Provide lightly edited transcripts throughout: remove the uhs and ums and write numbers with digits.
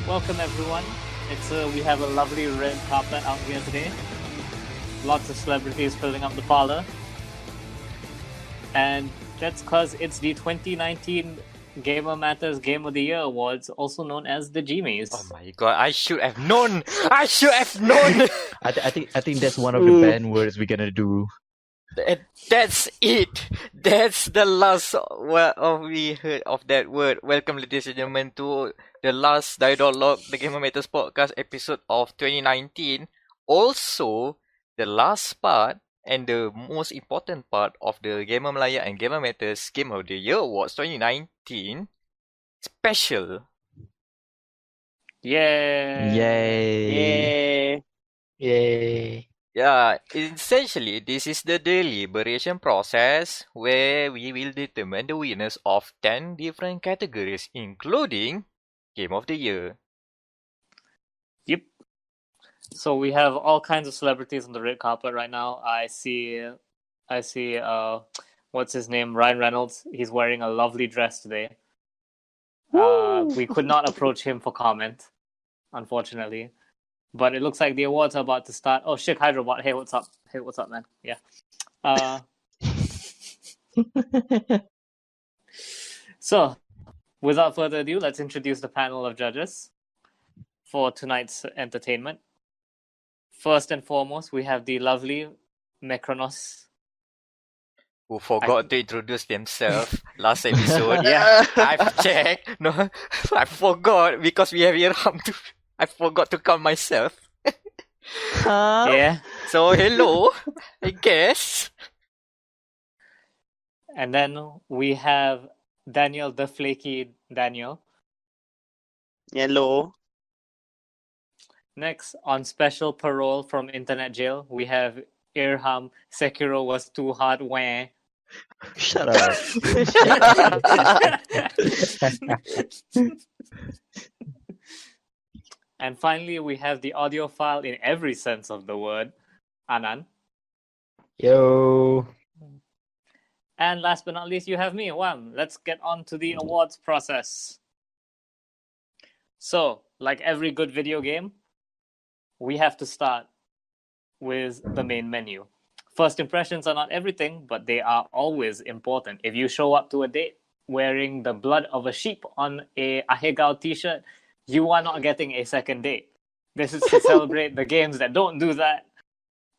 Welcome everyone. We have a lovely red carpet out here today. Lots of celebrities filling up the parlor. And that's because it's the 2019 Gamer Matters Game of the Year Awards, also known as the GMAs. Oh my god, I should have known! I should have known! I think that's one of the banned words we're gonna do. That's it! That's the last we heard of that word. Welcome, ladies and gentlemen, to the last Dialogue, the Gamer Matters podcast episode of 2019. Also, the last part and the most important part of the Gamer Malaya and Gamer Matters Game of the Year Awards 2019 special. Yay! Yay! Yay! Yeah, essentially, this is the deliberation process where we will determine the winners of 10 different categories, including Game of the Year. Yep. So we have all kinds of celebrities on the red carpet right now. I see, what's his name? Ryan Reynolds. He's wearing a lovely dress today. We could not approach him for comment, unfortunately. But it looks like the awards are about to start. Oh, Shik Hyderabad. Hey, what's up? Hey, what's up, man? Yeah. So, without further ado, let's introduce the panel of judges for tonight's entertainment. First and foremost, we have the lovely Mekronos. Who forgot to introduce themselves last episode. Yeah, I've checked. No, I forgot because we have Irham too. I forgot to count myself. Yeah. So, hello, I guess. And then we have Daniel the Flaky Daniel. Hello. Next, on special parole from internet jail, we have Irham. Sekiro was too hard. Wah. Shut up. And finally, we have the audiophile in every sense of the word, Anan. Yo. And last but not least, you have me, Wham. Let's get on to the awards process. So, like every good video game, we have to start with the main menu. First impressions are not everything, but they are always important. If you show up to a date wearing the blood of a sheep on a Ahegao t-shirt, you are not getting a second date. This is to celebrate the games that don't do that.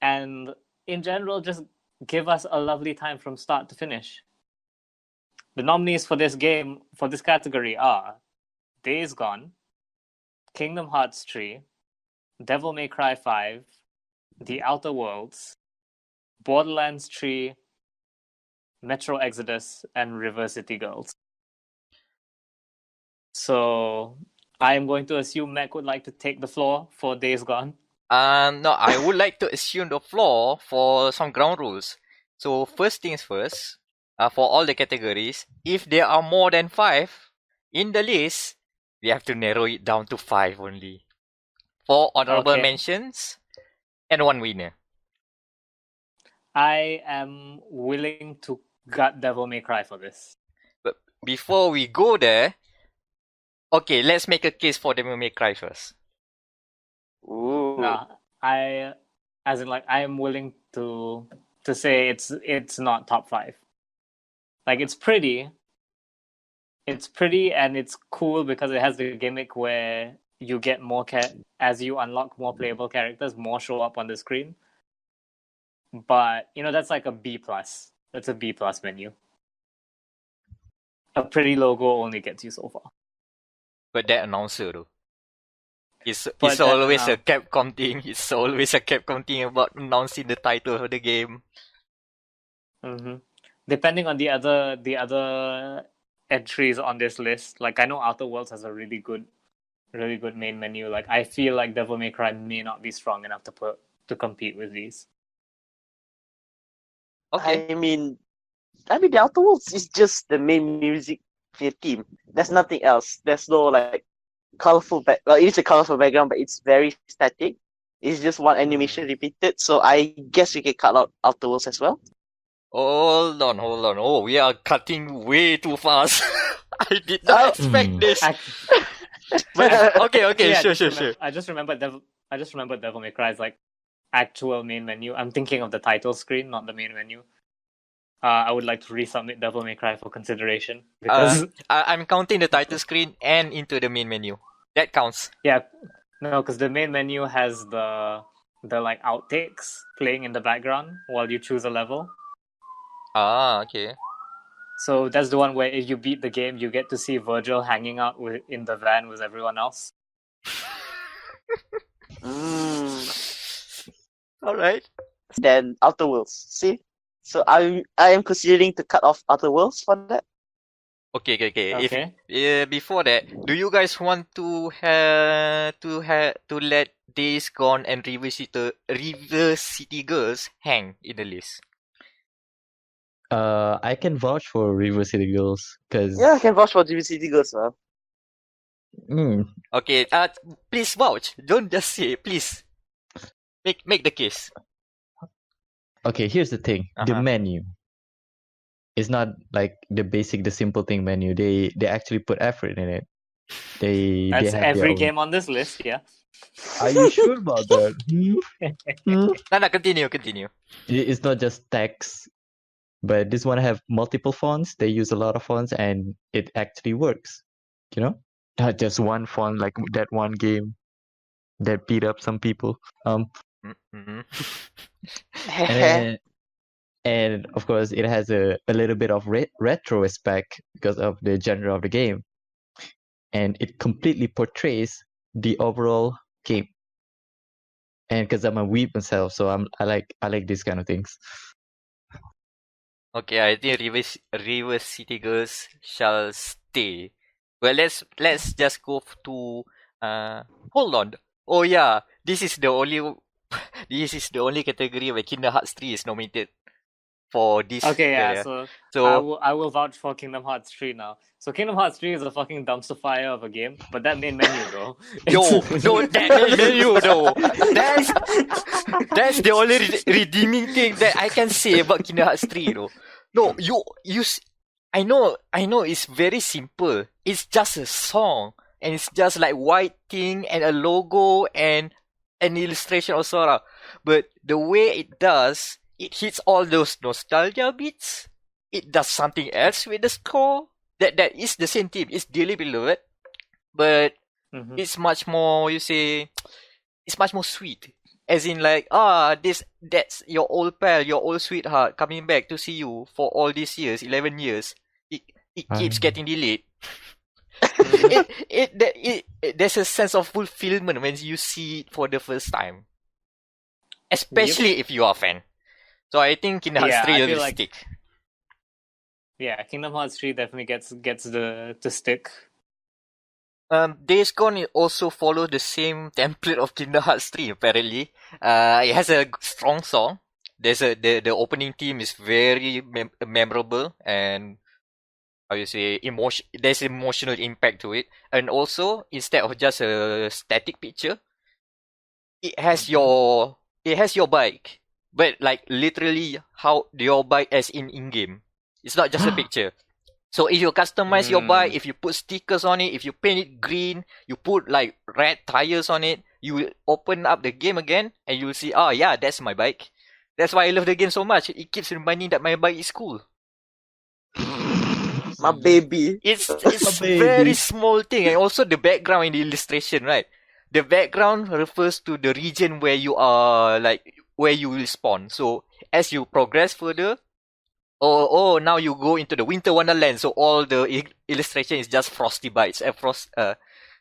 And in general, just give us a lovely time from start to finish. The nominees for this category are Days Gone, Kingdom Hearts 3, Devil May Cry 5, The Outer Worlds, Borderlands 3, Metro Exodus, and River City Girls. So I am going to assume Mac would like to take the floor for Days Gone. No, I would like to assume the floor for some ground rules. So first things first, for all the categories, if there are more than 5 in the list, we have to narrow it down to 5 only. 4 honorable mentions and 1 winner. I am willing to gut Devil May Cry for this. But before we go there, okay, let's make a case for Devil May Cry first. Ooh. No, I am willing to say it's not top 5. Like it's pretty and it's cool because it has the gimmick where you get more as you unlock more playable characters, more show up on the screen. But that's like a B+. That's a B+ menu. A pretty logo only gets you so far. But that announcer though. It's always a Capcom thing. It's always a Capcom thing about announcing the title of the game. Mm-hmm. Depending on the other entries on this list, like I know Outer Worlds has a really good main menu. Like I feel like Devil May Cry may not be strong enough to compete with these. Okay. I mean, the Outer Worlds is just the main music theme. There's nothing else. There's no like colorful well, it is a colorful background, but it's very static. It's just one animation repeated. So I guess we can cut out Outer Worlds as well. Hold on. Oh, we are cutting way too fast. I did not expect this. But okay, Actually, sure. I just remembered Devil May Cry's like actual main menu. I'm thinking of the title screen, not the main menu. I would like to resubmit Devil May Cry for consideration because I'm counting the title screen and into the main menu. That counts. because the main menu has the like outtakes playing in the background while you choose a level. Okay. So that's the one where if you beat the game, you get to see Virgil hanging out in the van with everyone else. All right. Then Outer Worlds. See, so I am considering to cut off Outer Worlds for that. Okay. Okay. If before that, do you guys want to let Days Gone and River City Girls hang in the list? I can vouch for River City Girls because Yeah, I can vouch for DVCD Girls, man. Okay. Please vouch. Don't just say. Please make the case. okay, here's the thing. The Uh-huh. menu is not like the simple thing menu. They actually put effort in it. They That's have their every own. game on this list, yeah. Are you sure about that? No, continue. It's not just text, but this one have multiple fonts. They use a lot of fonts, and it actually works. You know, not just one font like that one game that beat up some people. Mm-hmm. And of course, it has a little bit of retro aspect because of the genre of the game, and it completely portrays the overall game. And because I'm a weeb myself, so I like these kind of things. Okay, I think River City Girls shall stay. Well, let's just go to hold on. Oh yeah, this is the only category where Kingdom Hearts 3 is nominated for this Okay, yeah. area. So I will vouch for Kingdom Hearts 3 now. So Kingdom Hearts 3 is a fucking dumpster fire of a game, but that main menu though. No, that main menu though. That's the only redeeming thing that I can say about Kingdom Hearts 3 though. No, I know it's very simple. It's just a song. And it's just like white thing and a logo and an illustration of Sora. But the way it does, it hits all those nostalgia beats. It does something else with the score. That is the same theme. It's dearly beloved. But Mhm. it's much more, it's much more sweet. As in like, that's your old pal, your old sweetheart coming back to see you for all these years, 11 years. It keeps getting delayed. There's a sense of fulfillment when you see it for the first time. Especially if you are a fan. So I think Kingdom Hearts 3 will stick. Yeah, Kingdom Hearts 3 definitely gets the stick. Days Gone also follows the same template of Kingdom Hearts 3 apparently. It has a strong song. The opening theme is very memorable and how you say there's emotional impact to it. And also instead of just a static picture, it has your bike. But like literally how your bike as in game. It's not just a picture. So if you customize your bike, if you put stickers on it, if you paint it green, you put like red tires on it, you will open up the game again and you will see, yeah, that's my bike. That's why I love the game so much. It keeps reminding that my bike is cool. My baby. It's very small thing, and also the background in the illustration, right? The background refers to the region where you are, like where you will spawn. So as you progress further, now you go into the Winter Wonderland. So all the illustration is just frosty bites,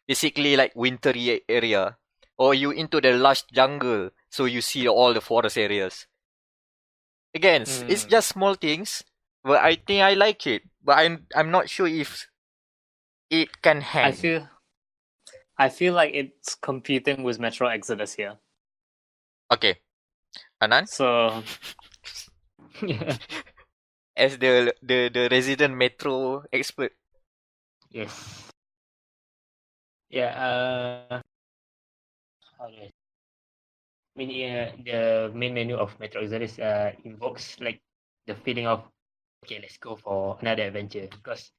basically like wintry area. Or you into the lush jungle, so you see all the forest areas. Again, it's just small things, but I think I like it. But I'm not sure if it can hang. I feel like it's competing with Metro Exodus here. Okay, Anan. So As the resident Metro expert. Yes. Yeah. How do I mean, the main menu of Metro Exodus invokes like the feeling of, okay, let's go for another adventure, because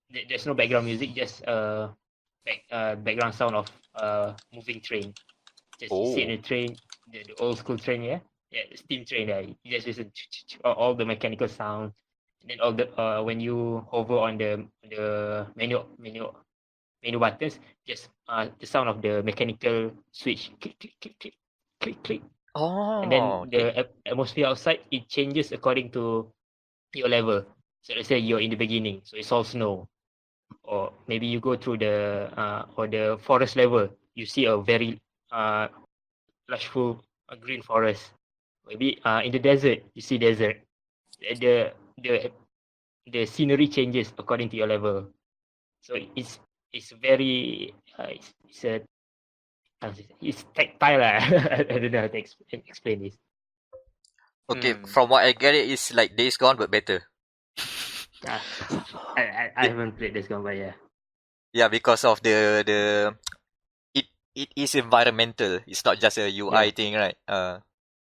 there's no background music, just background sound of moving train. Just you sit in the train, the old school train, the steam train. You just listen all the mechanical sound, and then all the when you hover on the menu buttons, just the sound of the mechanical switch, click click click click click click, and then Oh, okay. the atmosphere outside it changes according to your level. So let's say you're in the beginning, so it's all snow, or maybe you go through the or the forest level, you see a very lush full green forest. Maybe in the desert, you see desert. The the the scenery changes according to your level. So it's very it's a it's tactile lah. I don't know how to explain this. Okay, from what I get, it's like Days Gone but better. Uh, I haven't played this one, but yeah. Yeah, because of the it is environmental. It's not just a UI thing, right?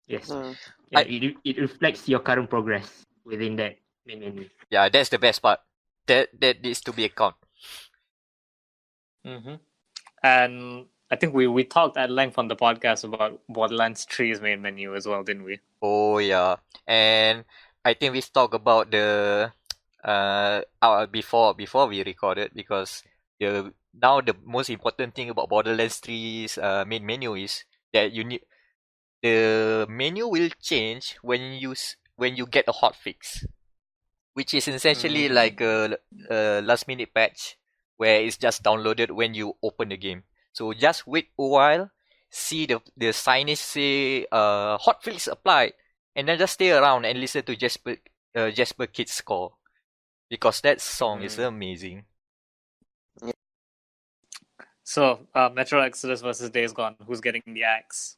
Yes. Mm. Yeah, it reflects your current progress within that main menu. Yeah, that's the best part. That needs to be account. And I think we talked at length on the podcast about Borderlands 3's main menu as well, didn't we? Oh yeah, and I think we talked about the before we recorded, because the most important thing about Borderlands 3's main menu is that the menu will change when you get a hotfix, which is essentially like a last minute patch where it's just downloaded when you open the game. So just wait a while, see the signage say hotfix applied, and then just stay around and listen to Jasper Kidd's score, because that song is amazing. So, Metro Exodus versus Days Gone, who's getting the axe?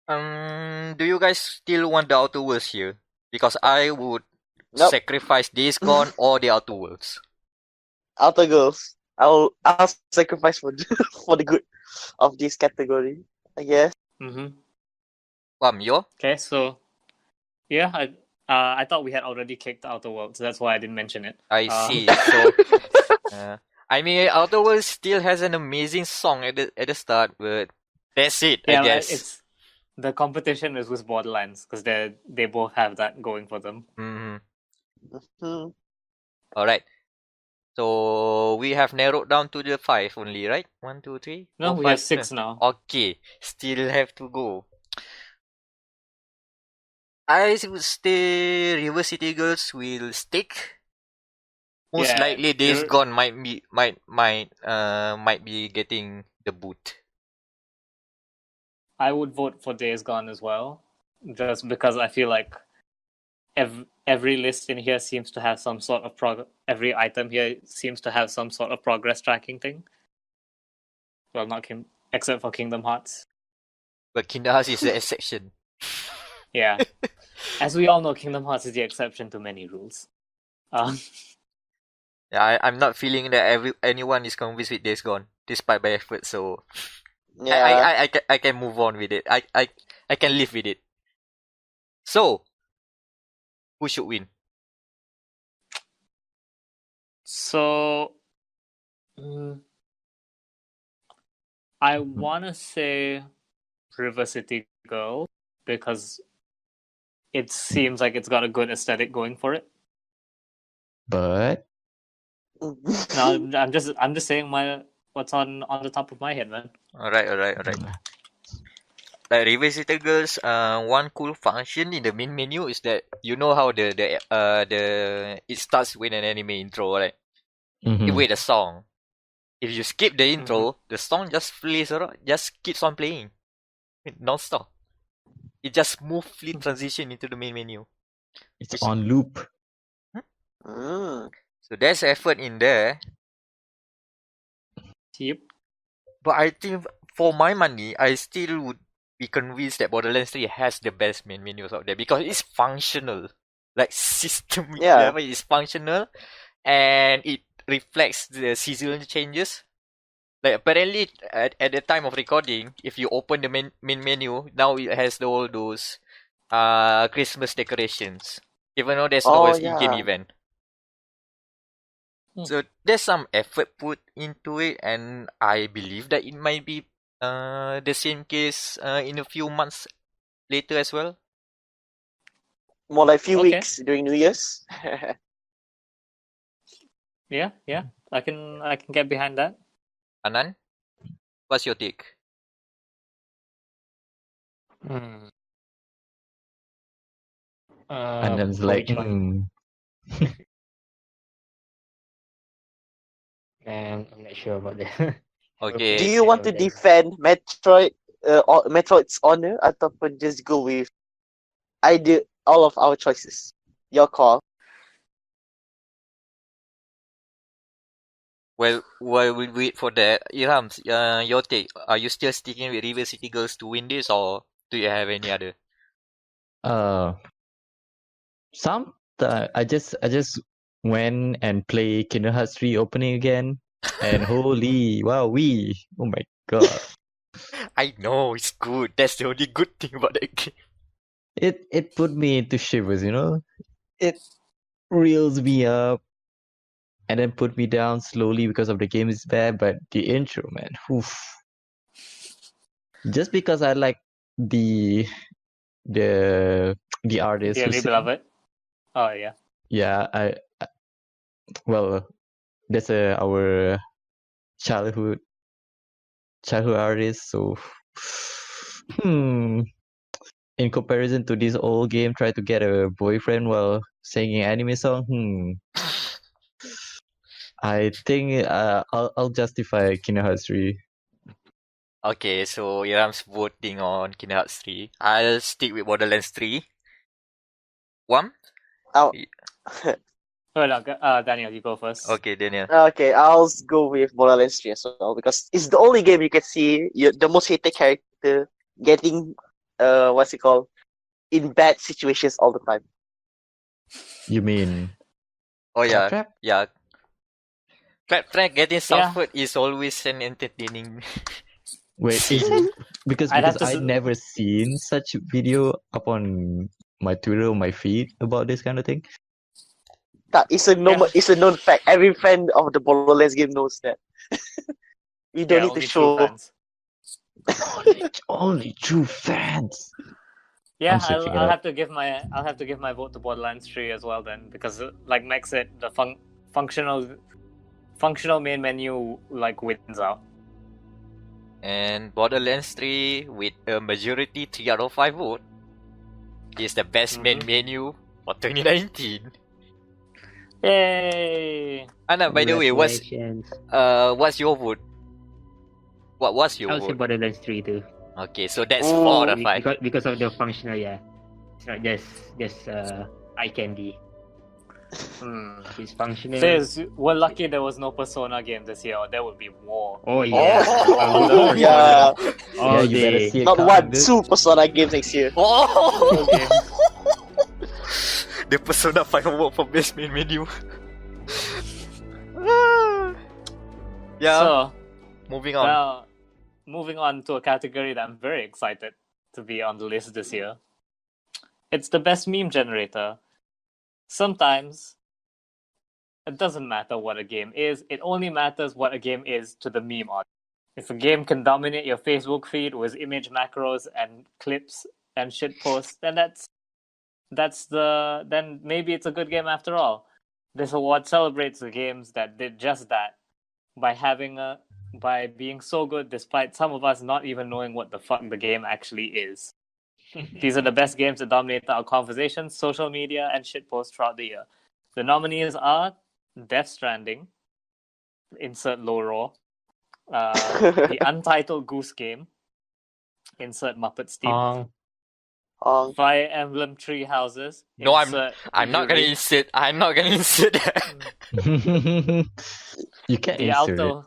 Do you guys still want the Outer Worlds here? Because I would sacrifice Days Gone or the Outer Worlds. Outer Girls. I'll sacrifice for for the good of this category, I guess. You? Okay, so yeah, I thought we had already kicked Outer Worlds, so that's why I didn't mention it. I see. So, I mean, Outer Worlds still has an amazing song at the start, but that's it, I guess. The competition is with Borderlands because they both have that going for them. All right. So we have narrowed down to the 5 only, right? 1, 2, 3. No, 4, we 5, have 6 now. Okay, still have to go. I would say River City Girls will stick. Most likely, Days Gone might be getting the boot. I would vote for Days Gone as well, just because I feel like every list in here seems to have some sort of every item here seems to have some sort of progress tracking thing. Well, not except for Kingdom Hearts. But Kingdom Hearts is the exception. Yeah. As we all know, Kingdom Hearts is the exception to many rules. Yeah, I'm not feeling that anyone is convinced with Days Gone, despite my effort. So, yeah, I can move on with it. I can live with it. So, who should win? So, I wanna say River City Girl because it seems like it's got a good aesthetic going for it. But no, I'm just saying what's on the top of my head, man. All right. Like Revisited Girls, one cool function in the main menu is that you know how the it starts with an anime intro, right? With a song. If you skip the intro, the song just plays around, just keeps on playing, non-stop. It just smoothly transition into the main menu. It's on loop. So there's effort in there. Yep. But I think for my money, I still would be convinced that Borderlands 3 has the best main menus out there because it's functional. Like system level is functional and it reflects the seasonal changes. Like apparently at the time of recording, if you open the main menu, now it has all those Christmas decorations. Even though there's no in-game event. So there's some effort put into it, and I believe that it might be the same case in a few months later as well. More like few Okay. weeks during New Year's. Yeah, I can get behind that. Anan, what's your take? Hmm. And then it's For like, which one? I'm not sure about that. Okay. Do you want to defend Metroid, or Metroid's honor, ataupun just go with all of our choices? Your call. Well, while we wait for that, Ilham, your take. Are you still sticking with River City Girls to win this, or do you have any other? uh, some I just went and play Kingdom Hearts 3 opening again, and holy wow, oh my god, I know it's good. That's the only good thing about that game. it put me into shivers, you know. It reels me up and then put me down slowly because of the game is bad, but the intro, man, oof. Just because I like the the the artist who Dearly sing, beloved. Oh yeah. yeah, well, that's our childhood artist, so in comparison to this old game, try to get a boyfriend while singing anime song, I think I'll justify Kingdom Hearts 3. Okay, so Ilham's voting on Kingdom Hearts 3. I'll stick with Borderlands 3. One? Oh. Oh no, Daniel, you go first. Okay, Daniel. Okay, I'll go with Borderlands 3 as well because it's the only game you can see the most hated character getting what's it called, in bad situations all the time. You mean Oh yeah, Claptrap? yeah. Claptrap getting Yeah. suffered is always an entertaining. Wait, is it? Because I'd have to I never seen such video up on my Twitter or my feed about this kind of thing. It's a known fact. Every fan of the Borderlands game knows that. We don't Yeah, need to only true show. fans. Only true fans. Yeah, I'm searching it I'll up. have to give my vote to Borderlands 3 as well then, because like Max said, the functional main menu like wins out. And Borderlands 3 with a majority 3 out of 5 vote is the best main menu for 2019. Yay! Anna, by the way, what's your vote? What was your I would say vote? Borderlands 3 too. Okay, so that's 4 out of 5. Because of the functional, yeah. It's not just eye candy. It's functional. Says we're lucky there was no Persona game this year, or there would be war. Oh yeah. Oh, yeah. All you better day. see it Not coming, one, dude. 2 Persona games next year. Oh! Okay. The Persona 5 award for best main menu. Yeah. So moving on. now, moving on to a category that I'm very excited to be on the list this year. It's the best meme generator. Sometimes it doesn't matter what a game is, it only matters what a game is to the meme audience. If a game can dominate your Facebook feed with image macros and clips and shit posts, then then maybe it's a good game after all. This award celebrates the games that did just that by being so good despite some of us not even knowing what the fuck the game actually is. These are the best games that dominate our conversations, social media, and shitposts throughout the year. The nominees are Death Stranding, insert low roar, the Untitled Goose Game, insert Muppet Steve, Fire Emblem Tree Houses. No, I'm not gonna insert. I'm not gonna insert that. You can't the insert Outer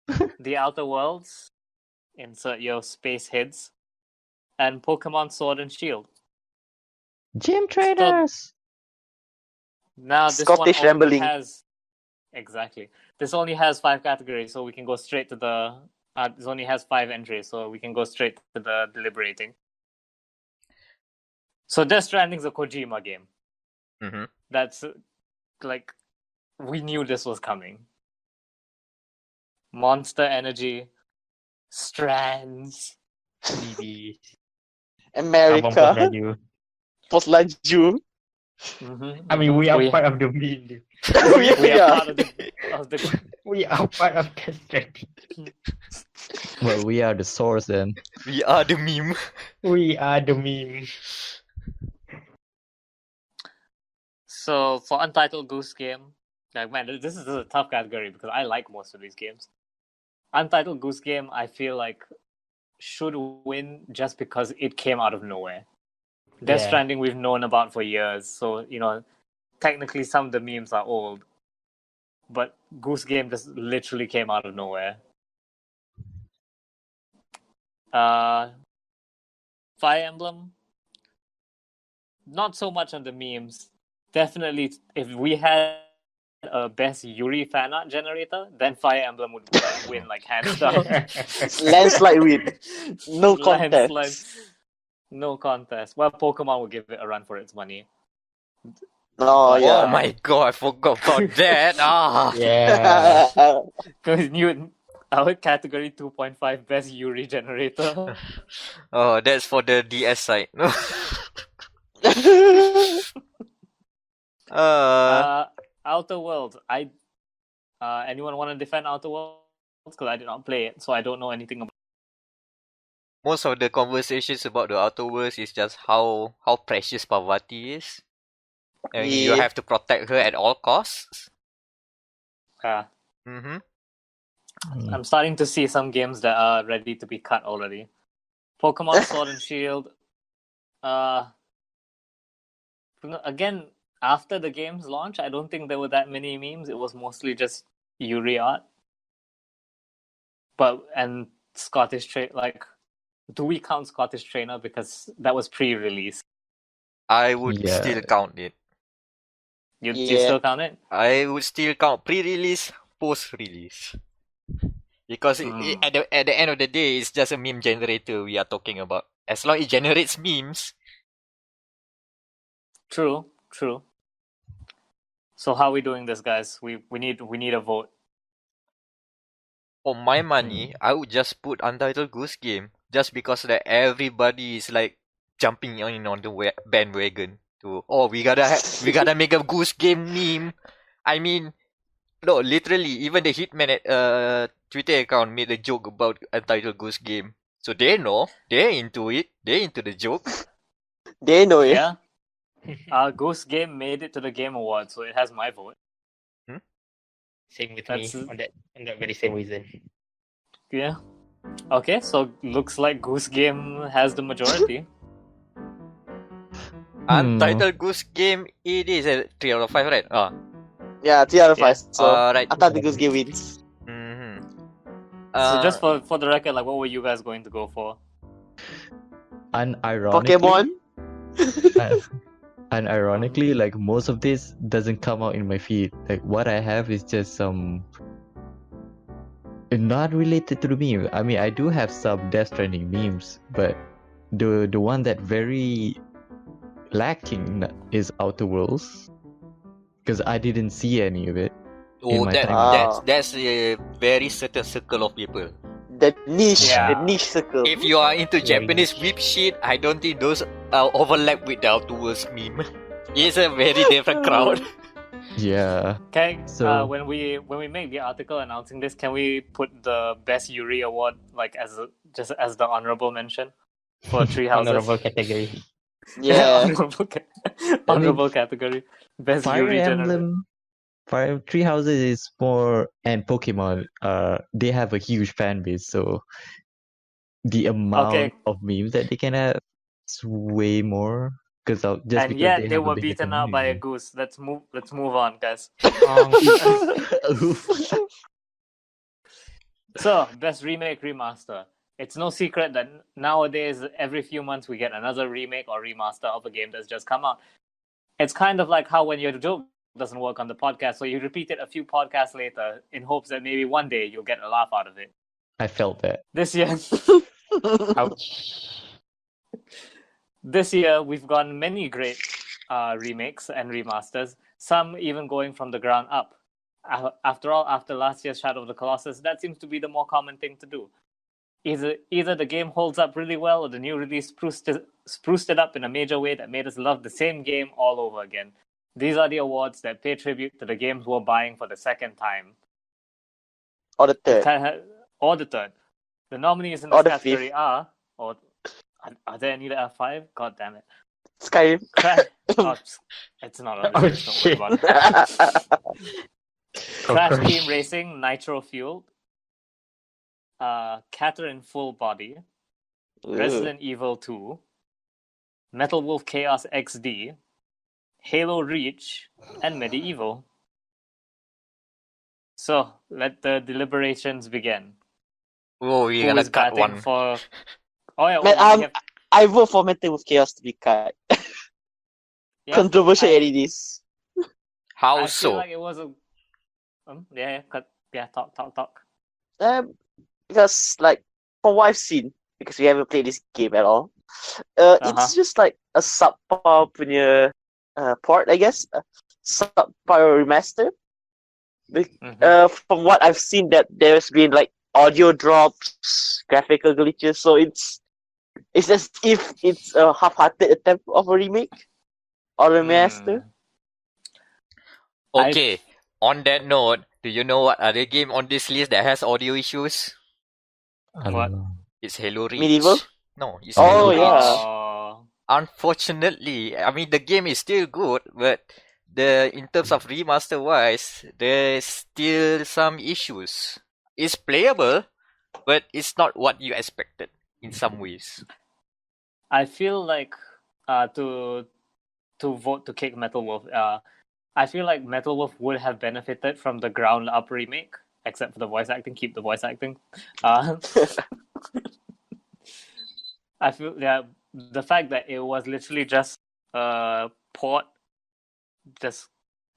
it. the Outer Worlds, insert your space heads, and Pokemon Sword and Shield. Gym trainers. Now this Scottish one only rambling. has This only has 5 categories, so we can go straight to the. This only has 5 entries, so we can go straight to the deliberating. So Death Stranding's a Kojima game. Mm-hmm. That's like we knew this was coming. Monster Energy, Strands. DB. Abang America, Melayu. Pos Laju. Mm-hmm, I mean, we are we, part of the meme. we are Yeah. part of the We are part of the strategy. Well, we are the source then. We are the meme. We are the meme. So for Untitled Goose Game, like man, this is a tough category because I like most of these games. Untitled Goose Game, I feel like should win just because it came out of nowhere. Death Yeah. Stranding we've known about for years, so technically some of the memes are old, but Goose Game just literally came out of nowhere. Fire Emblem, not so much on the memes. Definitely, if we had a best Yuri fan art generator, then Fire Emblem would win like hands down. Landslide win. No Landslide. contest. No contest. Well, Pokemon will give it a run for its money. Oh, But, yeah. Oh my god, I forgot about that. Yeah. Because our category 2.5 best Yuri generator. Oh, that's for the DS side. Outer Worlds. Anyone want to defend Outer Worlds? Because I did not play it, so I don't know anything about. Most of the conversations about the Outer Worlds is just how precious Parvati is. And you Yeah. have to protect her at all costs. I'm starting to see some games that are ready to be cut already. Pokemon Sword and Shield. Again, after the game's launch, I don't think there were that many memes. It was mostly just Yuri art. And Scottish do we count Scottish Trainer because that was pre-release? I would Yeah. still count it. You Yeah. still count it? I would still count pre-release, post-release. Because at the end of the day, it's just a meme generator we are talking about. As long as it generates memes. True. So how are we doing this, guys? We need a vote. For my money, I would just put Untitled Goose Game. Just because that everybody is like jumping on the bandwagon. We gotta make a Goose Game meme. I mean, no, literally, even the Hitman Twitter account made a joke about Untitled Goose Game. So they know, they're into it, they're into the joke. They know it. Yeah. Ghost Game made it to the Game Awards, so it has my vote. Same with That's- me on that very same reason. Yeah. Okay, so looks like Goose Game has the majority. Untitled Goose Game, it is a 3 out of 5, right? Yeah, 3 out of 5. Yeah. So Alright. I thought the Goose Game wins. So just for the record, like, what were you guys going to go for? Unironically, Pokemon. unironically, like most of this doesn't come out in my feed. Like what I have is just some not related to the meme. I mean, I do have some Death Stranding memes, but the one that very lacking is Outer Worlds, because I didn't see any of it. in my timeline. that's a very certain circle of people. The niche, Yeah. the niche circle. If you are into Very Japanese whip shit, I don't think those overlap with the Outer Worlds meme. It's a very different crowd. Yeah. Okay, So- when we make the article announcing this, can we put the best Yuri award like as the honorable mention for Tree Houses? Honorable category. Yeah. honorable category. Best Fire Yuri generator. Emblem, Fire Tree Houses is more, and Pokemon. They have a huge fan base, so the amount of memes that they can have is way more. Because And because yet they they have a were bigger beaten out by a community. goose. Let's move on, guys. So, best remake remaster. It's no secret that nowadays, every few months, we get another remake or remaster of a game that's just come out. It's kind of like how when your joke doesn't work on the podcast, so you repeat it a few podcasts later in hopes that maybe one day you'll get a laugh out of it. I felt that. This year, Ouch. this year we've gotten many great remakes and remasters. Some even going from the ground up. after all, after last year's Shadow of the Colossus, that seems to be the more common thing to do. Either the game holds up really well, or the new release spruced it up in a major way that made us love the same game all over again. These are the awards that pay tribute to the games we're buying for the second time. Or the third. Or the third. The nominees in Or this the category fifth. are there any that are 5? God damn it. Skyrim. It's not on Oh, the list, don't worry shit. about it. Crash Team Racing Nitro Fueled, Catherine Full Body, Resident Evil 2, Metal Wolf Chaos XD, Halo Reach, and Medieval. So, let the deliberations begin. Oh, we're Who gonna is cut batting one. for... Oh yeah, Man, we have... I vote for Metal with Chaos to be cut. yeah, Controversial it is. How I so? feel like it was a... talk. Because like from what I've seen, because we haven't played this game at all, it's just like a subpar punya port, I guess. Subpar remaster. From what I've seen, that there's been like audio drops, graphical glitches, so it's as if it's a half-hearted attempt of a remake or a remaster. Okay, on that note, do you know what other game on this list that has audio issues? What? It's Halo Reach. Medieval? No, it's Oh, Halo Reach. yeah. Unfortunately, I mean the game is still good, but in terms of remaster wise, there's still some issues. It's playable, but it's not what you expected in some ways. I feel like to vote to kick Metal Wolf, I feel like Metal Wolf would have benefited from the ground up remake, except for the voice acting. Keep the voice acting. I feel the fact that it was literally just a port, just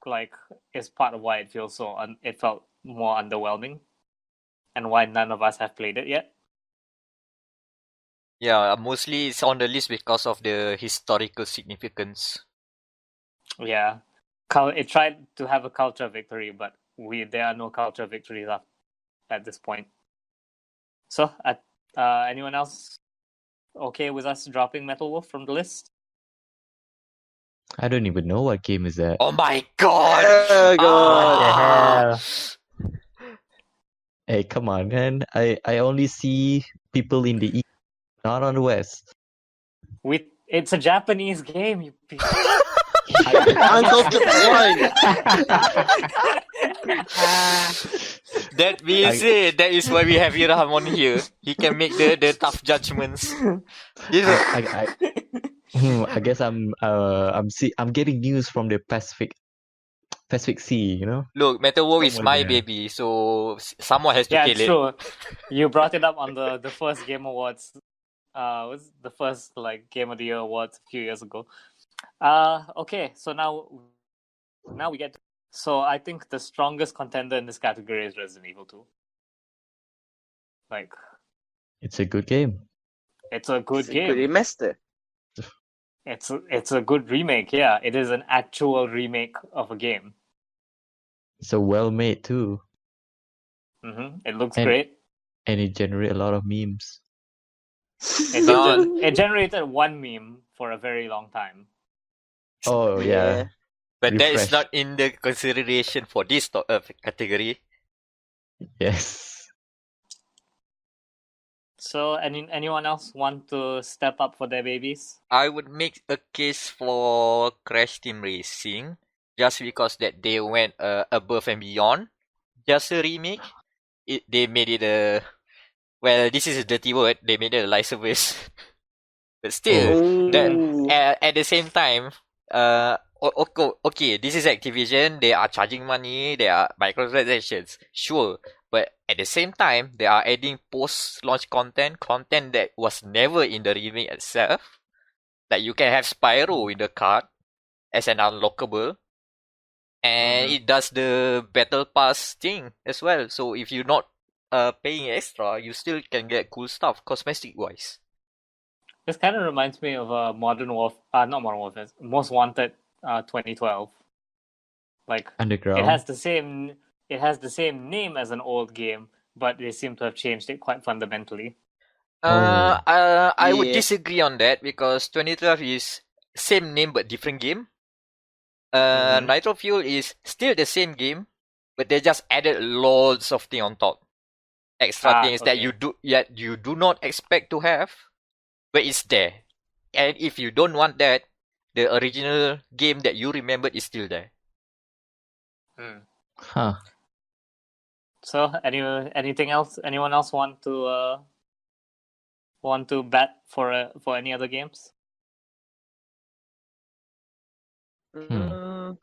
like is part of why it feels so. It felt more underwhelming, and why none of us have played it yet. Yeah, mostly it's on the list because of the historical significance. Yeah, it tried to have a culture victory, but there are no culture victories at this point. So, anyone else okay with us dropping Metal Wolf from the list? I don't even know what game is that. Oh my god! Oh god! What the hell? Hey, come on, man. I only see people in the east, not on the west. It's a Japanese game, you piece. Uncultured one! That being said, that is why we have Hiram on here. He can make the tough judgments. You know, I guess I'm getting news from the Pacific Sea, you know. look, Metal Wolf is Somewhere my there. baby, so someone has to Yeah, kill it's it. true. You brought it up on the first Game Awards. Was the first like Game of the Year awards a few years ago. Okay, so now we get to, so I think the strongest contender in this category is Resident Evil 2. Like, It's a good game. it's a good It's a game. good remaster. It's a good remake. Yeah, it is an actual remake of a game. It's a well made too, It looks And- great. and it generates a lot of memes. It generated one meme for a very long time. Oh yeah. But that is Refresh. not in the consideration for this category. Yes. So, anyone else want to step up for their babies? I would make a case for Crash Team Racing just because that they went above and beyond just a remake. They made it a this is a dirty word. They made it a live service, but still, at the same time, okay, this is Activision. They are charging money. They are microtransactions, sure. But at the same time, they are adding post-launch content that was never in the remake itself. Like you can have Spyro in the card as an unlockable, and it does the battle pass thing as well. So if you're not paying extra, you still can get cool stuff cosmetic wise. This kind of reminds me of not Modern Warfare, Most Wanted 2012. Like Underground. it has the same it has the same name as an old game, but they seem to have changed it quite fundamentally. I would Yeah. disagree on that because 2012 is same name but different game. Mhm. Nitro Fuel is still the same game, but they just added loads of things on top. Extra things that you do not expect to have, but it's there. And if you don't want that, the original game that you remembered is still there. Huh. So, anything else? Anyone else want to bet for any other games?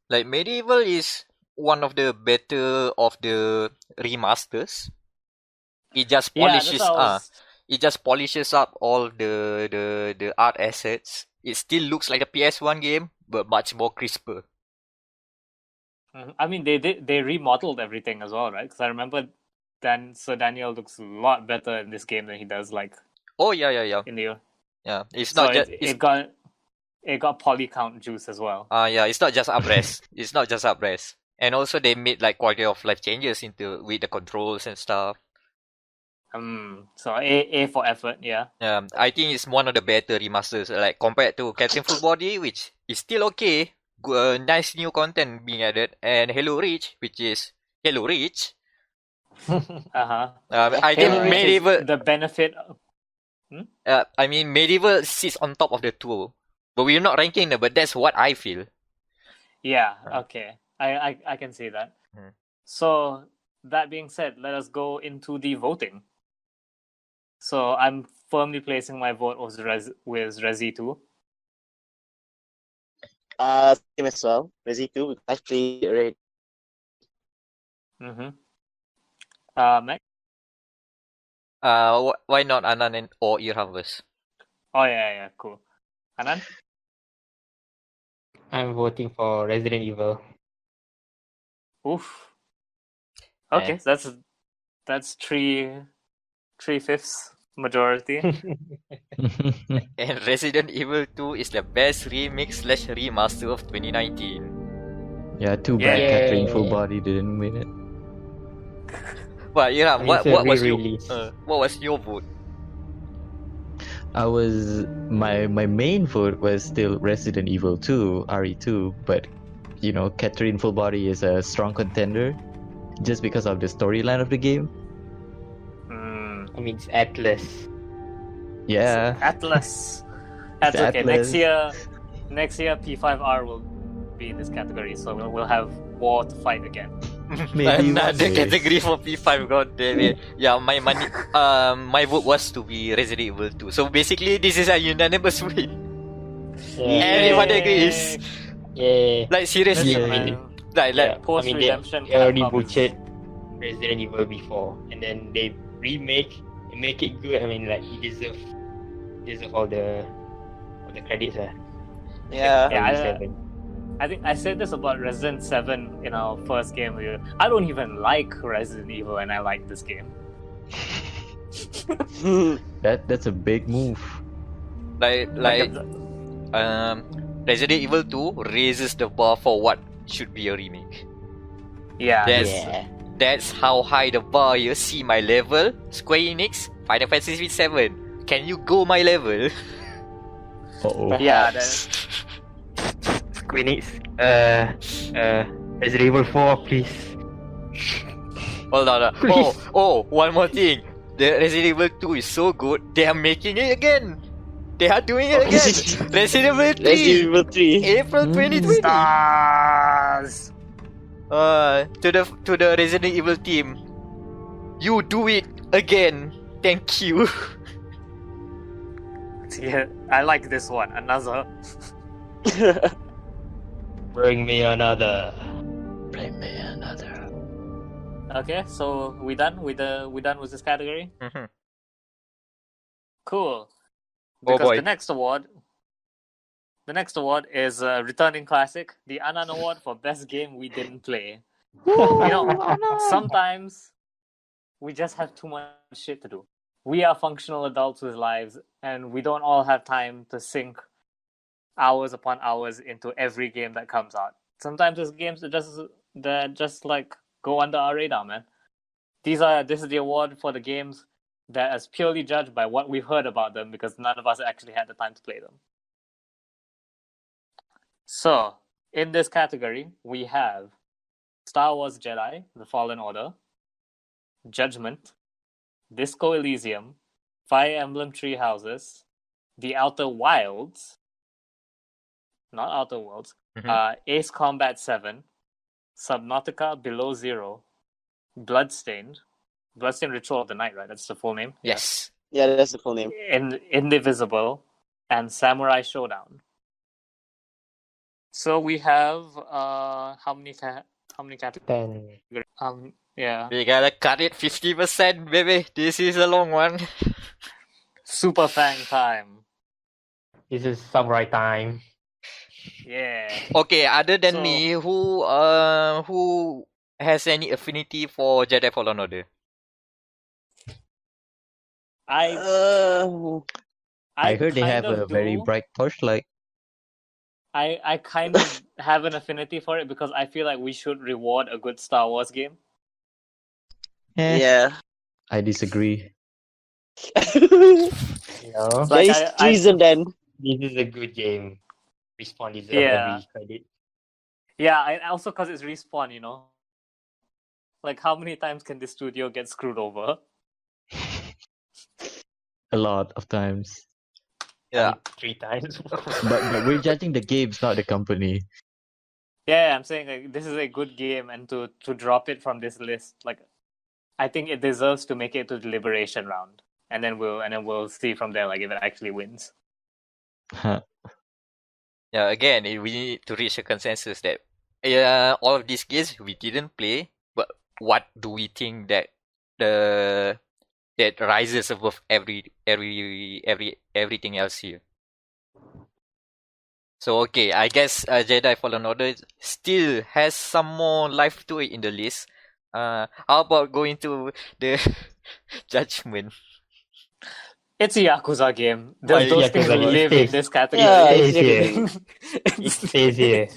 Like Medieval is one of the better of the remasters. It just Yeah, that's polishes what I was. it just polishes up all the art assets. It still looks like a PS1 game, but much more crisper. I mean, they remodeled everything as well, right? Because I remember Sir Daniel looks a lot better in this game than he does like Oh yeah. in the. Yeah, it's So not just it got poly count juice as well. it's not just upres. It's not just upres. And also they made like quality of life changes with the controls and stuff. So A for effort, yeah. I think it's one of the better remasters, like compared to Captain Full Body, which is still okay. Nice new content being added, and Halo Reach, which is Halo Reach. I think Halo Reach Medieval. is the benefit. I mean, Medieval sits on top of the two, but we're not ranking them. But that's what I feel. Yeah. Okay. I can see that. So that being said, let us go into the voting. So I'm firmly placing my vote with Resi 2. Same as well. Resi 2, I played it already. Mac? Why not Anan or Irhavus? Oh yeah, cool. Anan? I'm voting for Resident Evil. Oof. Okay, that's 3/5 majority. And Resident Evil 2 is the best remake/remaster of 2019. Yeah, too bad Yeah. Catherine Full Body didn't win it. Well, Iram, It's a what was re-release. your vote? My main vote was still Resident Evil 2, RE2, but you know, Catherine Full Body is a strong contender just because of the storyline of the game. I mean, it's Atlas. Yeah. Atlas. That's It's okay. Atlas. Next year P5R will be in this category, so we'll have war to fight again. Maybe Another one day. category for P5, god damn it. Yeah, my vote was to be Resident Evil 2. So basically, this is a unanimous win. Everyone agrees. Yeah. Like seriously, Yeah. like Post redemption. They already butchered Resident Evil before, and then they make it good. I mean, like he deserve all the credits. Yeah. I think I said this about Resident 7 in our first game review. I don't even like Resident Evil, and I like this game. That's a big move. Resident Evil 2 raises the bar for what should be a remake. That's how high the bar. You see my level, Square Enix, Final Fantasy 7. Can you go my level? Uh-oh. Yeah, Square Enix, Resident Evil 4, please. Hold on. One more thing. The Resident Evil 2 is so good, they are making it again. They are doing it again. Resident Evil 3. Resident Evil 3. April 2020. Stars. To the Resident Evil team, you do it again. Thank you. Yeah, I like this one. Another. Bring me another. Okay, so we done with this category. Cool. Because boy. the next award is returning classic, the Anan Award for best game we didn't play. You know, sometimes we just have too much shit to do. We are functional adults with lives, and we don't all have time to sink hours upon hours into every game that comes out. Sometimes there's games that just like go under our radar, man. This is the award for the games that is purely judged by what we've heard about them, because none of us actually had the time to play them. So, in this category, we have Star Wars Jedi: The Fallen Order, Judgment, Disco Elysium, Fire Emblem Three Houses, The Outer Wilds, not Outer Worlds, Ace Combat 7, Subnautica Below Zero, Bloodstained Ritual of the Night, right? That's the full name? Yes. Yeah, that's the full name. Indivisible, and Samurai Showdown. So we have how many categories? 10. Yeah. We gotta cut it 50%, baby. This is a long one. Super Fang time. This is samurai time. Yeah. Okay, other than So- me, who has any affinity for Jedi Fallen Order? I heard they kind have of a very do. bright torchlight. I kind of have an affinity for it because I feel like we should reward a good Star Wars game. Yeah. I disagree. You know, Like, There is treason then. this is a good game. Respawn deserves Yeah. every credit. Yeah, and also because it's Respawn, you know. Like, how many times can this studio get screwed over? A lot of times. Yeah. I mean, 3 times. But we're judging the games, not the company. Yeah, I'm saying like this is a good game, and to drop it from this list, like, I think it deserves to make it to the Deliberation round, and then we'll see from there, like, if it actually wins. Yeah, again, we need to reach a consensus that all of these games we didn't play, but what do we think that that rises above everything else here? So okay, I guess Jedi Fallen Order still has some more life to it in the list. How about going to the Judgment? It's a Yakuza game. Why Those things Yakuza game? live in Stays. this category. Yeah, It stays here. exactly. It stays here.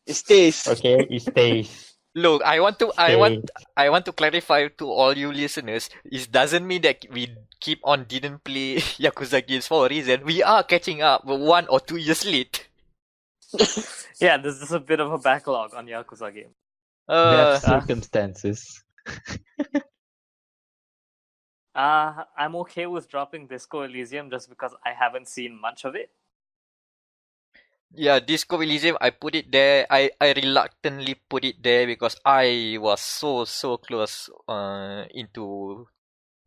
It stays. Okay, it stays. Look, I want to Stays. clarify to all you listeners. It doesn't mean that we keep on didn't play Yakuza games for a reason. We are catching up 1 or 2 years late. Yeah, there's just a bit of a backlog on Yakuza game. There are circumstances. I'm okay with dropping Disco Elysium just because I haven't seen much of it. Yeah, Disco Elysium, I put it there. I reluctantly put it there because I was so close into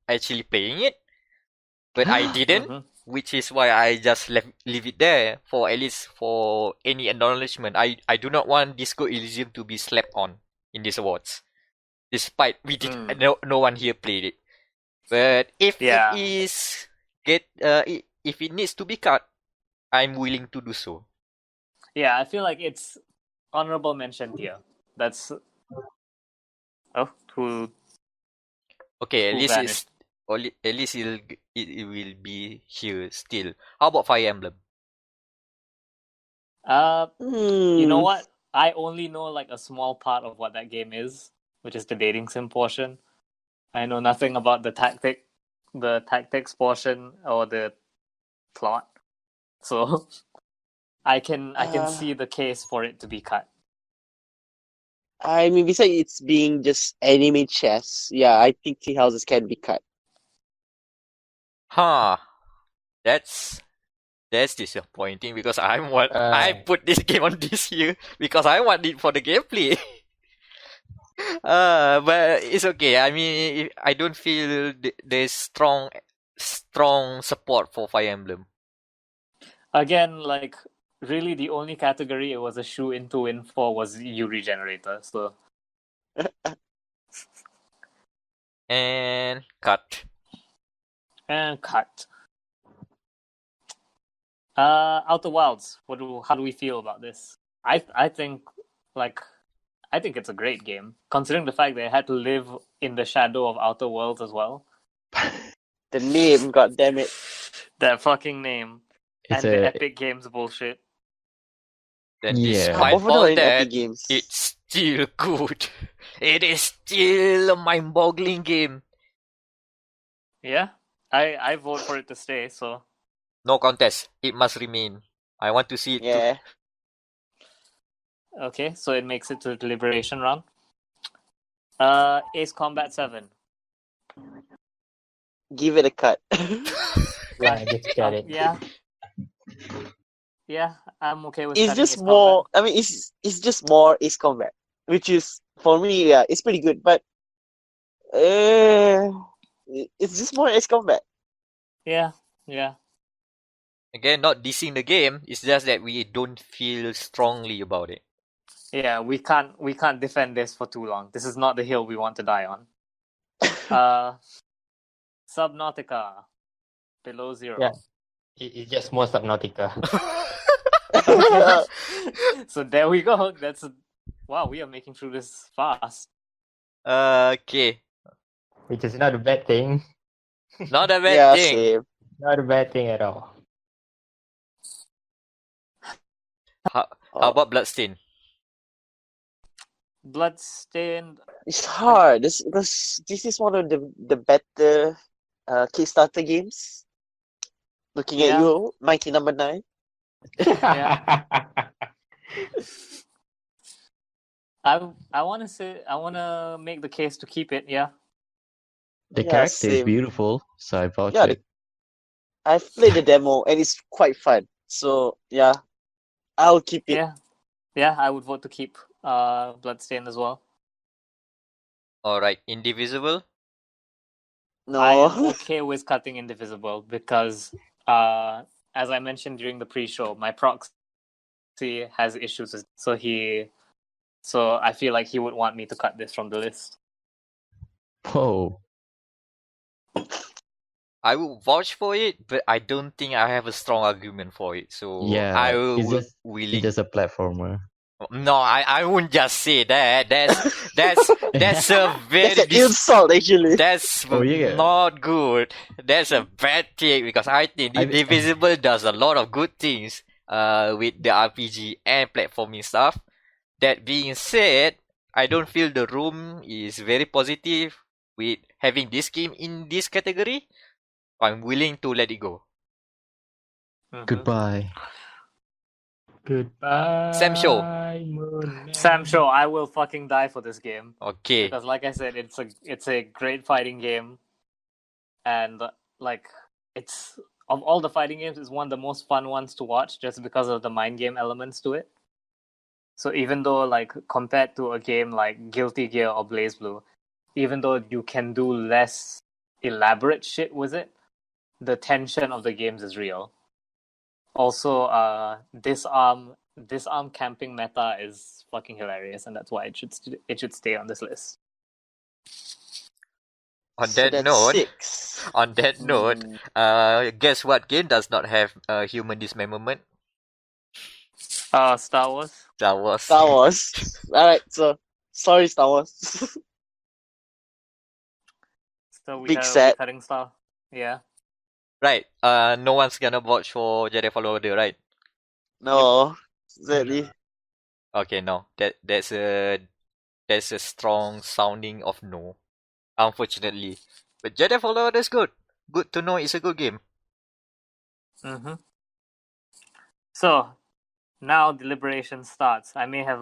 actually playing it, but I didn't, Mhm. which is why I just leave it there for at least for any acknowledgement. I do not want Disco Elysium to be slept on in these awards, despite we did no one here played it. But if Yeah. it is if it needs to be cut, I'm willing to do so. Yeah, I feel like it's honorable mention here. That's who Okay, at Who least vanished? at least it will be here still. How about Fire Emblem? you know what? I only know like a small part of what that game is, which is the dating sim portion. I know nothing about the tactics portion or the plot. So I can see the case for it to be cut. I mean, besides it's being just anime chess, yeah, I think Tea Houses can be cut. Huh. That's disappointing because I put this game on this year because I want it for the gameplay. But it's okay. I mean, I don't feel there's strong support for Fire Emblem. Again, like, really the only category it was a shoe in to win for was Yuri Generator. So And cut. and cut. Outer Wilds. How do we feel about this? I think it's a great game, considering the fact they had to live in the shadow of Outer Worlds as well. The name, god damn it. That fucking name. It's And the a Epic Games bullshit. Then Yeah. despite Both of them all are in that, Epic Games. it's still good. it is still a mind-boggling game. Yeah, I vote for it to stay. So No contest. It must remain. I want to see it too. Yeah. okay, so it makes it to the deliberation round. Ace Combat 7. Give it a cut. Yeah, just got it. Yeah. Yeah, I'm okay with It's cutting just Ace more. Combat. I mean, it's just more Ace Combat, which is for me, yeah, it's pretty good. But it's just more Ace Combat. Yeah. Again, not dissing the game. It's just that we don't feel strongly about it. Yeah, we can't defend this for too long. This is not the hill we want to die on. Subnautica, Below Zero. Yeah. It's just more Subnautica. So there we go. Wow, we are making through this fast. Okay. Which is not a bad thing. Not a bad Yeah, thing. same. Not a bad thing at all. How about Bloodstain? Bloodstained. It's hard. This is one of the better Kickstarter games. Looking at Yeah. you, Mighty Number 9. I want to make the case to keep it. Yeah. The Yeah, character is same. beautiful, so I vouch Yeah, it. I've played the demo and it's quite fun. So yeah, I'll keep it. Yeah. I would vote to keep Bloodstained as well. Alright, Indivisible. No. I am okay with cutting Indivisible because, as I mentioned during the pre-show, my proxy has issues, so I feel like he would want me to cut this from the list. Whoa. I will vouch for it, but I don't think I have a strong argument for it. So Yeah, I it's will just willing. it's just a platformer. No, I wouldn't just say that. That's a very That's an insult, actually. that's Oh, yeah. not good. That's a bad take because I think I- Indivisible does a lot of good things with the RPG and platforming stuff. That being said, I don't feel the room is very positive with having this game in this category. I'm willing to let it go. Mhm. Goodbye. Goodbye. Sam Show. Moon Sam Man. Show, I will fucking die for this game Okay. because, like I said, it's a great fighting game, and like it's of all the fighting games, it's one of the most fun ones to watch just because of the mind game elements to it. So even though, like, compared to a game like Guilty Gear or BlazBlue, even though you can do less elaborate shit with it, the tension of the games is real. Also, disarm camping meta is fucking hilarious, and that's why it should stay on this list. On So that that's note, 6. guess what game does not have human dismemberment? Star Wars. Star Wars. Star Wars. Alright, so sorry, Star Wars. So we Big have set. cutting Star. Yeah. Right. No one's gonna watch for Jedi Fallen Order, right? No, sadly. Okay, no. That's a strong sounding of no. Unfortunately, but Jedi Fallen Order is good. Good to know it's a good game. Mm-hmm. So now deliberation starts. I may have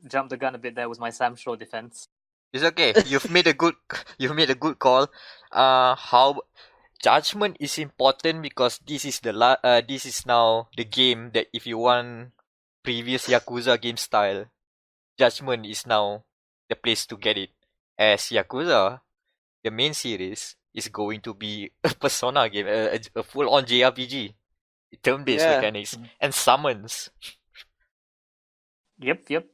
jumped the gun a bit there with my Sam Show defense. It's okay. You've made a good call. How judgment is important because this is this is now the game that if you want previous Yakuza game style, Judgment is now the place to get it. As Yakuza, the main series is going to be a Persona game, a full-on JRPG, turn-based Yeah. mechanics and summons. Yep.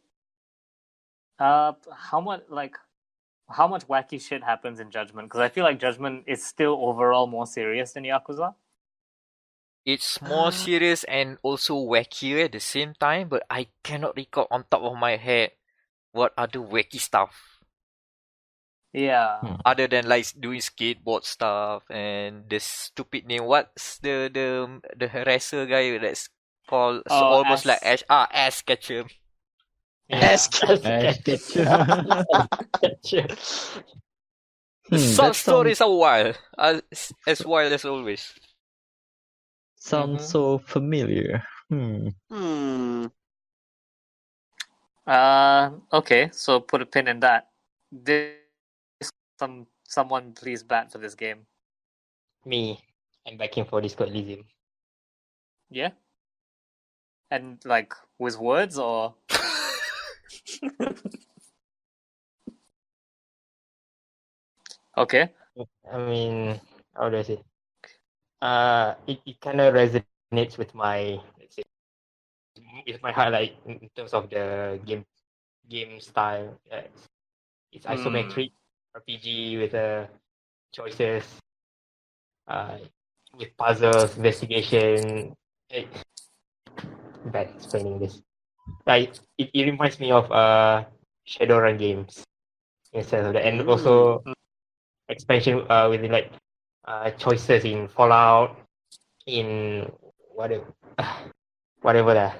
How much wacky shit happens in Judgment? Because I feel like Judgment is still overall more serious than Yakuza. It's more serious and also wackier at the same time, but I cannot recall on top of my head what other wacky stuff. Yeah. Other than like doing skateboard stuff and the stupid name, what's the harasser guy that's called Oh, almost Ass. like Ash Ketchum. Ass Catcher. Catcher. The that sub stories are wild, as wild as always. sounds so familiar. Hmm. Okay, so put a pin in that. This someone please bat for this game. Me. I'm backing for Disco Elysium. Yeah? And like with words or okay. I mean, how do I say? It kind of resonates with my, let's say, with my highlight in terms of the game style. It's isometric RPG with choices, uh, with puzzles, investigation. Bad explaining this. Like it reminds me of Shadowrun games instead of that, and also expansion with like choices in Fallout, in whatever whatever that.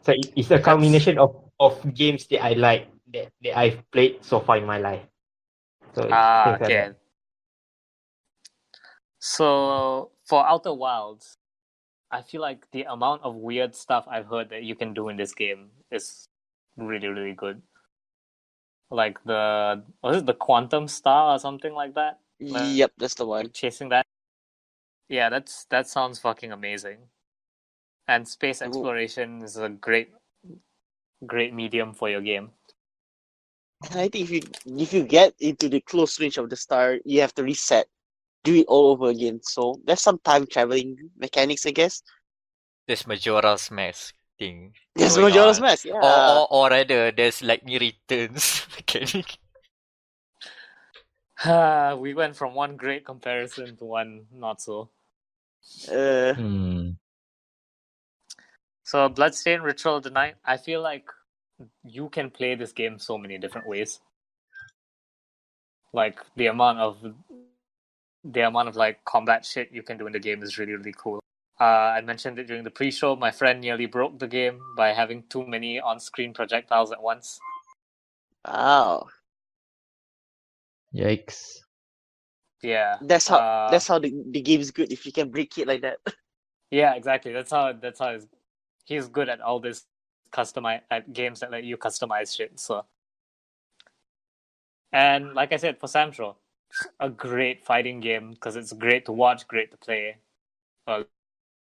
So it's a combination of games that I like that I've played so far in my life. So things like okay. that. So for Outer Wilds, I feel like the amount of weird stuff I've heard that you can do in this game is really, really good. Like was it the Quantum Star or something like that? Yep, that's the one. Like chasing that. Yeah, that sounds fucking amazing. And space exploration is a great medium for your game. And I think if you get into the close range of the star, you have to reset, do it all over again. So there's some time traveling mechanics, I guess. There's Majora's Mask thing. There's going Majora's on. Mask, yeah. Or rather, there's like new returns mechanic. We went from one great comparison to one not so. So Bloodstained Ritual of the Night, I feel like you can play this game so many different ways. Like the amount of like combat shit you can do in the game is really, really cool. I mentioned it during the pre-show. My friend nearly broke the game by having too many on-screen projectiles at once. Wow. Yikes. Yeah. That's how the game is good if you can break it like that. Yeah, exactly. That's how he's good at all this at games that let you customize shit. So, and like I said, for Samtro, a great fighting game because it's great to watch, great to play.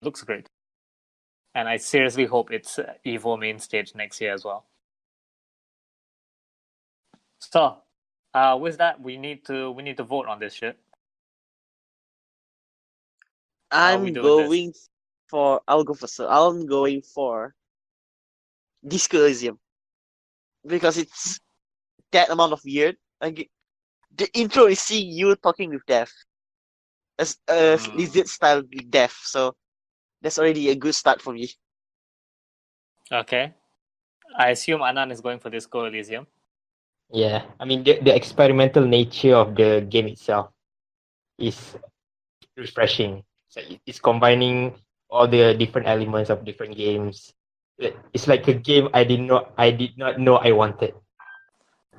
Looks great, and I seriously hope it's Evo main stage next year as well. So, with that, we need to vote on this shit. I'm going for Disco Elysium because it's that amount of weird. Like, the intro is seeing you talking with Death, as lizard style with Death. So that's already a good start for me. Okay, I assume Anan is going for Disco Elysium. Yeah, I mean the experimental nature of the game itself is refreshing. So it's combining all the different elements of different games. It's like a game I did not know I wanted.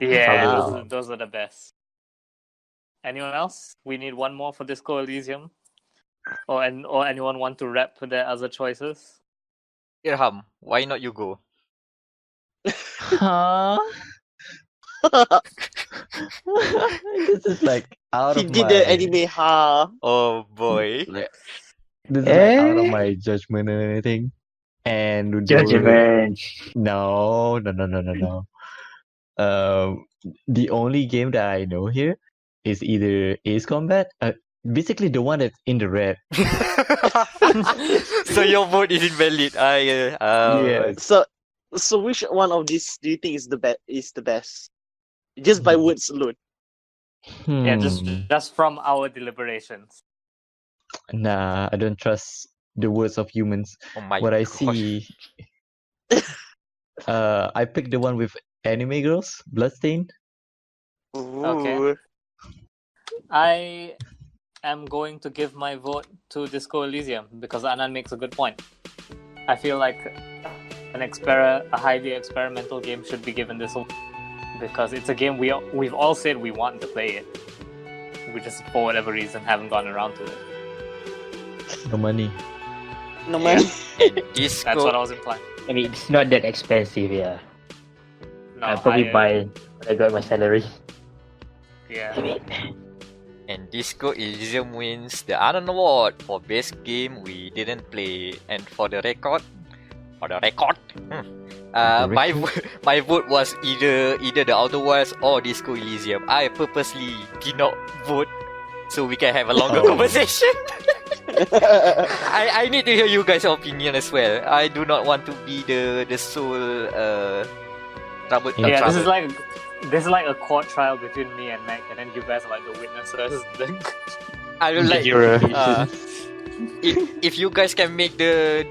Yeah, Wow. those are the best. Anyone else? We need one more for Disco Elysium, or anyone want to rep their other choices? Irham, why not you go? Huh? This is like out He of did my the anime, Oh boy. like, this is like out of my judgment and anything. And Judgment. No. The only game that I know here is either Ace Combat, basically the one that's in the red. So your vote is invalid. Yes. So which one of these do you think is the best? Just by words alone. Yeah, just from our deliberations. Nah, I don't trust the words of humans. Oh my What I gosh. see, I picked the one with anime girls, Bloodstained. Okay. Ooh. I am going to give my vote to Disco Elysium because Anan makes a good point. I feel like a highly experimental game should be given this award because it's a game we've all said we want to play it. We just, for whatever reason, haven't gotten around to it. No money. No man. And Disco. That's what I was implying. I mean, it's not that expensive, yeah. No, I'll probably buy when I got my salary. Yeah. And Disco Elysium wins the Anon Award for best game we didn't play. And for the record, my vote was either the Outer Wilds or Disco Elysium. I purposely did not vote so we can have a longer conversation. I need to hear you guys' opinion as well. I do not want to be the sole trouble. Yeah, trouble. this is like a court trial between me and Mac, and then you guys are like the witnesses. I will like Juror. if you guys can make the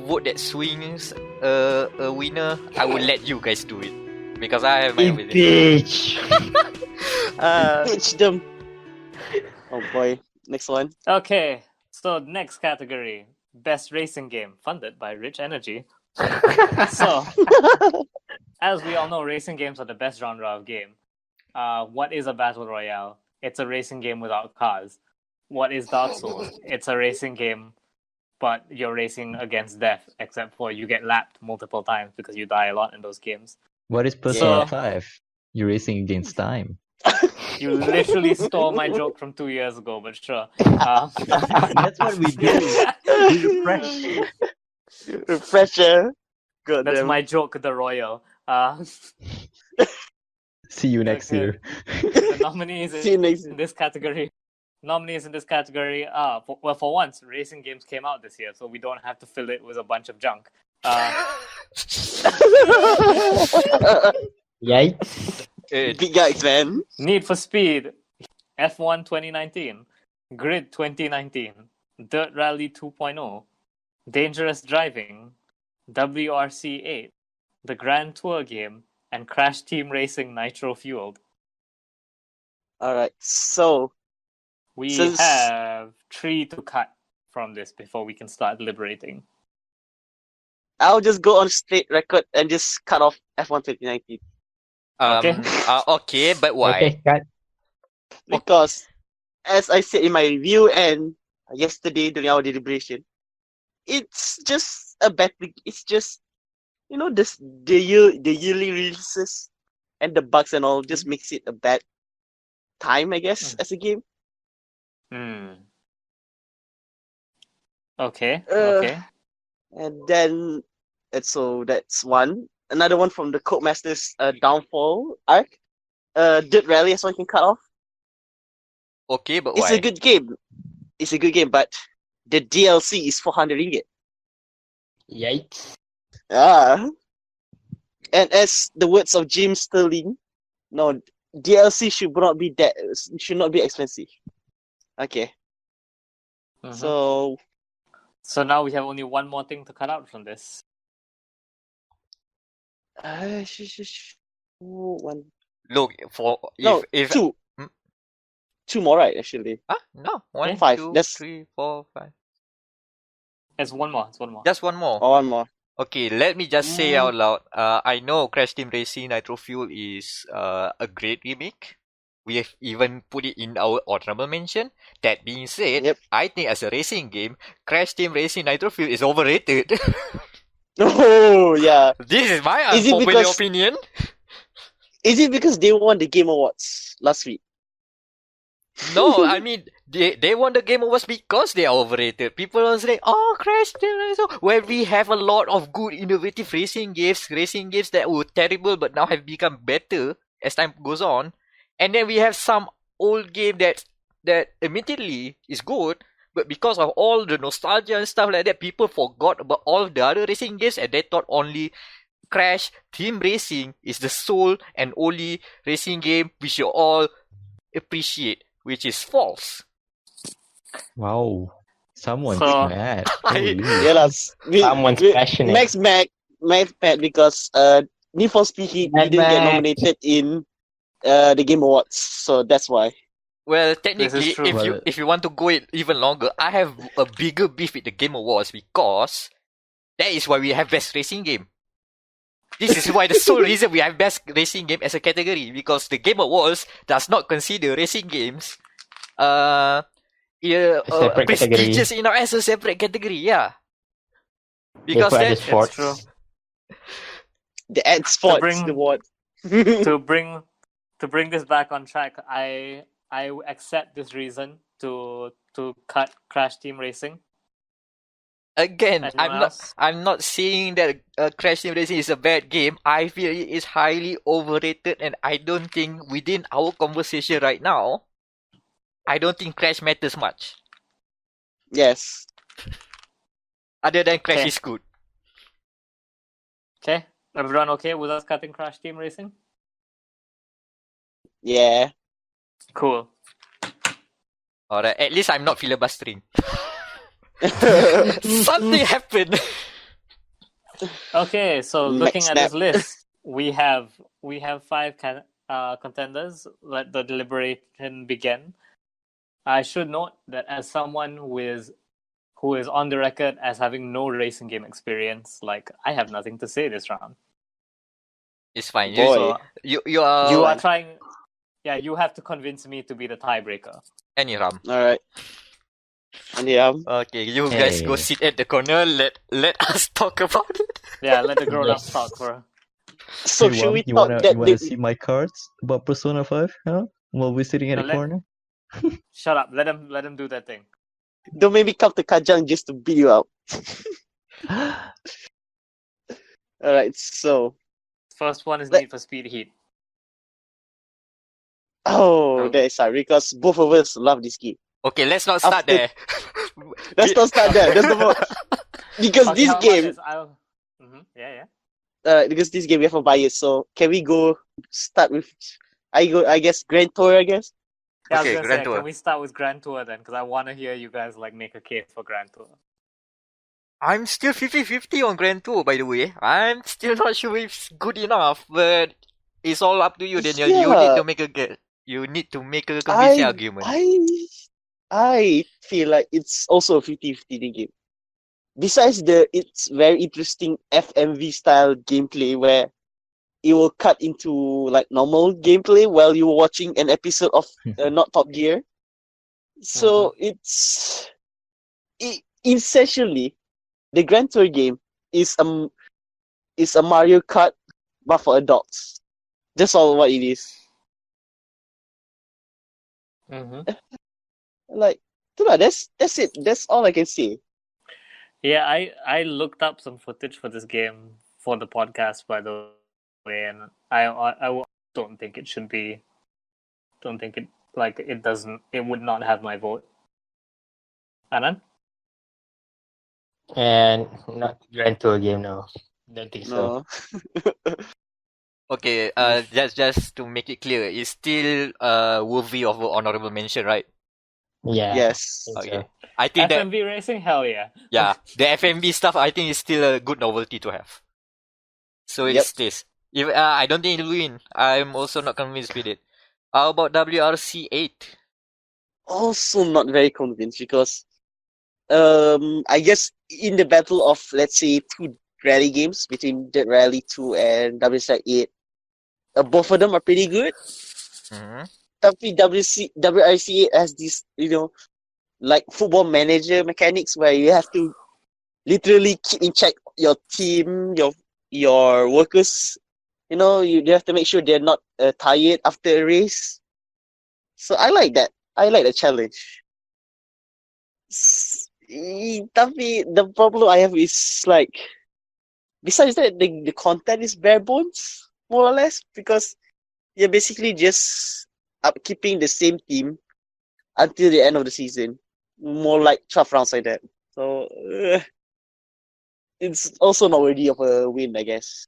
vote that swings a winner, I will let you guys do it because I have my opinion. Bitch! Pitch them. Oh boy. Next one. Okay, so next category, best racing game, funded by Rich Energy. So, as we all know, racing games are the best genre of game. What is a battle royale? It's a racing game without cars. What is Dark Souls? It's a racing game, but you're racing against death, except for you get lapped multiple times because you die a lot in those games. What is Persona Yeah. 5? You're racing against time. You literally stole my joke from 2 years ago, but sure. That's what we do. We refresh. Refresher. God That's damn. my joke, the royal. See you next Okay. year. The nominees See you next in this category. Nominees in this category are, for once, racing games came out this year, so we don't have to fill it with a bunch of junk. Yikes. Good. Big guys, man. Need for Speed, F1 2019, Grid 2019, Dirt Rally 2.0, Dangerous Driving, WRC 8, the Grand Tour game, and Crash Team Racing Nitro Fueled. Alright, so We Since- have 3 to cut from this before we can start deliberating. I'll just go on straight record and just cut off F1 2019. Okay. Okay, but why? Okay, cut. Because, as I said in my review and yesterday during our deliberation, it's just a bad. It's just, the yearly releases and the bugs and all just makes it a bad time, I guess, as a game. Okay. Uh, Okay. And then, that's one. Another one from the Codemasters Downfall arc. Dirt Rally, as one can cut off. Okay, but It's why? a good game. It's a good game, but the DLC is 400 ringgit. Yikes. Ah. And as the words of James Sterling, no, DLC should not be expensive. Okay. Mhm. So now we have only one more thing to cut out from this. one. Look, No, if two. Hmm? Two more, right? Actually, no, one, Five. two, That's- 3, 4, 5. It's one more. It's one more. Just one more. or one more. Okay, let me just say out loud. I know Crash Team Racing Nitro Fuel is a great remake. We have even put it in our honorable mention. That being said, Yep. I think as a racing game, Crash Team Racing Nitro Fuel is overrated. Oh yeah. This is my Is it unpopular because- opinion. Is it because they won the Game Awards last week? No, I mean they won the Game Awards because they are overrated. People are saying, "Oh, Crash Team Racing," where we have a lot of good, innovative racing games that were terrible but now have become better as time goes on, and then we have some old game that admittedly is good, but because of all the nostalgia and stuff like that, people forgot about all the other racing games and they thought only Crash Team Racing is the sole and only racing game we should all appreciate, which is false. Wow. Someone's So- mad. I- Holy. Yeah, Someone's passionate. Max mad because Need for Speed Heat Mad didn't get Max. nominated in the Game Awards, so that's why. Well, This technically, is true. if you want to go it even longer, I have a bigger beef with the Game Awards because That is why we have best racing game. This is why the sole reason we have best racing game as a category, because the Game Awards does not consider racing games Separate prestigious category. enough as a separate category, yeah. They Because put other that sports. true. The ad sports bring- award. to bring this back on track, I accept this reason to cut Crash Team Racing. again, Anyone else? I'm not saying that Crash Team Racing is a bad game. I feel it is highly overrated, and I don't think within our conversation right now, I don't think Crash matters much. Yes. Other than Crash Okay. is good. Okay, everyone okay with us cutting Crash Team Racing? Yeah. Cool. Alright, at least I'm not filibustering. Something happened. Okay, so Next looking at this step. list, we have 5 contenders. Let the deliberation begin. I should note that as someone who is on the record as having no racing game experience, like I have nothing to say this round. It's fine. Boy. So You are you are trying. Yeah, you have to convince me to be the tiebreaker. any ram. Alright. And yeah. Okay, you guys go Hey. sit at the corner. Let us talk about it. Yeah, let the grown-ups Yes. talk for. So Hey, should Ram, we you talk wanna that you wanna the- see my cards about Persona 5? Huh? While we're sitting at No, the let- corner. Shut up. Let him do that thing. don't maybe come to Kajang just to beat you up. Alright, so First one is Let- Need for Speed Heat. oh, that is hard because both of us love this game. Okay, let's not start After- there. Let's not start there. That's the more because Okay, this how about game this? Yeah. because this game we have a bias, so can we go start with I guess Grand Tour, I guess? Yeah, Okay, I was gonna Grand say, Tour. can we start with Grand Tour then? Because I want to hear you guys like make a case for Grand Tour. I'm still 50-50 on Grand Tour, by the way. I'm still not sure if it's good enough, but it's all up to you, Daniel. You Yeah. need to make a convincing argument. I feel like it's also a 50-50 game. Besides it's very interesting FMV style gameplay where it will cut into like normal gameplay while you're watching an episode of not Top Gear. So essentially the Grand Tour game is a Mario Kart but for adults. That's all what it is. Mm-hmm. Like, that's it. That's all I can say. Yeah, I looked up some footage for this game for the podcast, by the way, and I don't think it should be. Don't think it like it doesn't. It would not have my vote. Anand? And not Grand Tour game now. Don't think so. No. Okay, just to make it clear, it's still worthy of honorable mention, right? Yeah. Yes. think Okay. so. I think that FMV racing, hell yeah. yeah, the FMV stuff I think is still a good novelty to have. So Yep. it's this. If I don't think it'll win. I'm also not convinced with it. How about WRC 8? Also not very convinced because I guess in the battle of let's say two rally games between Dirt Rally 2 and WRC 8, both of them are pretty good. Mm-hmm. Tapi WRC 8 has this, like football manager mechanics where you have to literally keep in check your team, your workers. You have to make sure they're not tired after a race. So I like that. I like the challenge. Tapi the problem I have is like, besides that, the content is bare bones, more or less, because you're basically just upkeeping the same team until the end of the season. More like 12 rounds like that. So it's also not worthy of a win, I guess.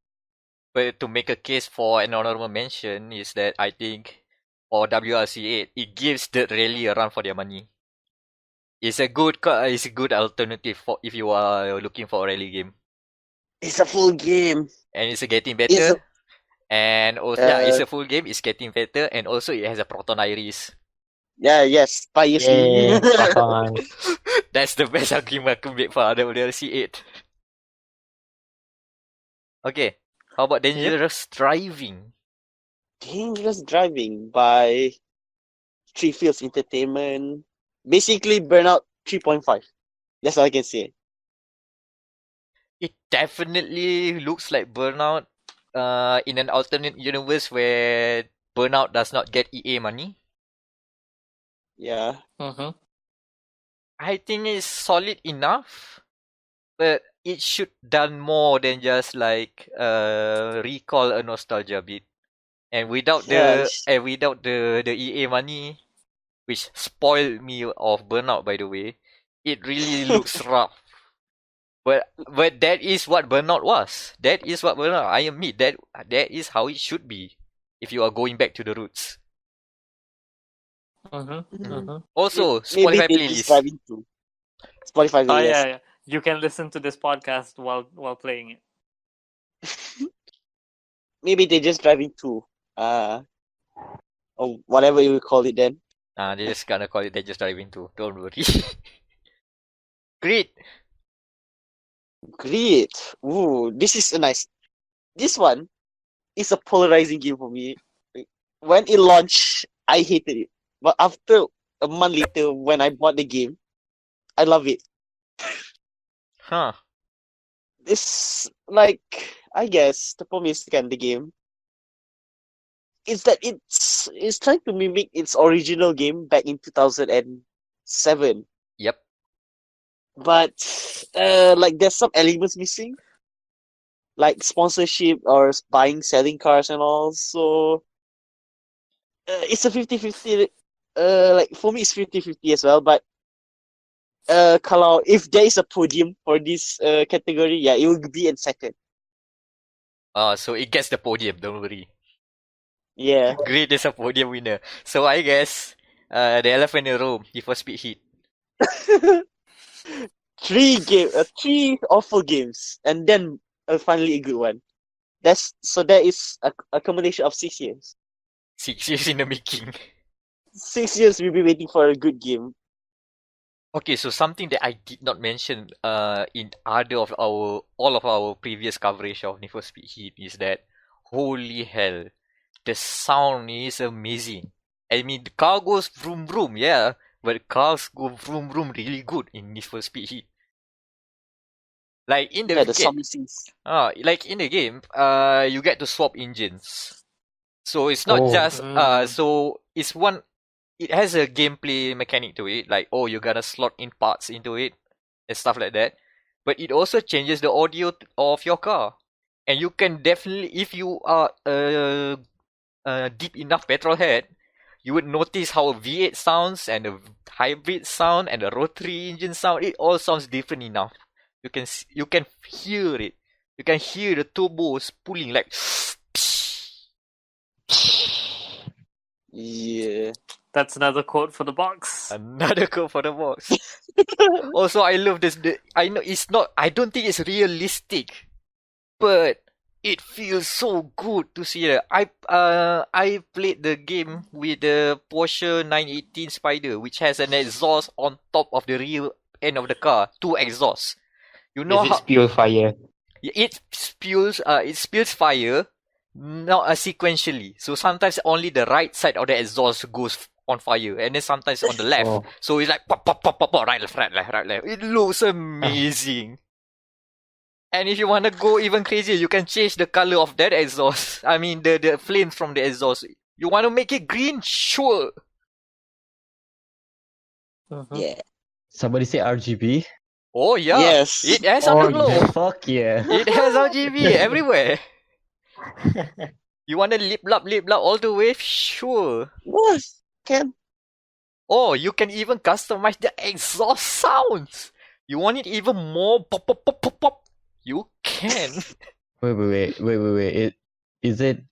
But to make a case for an honorable mention is that I think for WRC 8, it gives the rally a run for their money. It's a good alternative for if you are looking for a rally game, It's a full game. and it's getting It's better. a- And also, it's a full game. It's getting better, and also it has a Proton Iris. Yes, bias. Yay, Proton. That's the best argument I could make for WRC 8. Okay. How about dangerous driving? Dangerous Driving by Three Fields Entertainment. Basically, Burnout 3.5. That's all I can say. It definitely looks like Burnout. In an alternate universe where Burnout does not get EA money. Yeah. Mm-hmm. I think it's solid enough, but it should done more than just like recall a nostalgia bit. And without Yeah. the EA money, which spoiled me of Burnout, by the way, it really looks rough. But that is what Burnout was. That is what Burnout. I admit that is how it should be. If you are going back to the roots. Mm-hmm. Mm. Mm-hmm. Also, Maybe Spotify they just playlist. driving too. Spotify Oh yes. yeah. You can listen to this podcast while playing it. Maybe they just driving too. Or whatever you call it then. They just gonna call it They're just driving too. Don't worry. Great. Great. Ooh, this is a nice. This one is a polarizing game for me. When it launched, I hated it. But after a month later, when I bought the game, I love it. Huh. It's like, I guess the problem is kind the game is that it's trying to mimic its original game back in 2007, Yep. but like there's some elements missing, like sponsorship or buying selling cars and all. So it's a 50-50. Like for me it's 50-50 as well, but kalau if there is a podium for this category, yeah, it will be in second. So it gets the podium, don't worry. Yeah. Great is a podium winner. So I guess the elephant in the room, the first speed hit. Three awful games, and then finally a good one. That is a combination of 6 years. 6 years in the making. 6 years we've been waiting for a good game. Okay, so something that I did not mention in other of our all of our previous coverage of Need for Speed Heat is that holy hell, the sound is amazing. I mean, the car goes vroom vroom, yeah, but cars go vroom vroom really good in Need for Speed Heat. Like in the Yeah, the game, zombie scenes. you get to swap engines. So it's not Oh. just Mm. so it's one. It has a gameplay mechanic to it, like oh, you gotta slot in parts into it and stuff like that. But it also changes the audio of your car, and you can definitely, if you are a deep enough petrol head, you would notice how a V8 sounds and a hybrid sound and a rotary engine sound. It all sounds different enough. You can hear it. You can hear the turbos pulling like. Yeah. That's another quote for the box. Another code for the box. Also, I love this. I know it's not. I don't think it's realistic, but it feels so good to see that. I played the game with the Porsche 918 Spider, which has an exhaust on top of the rear end of the car. Two exhausts. You know Does it how spew fire? it spills fire, not sequentially. So sometimes only the right side of the exhaust goes on fire, and then sometimes on the left. Oh. So it's like pop, pop, pop, pop, pop, right, left, right, left, right, left. It looks amazing. And if you want to go even crazier, you can change the color of that exhaust. I mean, the flames from the exhaust. You want to make it green? Sure. Mhm. Yeah. Somebody say RGB. Oh yeah. Yes. It has Oh, underglow. yeah. Fuck yeah. It has RGB everywhere. You want to lip lap all the way? Sure. Yes. Can. Oh, you can even customize the exhaust sounds. You want it even more pop pop pop pop pop? You can. Wait. Is it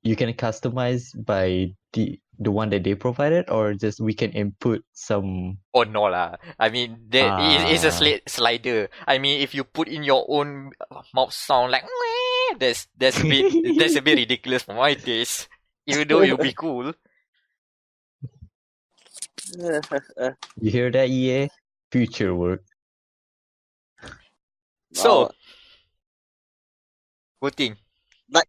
you can customize by the one that they provided, or just we can input some? Oh no lah. I mean, that is a Ah. slider. I mean, if you put in your own mouth sound like "Mwah," that's a bit ridiculous for my taste. Even though it'll be cool. You hear that, EA? Future work. So, Wow. Voting. Like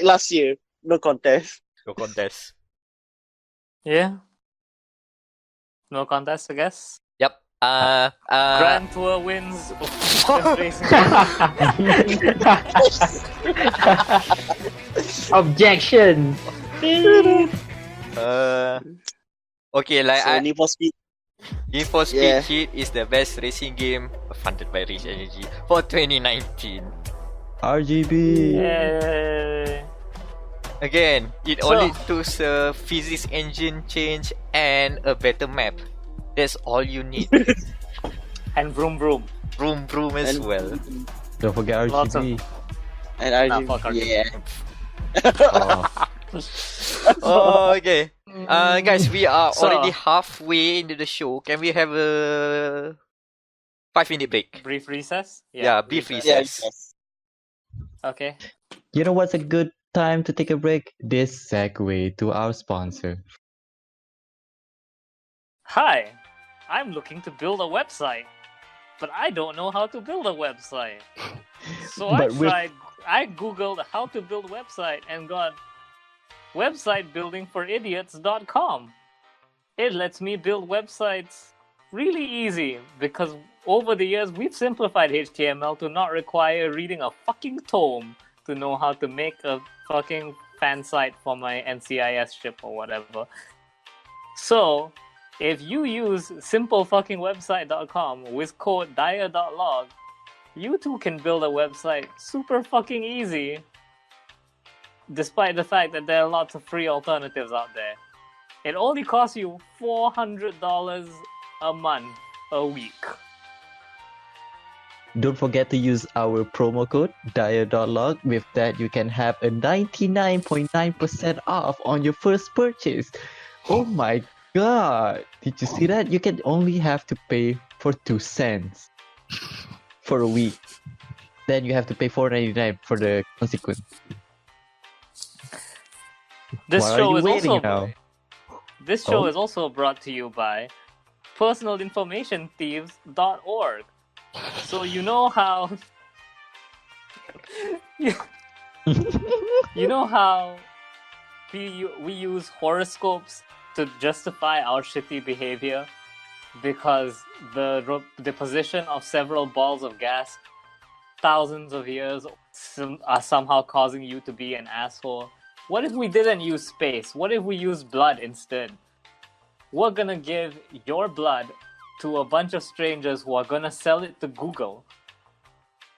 last year, no contest. No contest. Yeah. No contest, I guess. Yep. Grand Tour wins best racing game. Objection. Okay, like So Need for Speed. Need for Speed Yeah. Heat is the best racing game funded by Rich Energy for 2019. RGB. Yay. Again, it So- only took a physics engine change and a better map. That's all you need. And vroom vroom. Vroom vroom as And- well. Don't forget Lots of- RGB. And Nah, RGB. fuck RGB. Yeah. Oh, Okay. Guys, we are So- already halfway into the show. Can we have a 5-minute break? Brief recess? Yeah, brief Yeah. recess. Yes. Okay. you know what's a good time to take a break? This segue to our sponsor. Hi, I'm looking to build a website, but I don't know how to build a website. So But with- I googled how to build website and got websitebuildingforidiots.com. It lets me build websites really easy because over the years we've simplified HTML to not require reading a fucking tome to know how to make a fucking fan site for my NCIS ship or whatever. So, if you use simplefuckingwebsite.com with code dire.log, you too can build a website super fucking easy, despite the fact that there are lots of free alternatives out there. It only costs you $400 a month, a week. Don't forget to use our promo code dire.log. With that, you can have a 99.9% off on your first purchase. Oh my god! Did you see that? You can only have to pay for 2 cents for a week. Then you have to pay $4.99 for the consequence. This Why are show you is waiting also now? This show Oh. is also brought to you by personalinformationthieves.org. So you know how you know how we use horoscopes to justify our shitty behavior because the position of several balls of gas thousands of years are somehow causing you to be an asshole. What if we didn't use space? What if we used blood instead? We're gonna give your blood to a bunch of strangers who are gonna sell it to Google.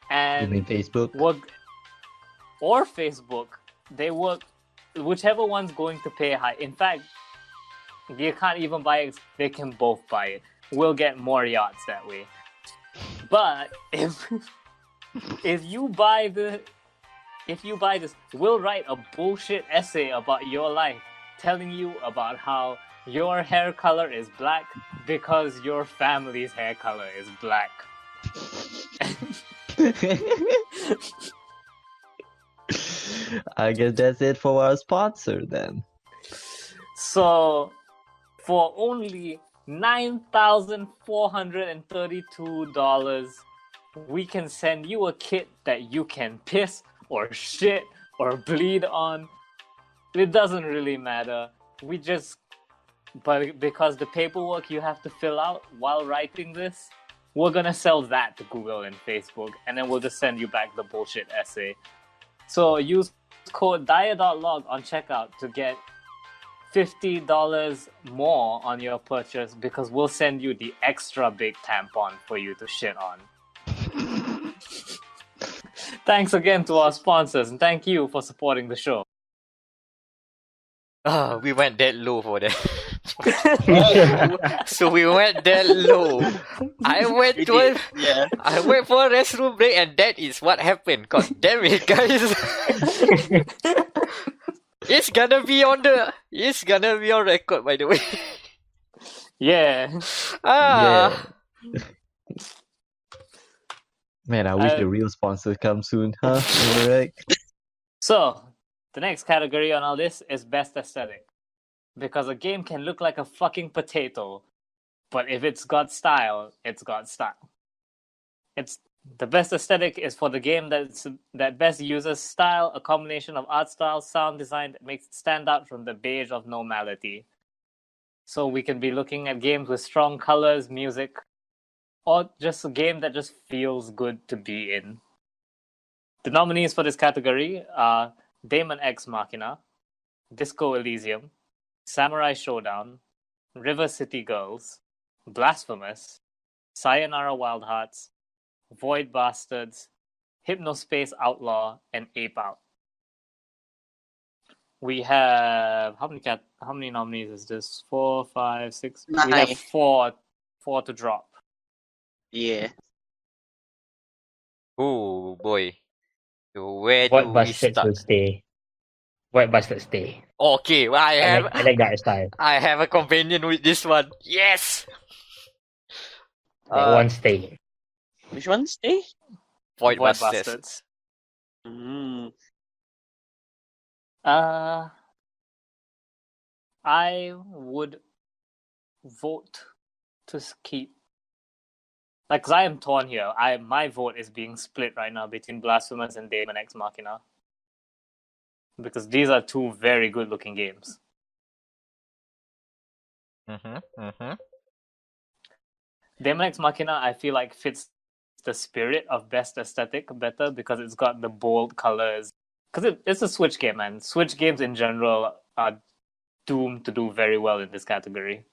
You And mean Facebook? or Facebook. They work, whichever one's going to pay high. In fact, you can't even buy it, they can both buy it. We'll get more yachts that way. But if you buy this, we'll write a bullshit essay about your life, telling you about how your hair color is black because your family's hair color is black. I guess that's it for our sponsor then. So, for only $9,432, we can send you a kit that you can piss or shit or bleed on. It doesn't really matter. But because the paperwork you have to fill out while writing this, we're gonna sell that to Google and Facebook, and then we'll just send you back the bullshit essay. So use code dire.log on checkout to get $50 more on your purchase because we'll send you the extra big tampon for you to shit on. Thanks again to our sponsors, and thank you for supporting the show. We went that low for that. So we went that low. I went We to did. Yeah. I went for a restroom break, and that is what happened. God damn it, guys! It's gonna be on record, by the way. Yeah. Ah, Man, I wish the real sponsor comes soon, huh? Am I right? So, the next category on our list is best aesthetic. Because a game can look like a fucking potato, but if it's got style, it's got style. The best aesthetic is for the game that best uses style, a combination of art style, sound design that makes it stand out from the beige of normality. So we can be looking at games with strong colors, music, or just a game that just feels good to be in. The nominees for this category are Daemon X Machina, Disco Elysium, Samurai Showdown, River City Girls, Blasphemous, Sayonara Wild Hearts, Void Bastards, Hypnospace Outlaw, and Ape Out. We have how many nominees is this? 4, 5, 6. We have 9. four to drop. Yeah. Oh boy. So where do Void we Bastards will start? stay. Void Bastards stay. Okay, well, I like that style. I have a companion with this one. Yes. That one stay. Which one stay? Void Void Bastards. Bastards. Mm. I would vote to keep. Like, cause I am torn here. My vote is being split right now between Blasphemous and Daemon X Machina, because these are two very good-looking games. Daemon X Machina, I feel like fits the spirit of best aesthetic better because it's got the bold colors. Because it's a Switch game, man. Switch games in general are doomed to do very well in this category,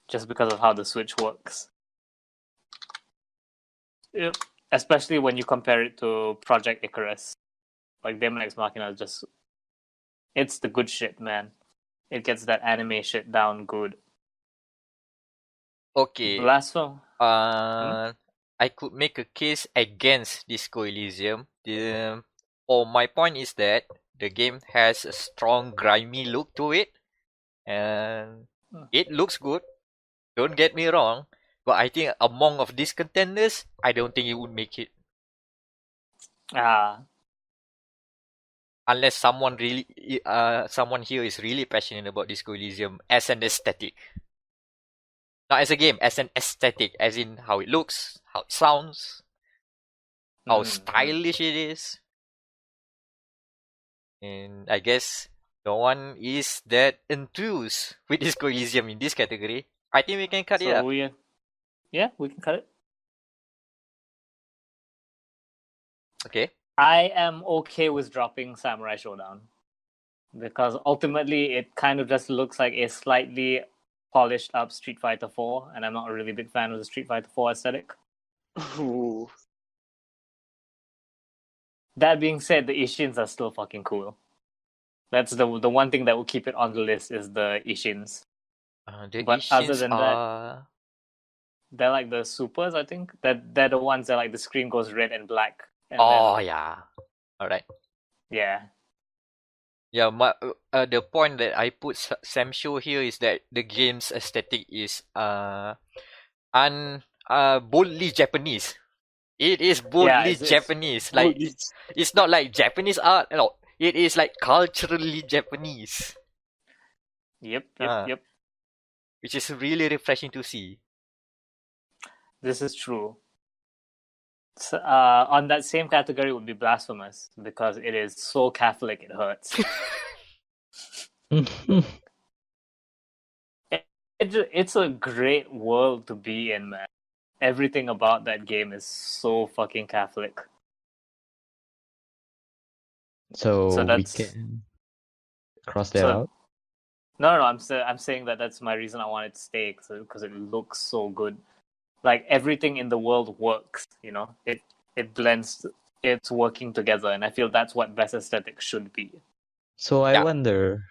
just because of how the Switch works. Especially when you compare it to Project Icarus. Like, Daemon X Machina is just... It's the good shit, man. It gets that anime shit down good. Okay. Blasphemous. I could make a case against Disco Elysium. My point is that the game has a strong grimy look to it, and it looks good. Don't get me wrong, but I think among of these contenders, I don't think it would make it. Unless someone here is really passionate about Disco Elysium as an aesthetic. Not as a game, as an aesthetic, as in how it looks, how it sounds, how stylish it is. And I guess no one is that enthused with Disco Elysium in this category. I think we can cut it up. Yeah, we can cut it. Okay. I am okay with dropping Samurai Showdown, because ultimately it kind of just looks like a slightly polished up Street Fighter 4, and I'm not a really big fan of the Street Fighter 4 aesthetic. Ooh. That being said, the Ishins are still fucking cool. That's the one thing that will keep it on the list is the Ishins. But Ishins other than that, they're like the supers, I think. They're the ones that like the screen goes red and black. And yeah. Alright. Yeah. Yeah, the point that I put Sam Show here is that the game's aesthetic is boldly Japanese. It is boldly Japanese. Like it's not like Japanese art. No, it is like culturally Japanese. Yep. Which is really refreshing to see. This is true. So, on that same category would be Blasphemous, because it is so Catholic it hurts. It's a great world to be in, man. Everything about that game is so fucking Catholic. So we can cross that out? No, I'm saying that's my reason I want it to stay, because it looks so good. Like, everything in the world works, you know? It blends, it's working together, and I feel that's what best aesthetic should be. So I wonder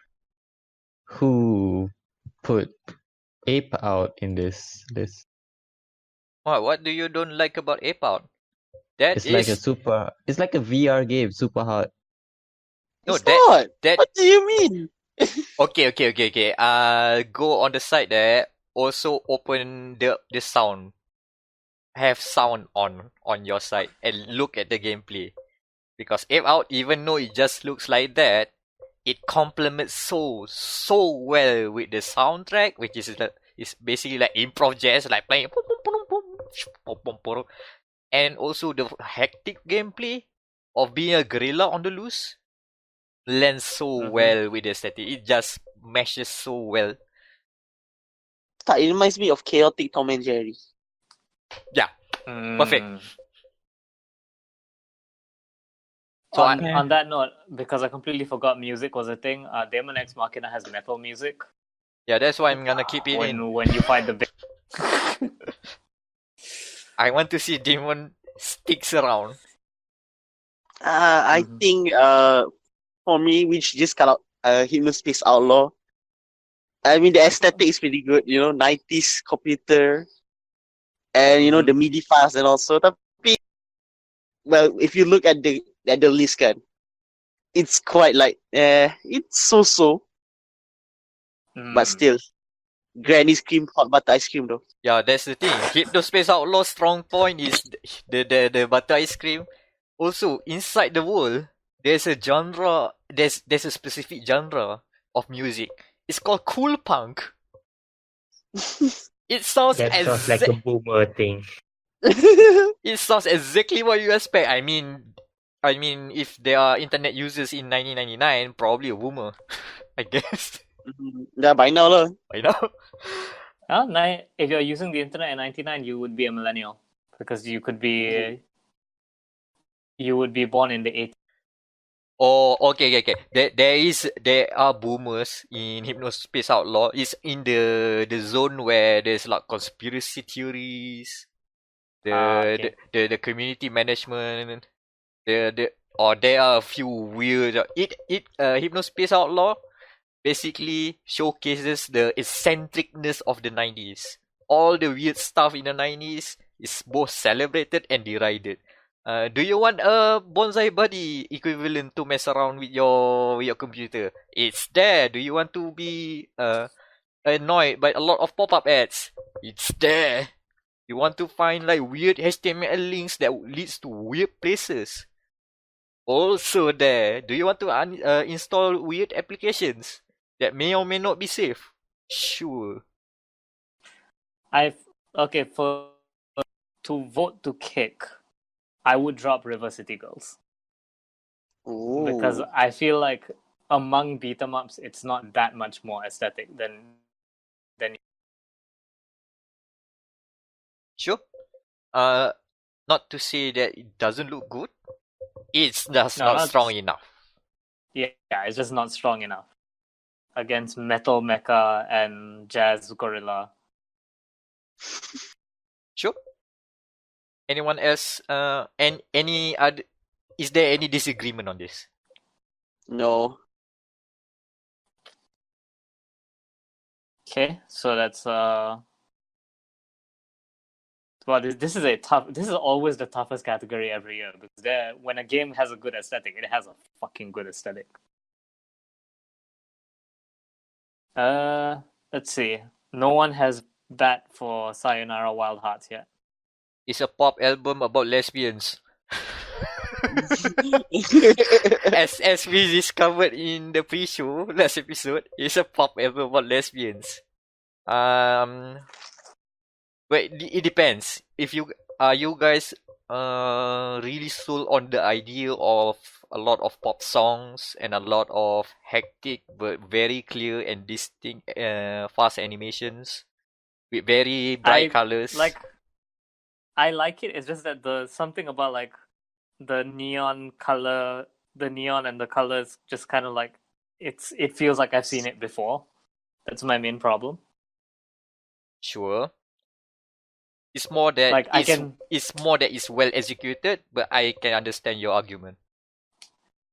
who put Ape Out in this list. What do you don't like about Ape Out? It's like a VR game, super hard. No, it's not. What do you mean? Okay. Go on the side there. Also open the sound. Have sound on your side and look at the gameplay. Because Ape Out, even though it just looks like that, it complements so well with the soundtrack, which is basically like improv jazz, like playing, and also the hectic gameplay of being a gorilla on the loose blends so well with the aesthetic. It just meshes so well. It reminds me of chaotic Tom and Jerry. Yeah, perfect. Mm. So on that note, because I completely forgot music was a thing, Daemon X Machina has metal music yeah, that's why I'm gonna keep it in. when you fight the big. I want to see Demon sticks around. I think for me, which just cut out Hypnospace Outlaw. I mean, the aesthetic is pretty good, 90s computer, and the MIDI files and also. Tapi, well, if you look at the list, kan, it's quite like, it's so, but still, Granny Scream hot butter ice cream though. Yeah, that's the thing. Hypnospace Outlaw strong point is the butter ice cream. Also, inside the world, there's a genre. There's a specific genre of music. It's called cool punk. It sounds That sounds like a boomer thing. it sounds exactly what you expect. I mean, if there are internet users in 1999, probably a boomer, I guess. Yeah, by now lah. I know. If you're using the internet in '99, you would be a millennial because you would be born in the '80s. Oh, okay. There are boomers in Hypnospace Outlaw. It's in the zone where there's like conspiracy theories, the community management, or there are a few weird. Hypnospace Outlaw basically showcases the eccentricness of the 90s. All the weird stuff in the 90s is both celebrated and derided. Do you want a bonsai buddy equivalent to mess around with your computer? It's there. Do you want to be annoyed by a lot of pop-up ads? It's there. You want to find like weird HTML links that leads to weird places? Also there. Do you want to install weird applications that may or may not be safe? Sure. To vote to kick, I would drop River City Girls. Ooh. Because I feel like among beat 'em ups, it's not that much more aesthetic than. Sure. Not to say that it doesn't look good. It's just not strong enough. Yeah, it's just not strong enough against Metal Mecha and Jazz Gorilla. Sure. Anyone else? Any other? Is there any disagreement on this? No. Okay, so that's well, this is always the toughest category every year because when a game has a good aesthetic, it has a fucking good aesthetic. Let's see. No one has bat for Sayonara Wild Hearts yet. It's a pop album about lesbians. as we discovered in the pre-show last episode, it's a pop album about lesbians. But it depends. If you guys really sold on the idea of a lot of pop songs and a lot of hectic but very clear and distinct fast animations with very bright colors. I like it. It's just that the something about like the neon color, the neon and the colors just kind of like it feels like I've seen it before. That's my main problem. Sure. It's more that it's more that it's well executed, but I can understand your argument.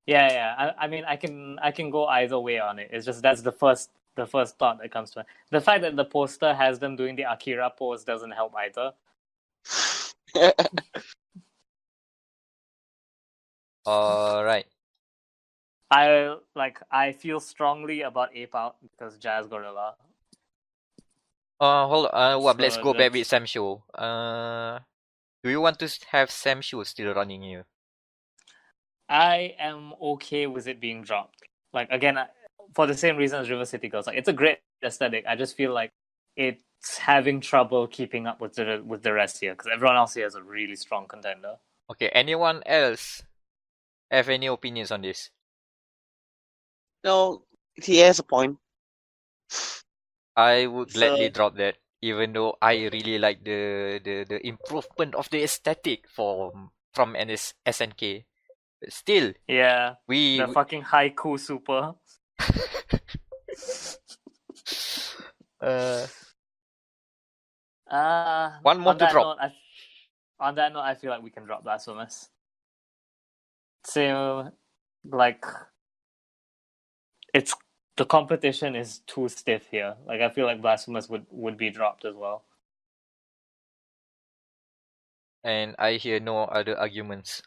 Yeah. I mean, I can go either way on it. It's just that's the first thought that comes to mind. The fact that the poster has them doing the Akira pose doesn't help either. All right. I feel strongly about Ape Out because Jazz Gorilla. Hold on. Let's go back with Sam Show. Do you want to have Sam Show still running here? I am okay with it being dropped. Like again, for the same reason as River City Girls. Like it's a great aesthetic. I just feel like it having trouble keeping up with the rest here, because everyone else here is a really strong contender. Okay, anyone else have any opinions on this? No, he has a point. I would gladly So drop that, even though I really like the improvement of the aesthetic from SNK. But still, Yeah, we the fucking haiku super. One more On to that drop. note, I feel like we can drop Blasphemous. So, like, it's the competition is too stiff here. Like, I feel like Blasphemous would be dropped as well. And I hear no other arguments.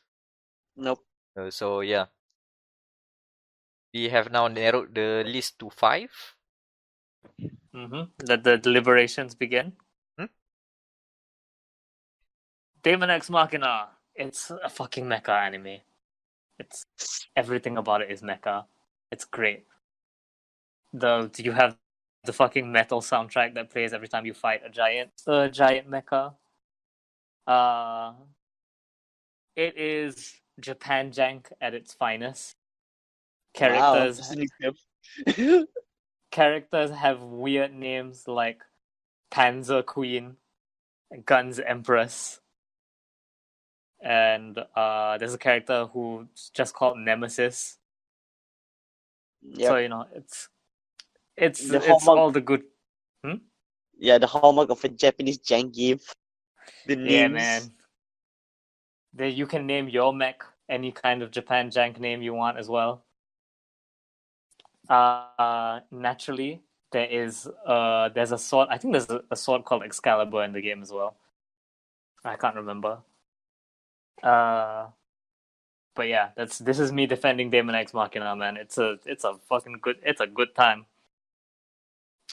nope. So yeah, we have now narrowed the list to 5. Let the deliberations begin. Hmm? Daemon X Machina. It's a fucking mecha anime. It's everything about it is mecha. It's great. You have the fucking metal soundtrack that plays every time you fight a giant mecha. It is Japan jank at its finest. Wow. Characters have weird names like Panzer Queen, Guns Empress, and there's a character who's just called Nemesis. Yep. So it's The it's hallmark- all the good. Yeah, the hallmark of a Japanese jank game. The names. Yeah, man. You can name your mech any kind of Japan jank name you want as well. Naturally, there's a sword. I think there's a sword called Excalibur in the game as well. I can't remember. But yeah, this is me defending Daemon X Machina, man. It's a good time.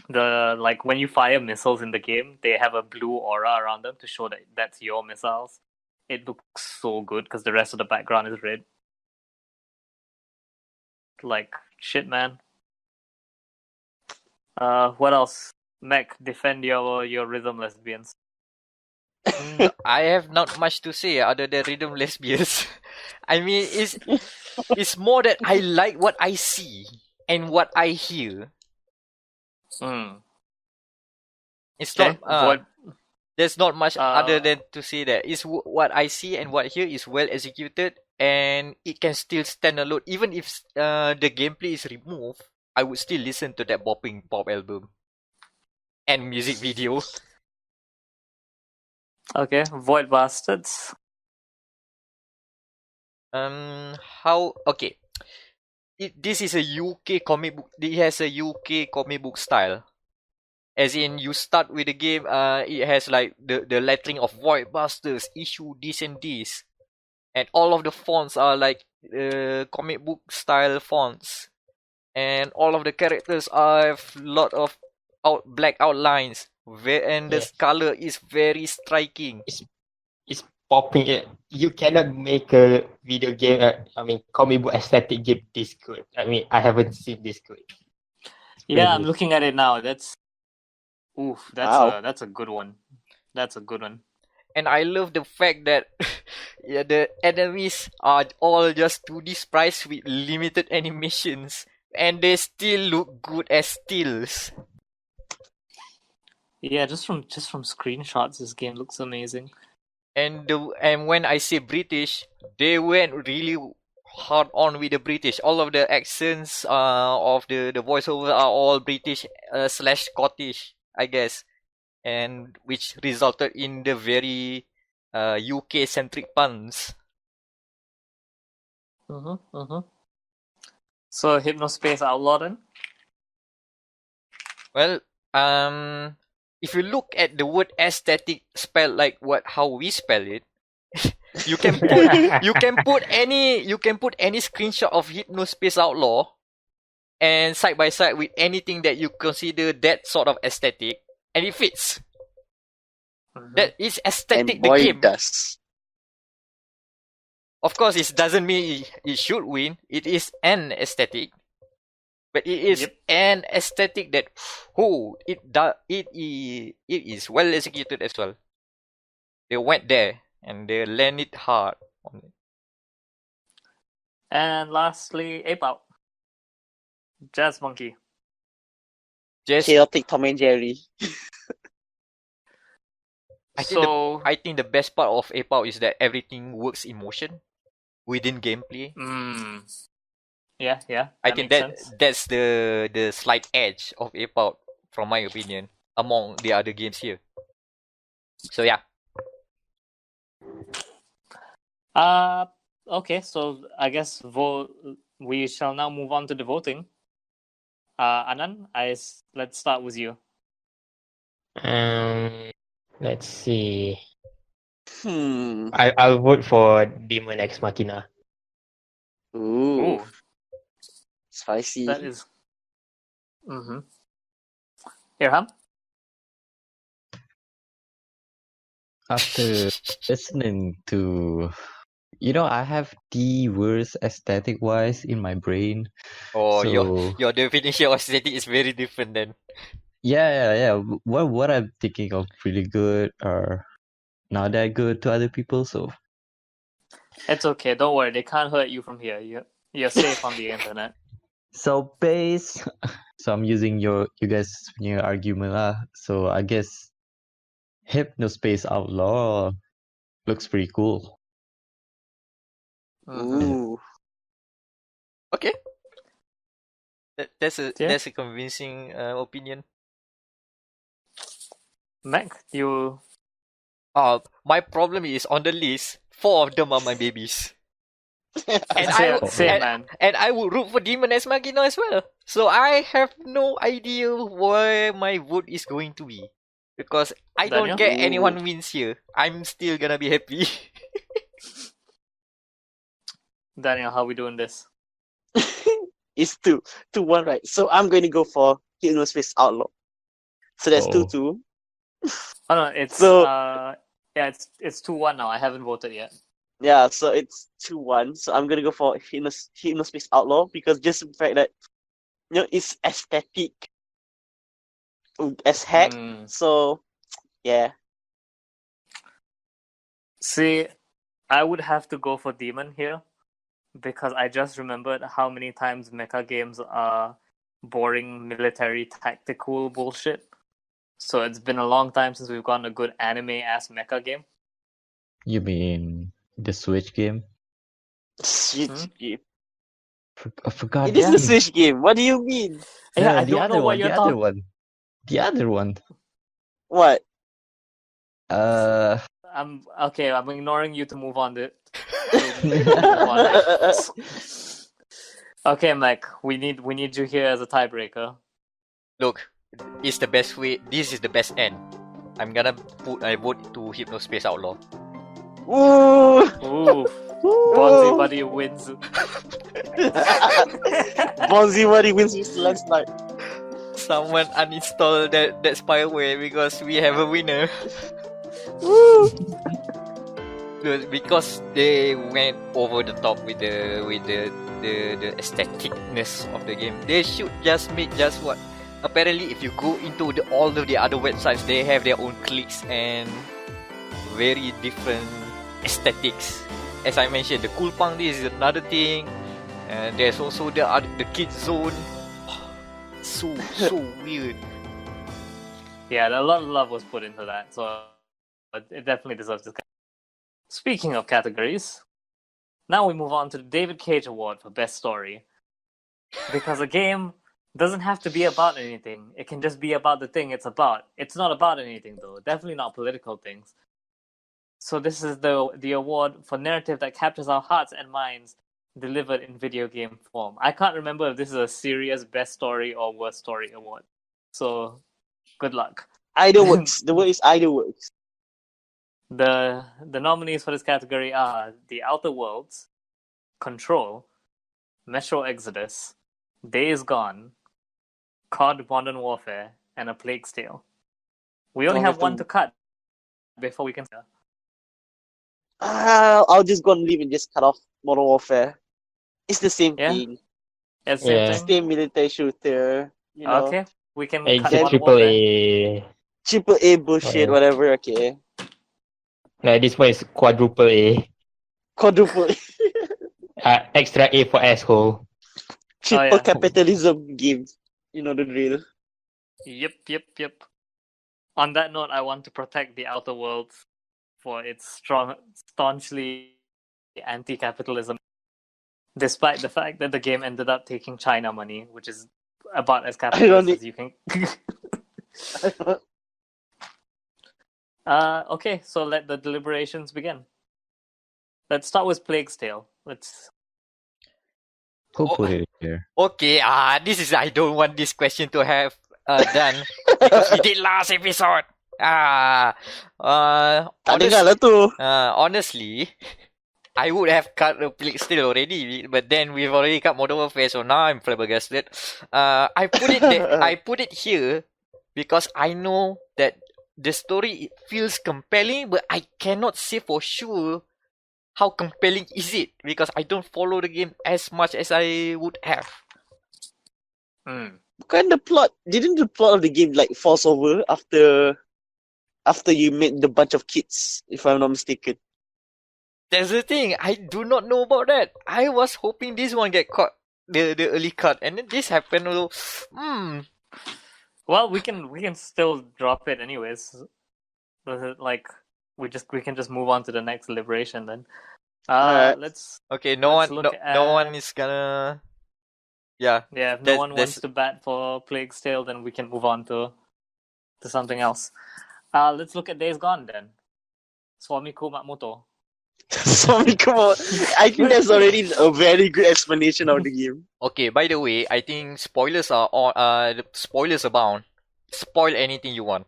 Like when you fire missiles in the game, they have a blue aura around them to show that that's your missiles. It looks so good because the rest of the background is red. Like shit, man. What else? Mech, defend your rhythm lesbians. I have not much to say other than rhythm lesbians. I mean, it's more that I like what I see and what I hear. It's Okay. not. There's not much other Uh, than to say that it's what I see and what I hear is well executed and it can still stand alone. Even if the gameplay is removed, I would still listen to that bopping pop album and music video. Okay, Void Bastards. Okay. This is a UK comic book. It has a UK comic book style. As in, you start with the game, it has like the lettering of Void Busters, issue this and this. And all of the fonts are like comic book style fonts. And all of the characters have lot of black outlines. And the color is very striking. It's popping it. You cannot make a video game, comic book aesthetic game this good. I mean, I haven't seen this good. Yeah, I'm looking at it now. That's Wow. that's a good one. That's a good one. And I love the fact that the enemies are all just 2D sprites with limited animations. And they still look good as stills. Yeah, just from screenshots, this game looks amazing. And when I say British, they went really hard on with the British. All of the accents of the voiceovers are all British / Scottish, I guess, and which resulted in the very UK centric puns. So Hypnospace Outlaw then? Well, if you look at the word aesthetic spelled like how we spell it, you can put any screenshot of Hypnospace Outlaw and side by side with anything that you consider that sort of aesthetic, and it fits. That is aesthetic. And boy, the game it does. Of course, it doesn't mean it should win. It is an aesthetic. But it is Yep. an aesthetic that, it is well executed as well. They went there and they landed hard on it. And lastly, Ape Out. Jazz Monkey. Just Chaotic Tom and Jerry. I think the best part of Ape Out is that everything works in motion within gameplay. Yeah, I that think makes sense. that's the slight edge of Ape Out, from my opinion, among the other games here. So yeah. Okay, so I guess we shall now move on to the voting. Anand, let's start with you. Let's see. Hmm. I'll vote for Demon Ex Machina. Ooh. Spicy. That is. Irham? After listening to, I have the worst aesthetic wise in my brain. Oh, So your definition of aesthetic is very different then. yeah. What I'm thinking of really good are not that good to other people. So It's okay. Don't worry. They can't hurt you from here. You're safe on the internet. so base. So I'm using your argument lah. So I guess Hypnospace Outlaw looks pretty cool. Ooh. Okay. That's Yeah. a convincing opinion. Mac, you. My problem is on the list, 4 of them are my babies. And Same, man. And I would root for Demon Ex Machina as well. So I have no idea where my vote is going to be. Because I Daniel? don't care anyone wins here. I'm still gonna be happy. Daniel, how we doing this? It's 2-1, right? So I'm going to go for Hypnospace Outlaw. So that's 2-2. Oh no, it's So- it's 2-1 now. I haven't voted yet. Yeah, so it's 2-1. So I'm gonna go for Hypnospace Outlaw because just the fact that it's aesthetic as heck. So yeah. See, I would have to go for Demon here because I just remembered how many times mecha games are boring military tactical bullshit. So it's been a long time since we've gotten a good anime-ass mecha game. You mean the Switch game? Switch game. I forgot. It is the Switch game. What do you mean? Yeah, I the don't other know what one. you're The other talking. one. The other one. What? I'm ignoring you to move on to. Okay, Mac, we need you here as a tiebreaker. Look, it's the best way. This is the best end. I'm gonna put a vote to Hypnospace Outlaw. Ooh. Bonzi Buddy wins. Bonzi Buddy wins with landslide. Someone uninstall that spyware because we have a winner. Because they went over the top with the aestheticness of the game. They should just make just what. Apparently, if you go into all of the other websites, they have their own cliques and very different aesthetics. As I mentioned, the cool punk is another thing, and there's also the kids zone. So weird. Yeah, a lot of love was put into that, so it definitely deserves this. Speaking of categories, now we move on to the David Cage Award for Best Story. Because a game doesn't have to be about anything. It can just be about the thing it's about. It's not about anything, though. Definitely not political things. So this is the award for narrative that captures our hearts and minds, delivered in video game form. I can't remember if this is a serious Best Story or Worst Story award. So, good luck. Either works. The word is either works. The nominees for this category are The Outer Worlds, Control, Metro Exodus, Days Gone, COD Modern Warfare, and A Plague's Tale. We only have one to cut before we can. I'll just go and leave and just cut off Modern Warfare. It's the same thing. It's same Yeah. thing. Stay military shooter. You know, Okay, we can It's cut a Then- one triple more there. A. triple A bullshit, Yeah. whatever. Okay, No, this one is quadruple A. quadruple, Extra A for asshole. triple yeah. capitalism game. You know the drill. Yep. On that note, I want to protect the Outer Worlds for its staunchly anti-capitalism, despite the fact that the game ended up taking China money, which is about as capitalist Ironic. as you can. Okay, so let the deliberations begin. Let's start with Plague's Tale. Who put it here? Okay, I don't want this question to have done because we did last episode. Tak dengar lah tu. Honestly, I would have cut the Plague Tale already, but then we've already cut Modern Warfare, so now I'm flabbergasted. I put it I put it here because I know that the story feels compelling, but I cannot say for sure how compelling is it because I don't follow the game as much as I would have. Bukan didn't the plot of the game like falls over after you made the bunch of kids, if I'm not mistaken? That's the thing. I do not know about that. I was hoping this one get caught the early cut, and then this happened. Well, we can still drop it anyways. Like we can just move on to the next deliberation then. Alright. Let's Okay, Let's no look one is gonna. Yeah, yeah. If no one that's- wants to bat for Plague's Tale, then we can move on to something else. Let's look at Days Gone then. Swamiku Matmoto. Sorry, come on. I think that's already a very good explanation of the game. Okay. By the way, I think spoilers are on. Spoilers abound. Spoil anything you want.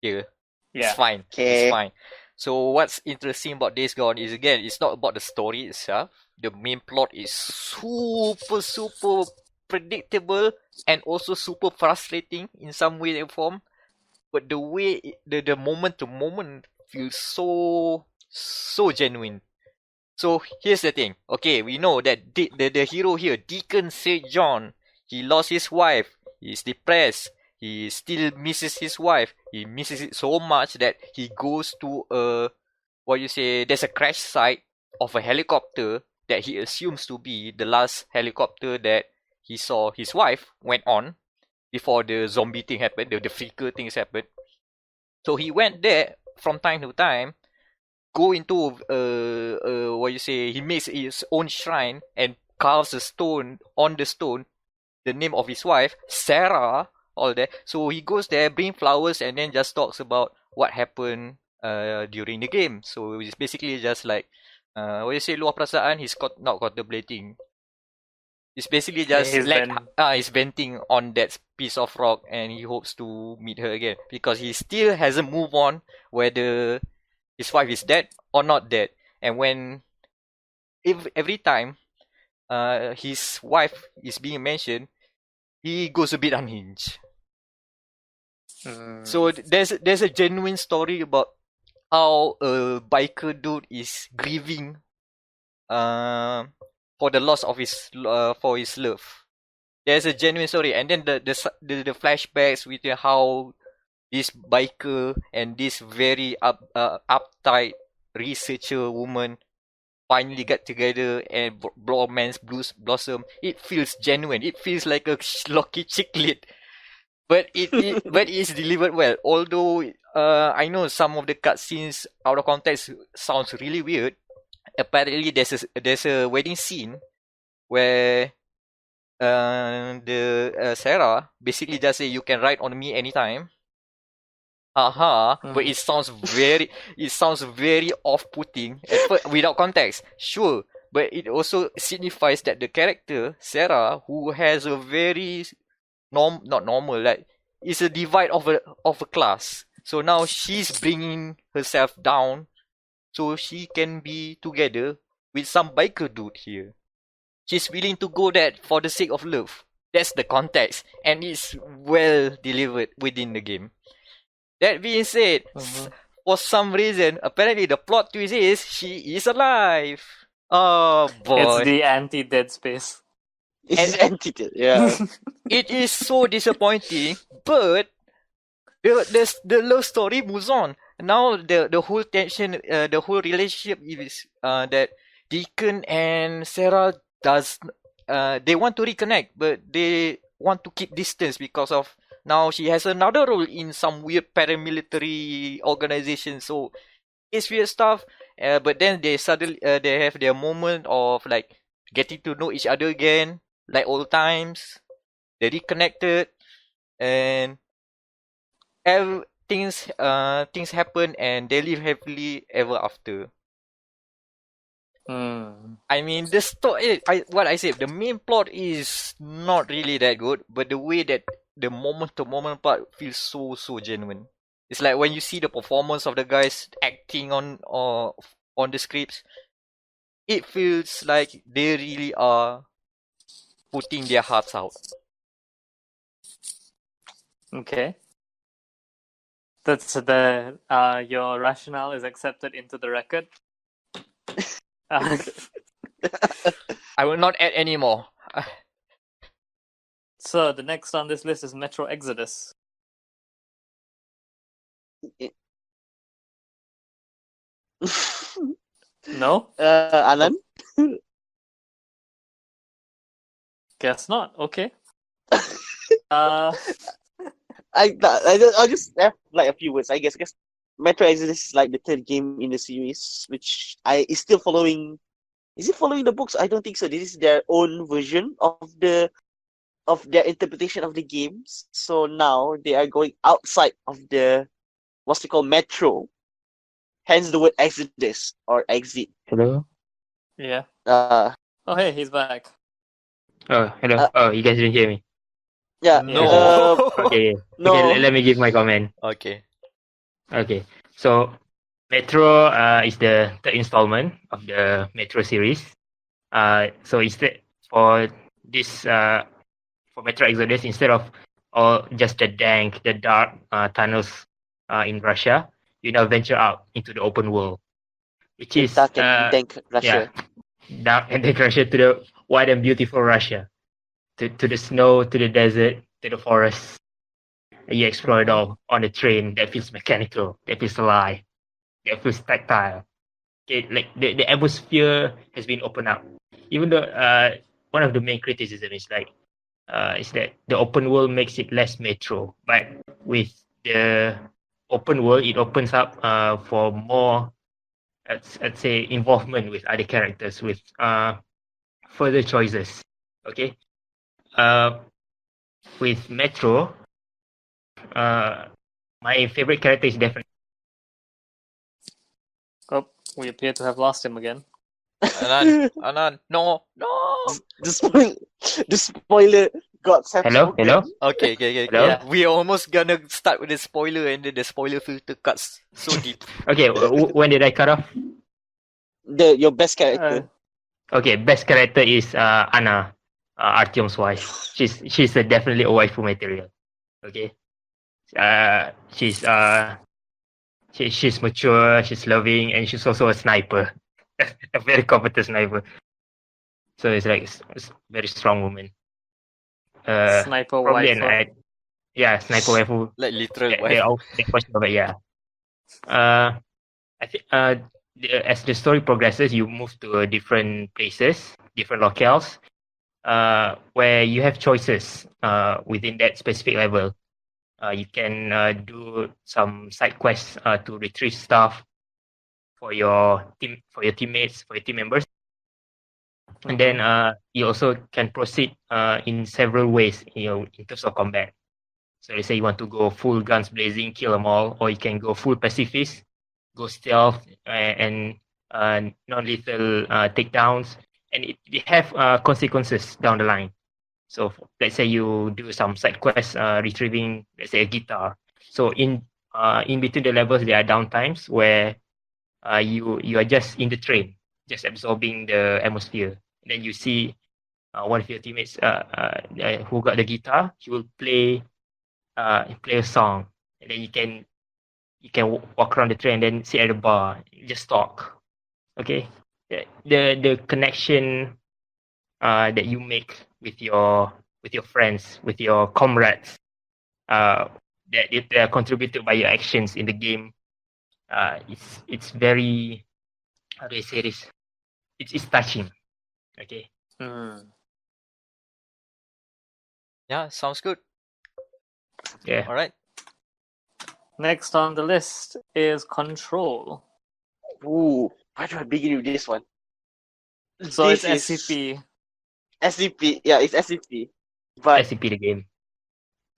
Here, it's Yeah. fine. Okay. It's fine. So what's interesting about Days Gone is again, it's not about the story itself. The main plot is super predictable and also super frustrating in some way and form. But the way the moment to moment feels so genuine. So here's the thing. Okay, we know that the hero here, Deacon St. John, he lost his wife. He's depressed. He still misses his wife. He misses it so much that he goes to there's a crash site of a helicopter that he assumes to be the last helicopter that he saw his wife went on before the zombie thing happened, the flicker things happened. So he went there from time to time, go into he makes his own shrine and carves a stone on the stone, the name of his wife, Sarah, all that. So he goes there, bring flowers, and then just talks about what happened during the game. So it's basically just like luar perasaan, he's not contemplating. It's basically just he's venting on that piece of rock, and he hopes to meet her again because he still hasn't moved on whether his wife is dead or not dead. And every time his wife is being mentioned, he goes a bit unhinged. So there's a genuine story about how a biker dude is grieving for the loss of his for his love. There's a genuine story, and then the flashbacks with how this biker and this very uptight researcher woman finally get together and romance blossom. It feels genuine. It feels like a schlocky chick lit. But but it's delivered well. Although I know some of the cutscenes out of context sounds really weird. Apparently there's a wedding scene where the Sarah basically just say, you can ride on me anytime. But it sounds very off-putting without context. Sure, but it also signifies that the character Sarah, who has a very not normal, like it's a divide of a class. So now she's bringing herself down so she can be together with some biker dude here. She's willing to go that for the sake of love. That's the context, and it's well delivered within the game. That being said, for some reason, apparently the plot twist is she is alive. Oh boy. It's the anti-Dead Space. It's entity. Yeah. It is so disappointing, but the love story moves on. Now the whole tension, the whole relationship is that Deacon and Sarah they want to reconnect, but they want to keep distance because of now she has another role in some weird paramilitary organization. So it's weird stuff. But then they suddenly they have their moment of like getting to know each other again, like old times. They reconnected, and things happen, and they live happily ever after. I mean, the story. What I said, the main plot is not really that good, but the way that the moment-to-moment part feels so genuine. It's like when you see the performance of the guys acting on the scripts, it feels like they really are putting their hearts out. Okay. That's your rationale is accepted into the record. I will not add any more. So the next on this list is Metro Exodus. No? Anan? Guess not. Okay. I'll just have like a few words, I guess. Because Metro Exodus is like the third game in the series, which is still following. Is it following the books? I don't think so. This is their own version of their interpretation of the games. So now they are going outside of the what's it called Metro. Hence the word Exodus or exit. Hello. Yeah. Uh Oh, hey, he's back. Oh, hello. You guys didn't hear me. yeah. No. Okay. No. Okay. Let me give my comment. Okay. Okay. So, Metro is the third installment of the Metro series. So instead for this for Metro Exodus, instead of all just the dark tunnels in Russia, you now venture out into the open world, which The is dark and dank Russia. dark and dank Russia to the wide and beautiful Russia, to the snow, to the desert, to the forest. And you explore it all on a train that feels mechanical, that feels alive, that feels tactile. Okay, like the atmosphere has been opened up. Even though one of the main criticism is like is that the open world makes it less metro, but with the open world, it opens up for more, let's say, involvement with other characters, with further choices. Okay, with Metro, my favorite character is definitely. Oh, we appear to have lost him again. Anan, no. The spoiler got Hello. Okay. Hello? Yeah. We are almost gonna start with the spoiler, and then the spoiler filter cuts so deep. Okay, when did I cut off? Your best character. Okay, best character is Anna, Artyom's wife. She's definitely a waifu material. Okay, she's she's mature, she's loving, and she's also a sniper, a very competent sniper. So it's like it's a very strong woman. Sniper Probably wife. sniper waifu. Like literal They wife. all they question of it, yeah. I think as the story progresses, you move to different places, different locales, where you have choices within that specific level. You can do some side quests to retrieve stuff for your teammates, for your team members, and then you also can proceed in several ways, in terms of combat. So let's say you want to go full guns blazing, kill them all, or you can go full pacifist, go stealth and non-lethal takedowns, and it have consequences down the line. So let's say you do some side quests retrieving, let's say, a guitar. So in between the levels, there are downtimes where you are just in the train, just absorbing the atmosphere. And then you see one of your teammates who got the guitar. He will play a song, and then you can walk around the train and then sit at the bar, just talk. Okay, the connection that you make with your friends, with your comrades, that they are contributed by your actions in the game. It's very, how do I say this? It's touching. Okay. Hmm. Yeah, sounds good. Yeah. All right. Next on the list is Control. Ooh, where do I begin with this one? So This it's is SCP. SCP. Yeah, it's SCP. But SCP the game.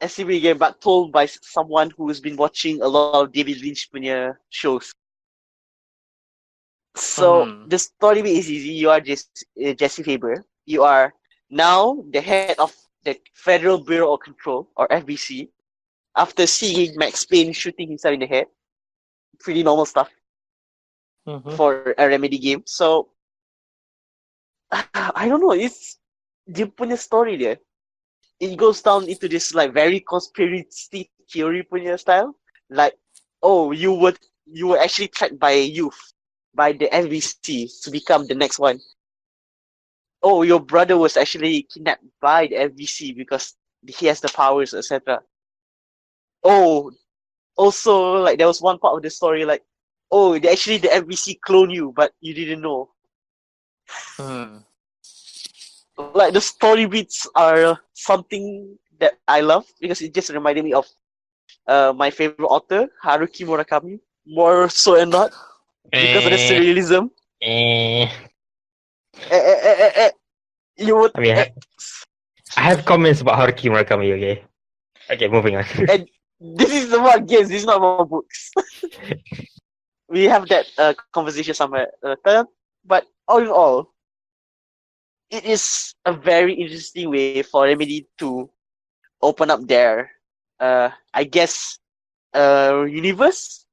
SCP game, but told by someone who's been watching a lot of David Lynch punya shows. So Mhm. the story bit is easy. You are Jesse Faber. You are now the head of the Federal Bureau of Control, or FBC, after seeing Max Payne shooting himself in the head. Pretty normal stuff Mhm. for a Remedy game. So I don't know. It's dia punya story dia. It goes down into this like very conspiracy theory punya style. Like, oh, you were actually tracked by youth, by the FBC to become the next one. Oh, your brother was actually kidnapped by the FBC because he has the powers, etc. Oh, also like there was one part of the story like, oh, actually the FBC clone you, but you didn't know. Hmm. Like the story beats are something that I love because it just reminded me of my favorite author, Haruki Murakami, more so and not because of the Eh, surrealism. eh. Eh, eh, eh, eh, eh. You would, I mean, I have comments about Haruki Murakami. Okay. Okay, moving on. and this is about games. This is not about books. We have that conversation somewhere. But all in all, it is a very interesting way for Remedy to open up their, I guess, universe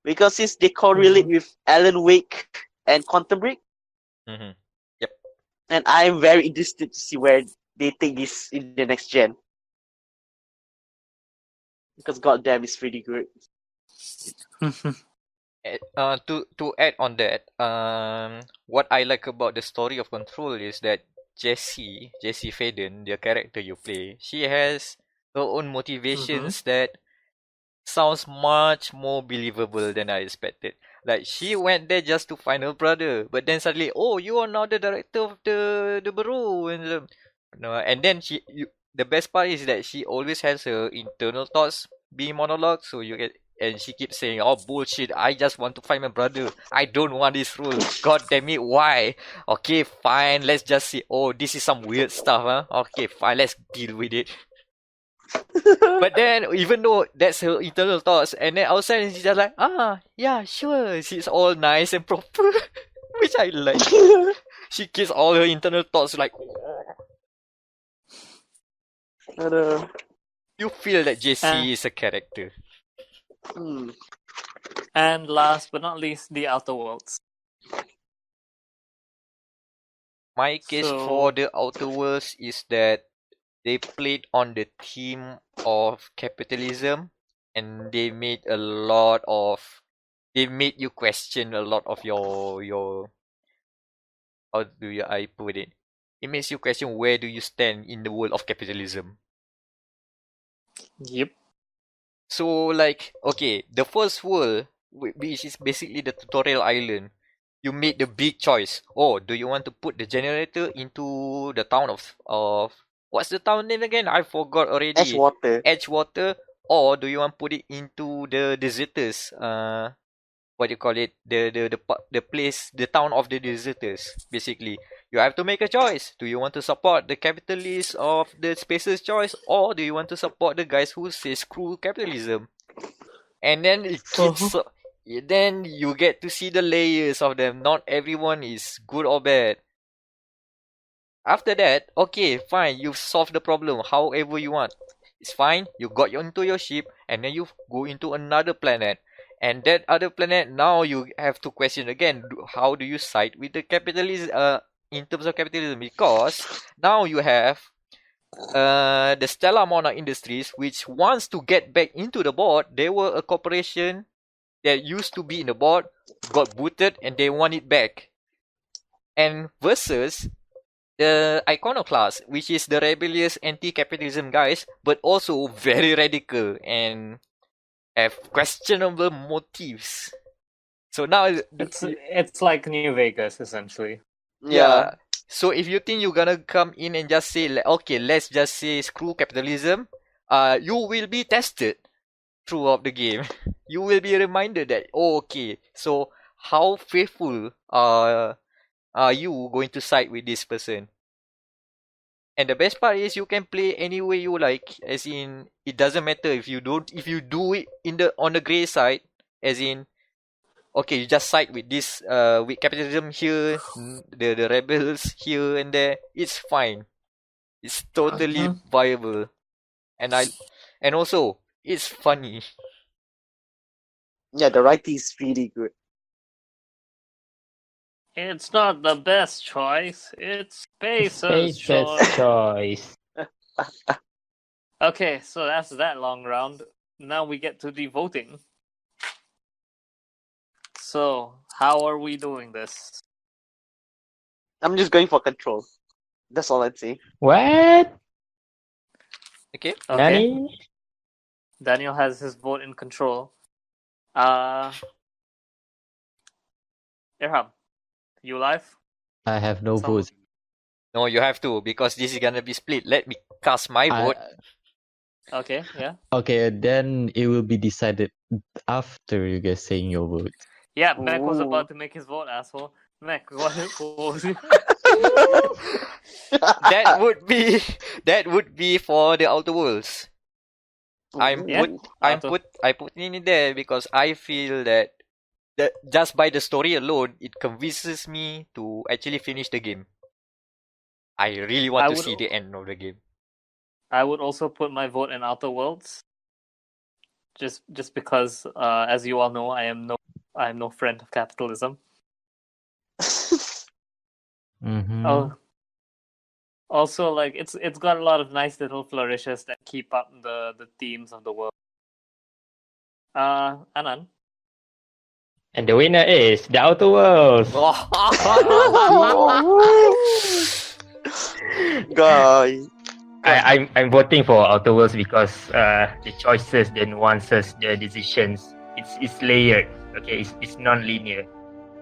because since they correlate with Alan Wake and Quantum Break, Mm-hmm. and I'm very interested to see where they take this in the next gen because goddamn, it's pretty good. To add on that, what I like about the story of Control is that Jessie Faden, the character you play, she has her own motivations that sounds much more believable than I expected. Like she went there just to find her brother, but then suddenly, oh, you are now the director of the bureau, and no, and then the best part is that she always has her internal thoughts being monologue, so you get. And she keeps saying, "Oh bullshit! I just want to find my brother. I don't want this role. God damn it! Why? Okay, fine. Let's just see. Oh, this is some weird stuff, huh? Okay, fine. Let's deal with it." But then, even though that's her internal thoughts, and then outside she's just like, yeah, sure. She's all nice and proper, which I like. She keeps all her internal thoughts like, you feel that JC is a character. And last but not least, the Outer Worlds. My case for the Outer Worlds is that they played on the theme of capitalism, and they made you question a lot of your how do I put it? It makes you question where do you stand in the world of capitalism. Yep. So like, okay, the first world, which is basically the tutorial island, you made the big choice. Oh, do you want to put the generator into the town of what's the town name again? I forgot already. Edgewater. Or do you want to put it into the deserters? What do you call it? The place, the town of the deserters. Basically, you have to make a choice. Do you want to support the capitalists of the space's choice, or do you want to support the guys who say screw capitalism? And then it keeps. Then you get to see the layers of them. Not everyone is good or bad. After that, okay, fine, you've solved the problem however you want. It's fine, you got into your ship, and then you go into another planet. And that other planet, now you have to question again, how do you side with the capitalism, in terms of capitalism? Because now you have the Stella Monarch Industries, which wants to get back into the board. They were a corporation that used to be in the board, got booted, and they want it back. And versus the iconoclast, which is the rebellious anti-capitalism guys, but also very radical and have questionable motives. So now, It's like New Vegas essentially. yeah. So if you think you're gonna come in and just say, okay, let's just say screw capitalism, you will be tested throughout the game. You will be reminded that, oh, okay, so how faithful are you going to side with this person? And the best part is you can play any way you like, as in it doesn't matter if you do it on the grey side, as in okay, you just side with this with capitalism here, the rebels here and there, it's fine. It's totally viable. And also it's funny. Yeah, the writing is really good. It's not the best choice. It's Spacer's Spacer's choice. choice. Okay, so that's that long round. Now we get to the voting. So, how are we doing this? I'm just going for control. That's all I'd say. What? Okay. Okay, Nani? Daniel has his vote in control. Irham, you live? I have no Some- votes. No, you have to, because this is gonna be split. Let me cast my I- vote. Okay, yeah. Okay, then it will be decided after you guys saying your vote. Yeah, Mac was Ooh. about to make his vote, asshole. Mac, what was it? that would be for the Outer Worlds. Yeah. I put in there because I feel that just by the story alone, it convinces me to actually finish the game. I really want I to would- see the end of the game. I would also put my vote in Outer Worlds. Just because, as you all know, I am no friend of capitalism. Mm-hmm. Oh. Also, like it's got a lot of nice little flourishes that keep up the themes of the world. Anand. And the winner is the Outer Worlds. Guy. I'm voting for Outer Worlds because the choices, the nuances, the decisions, it's layered. Okay, it's non-linear.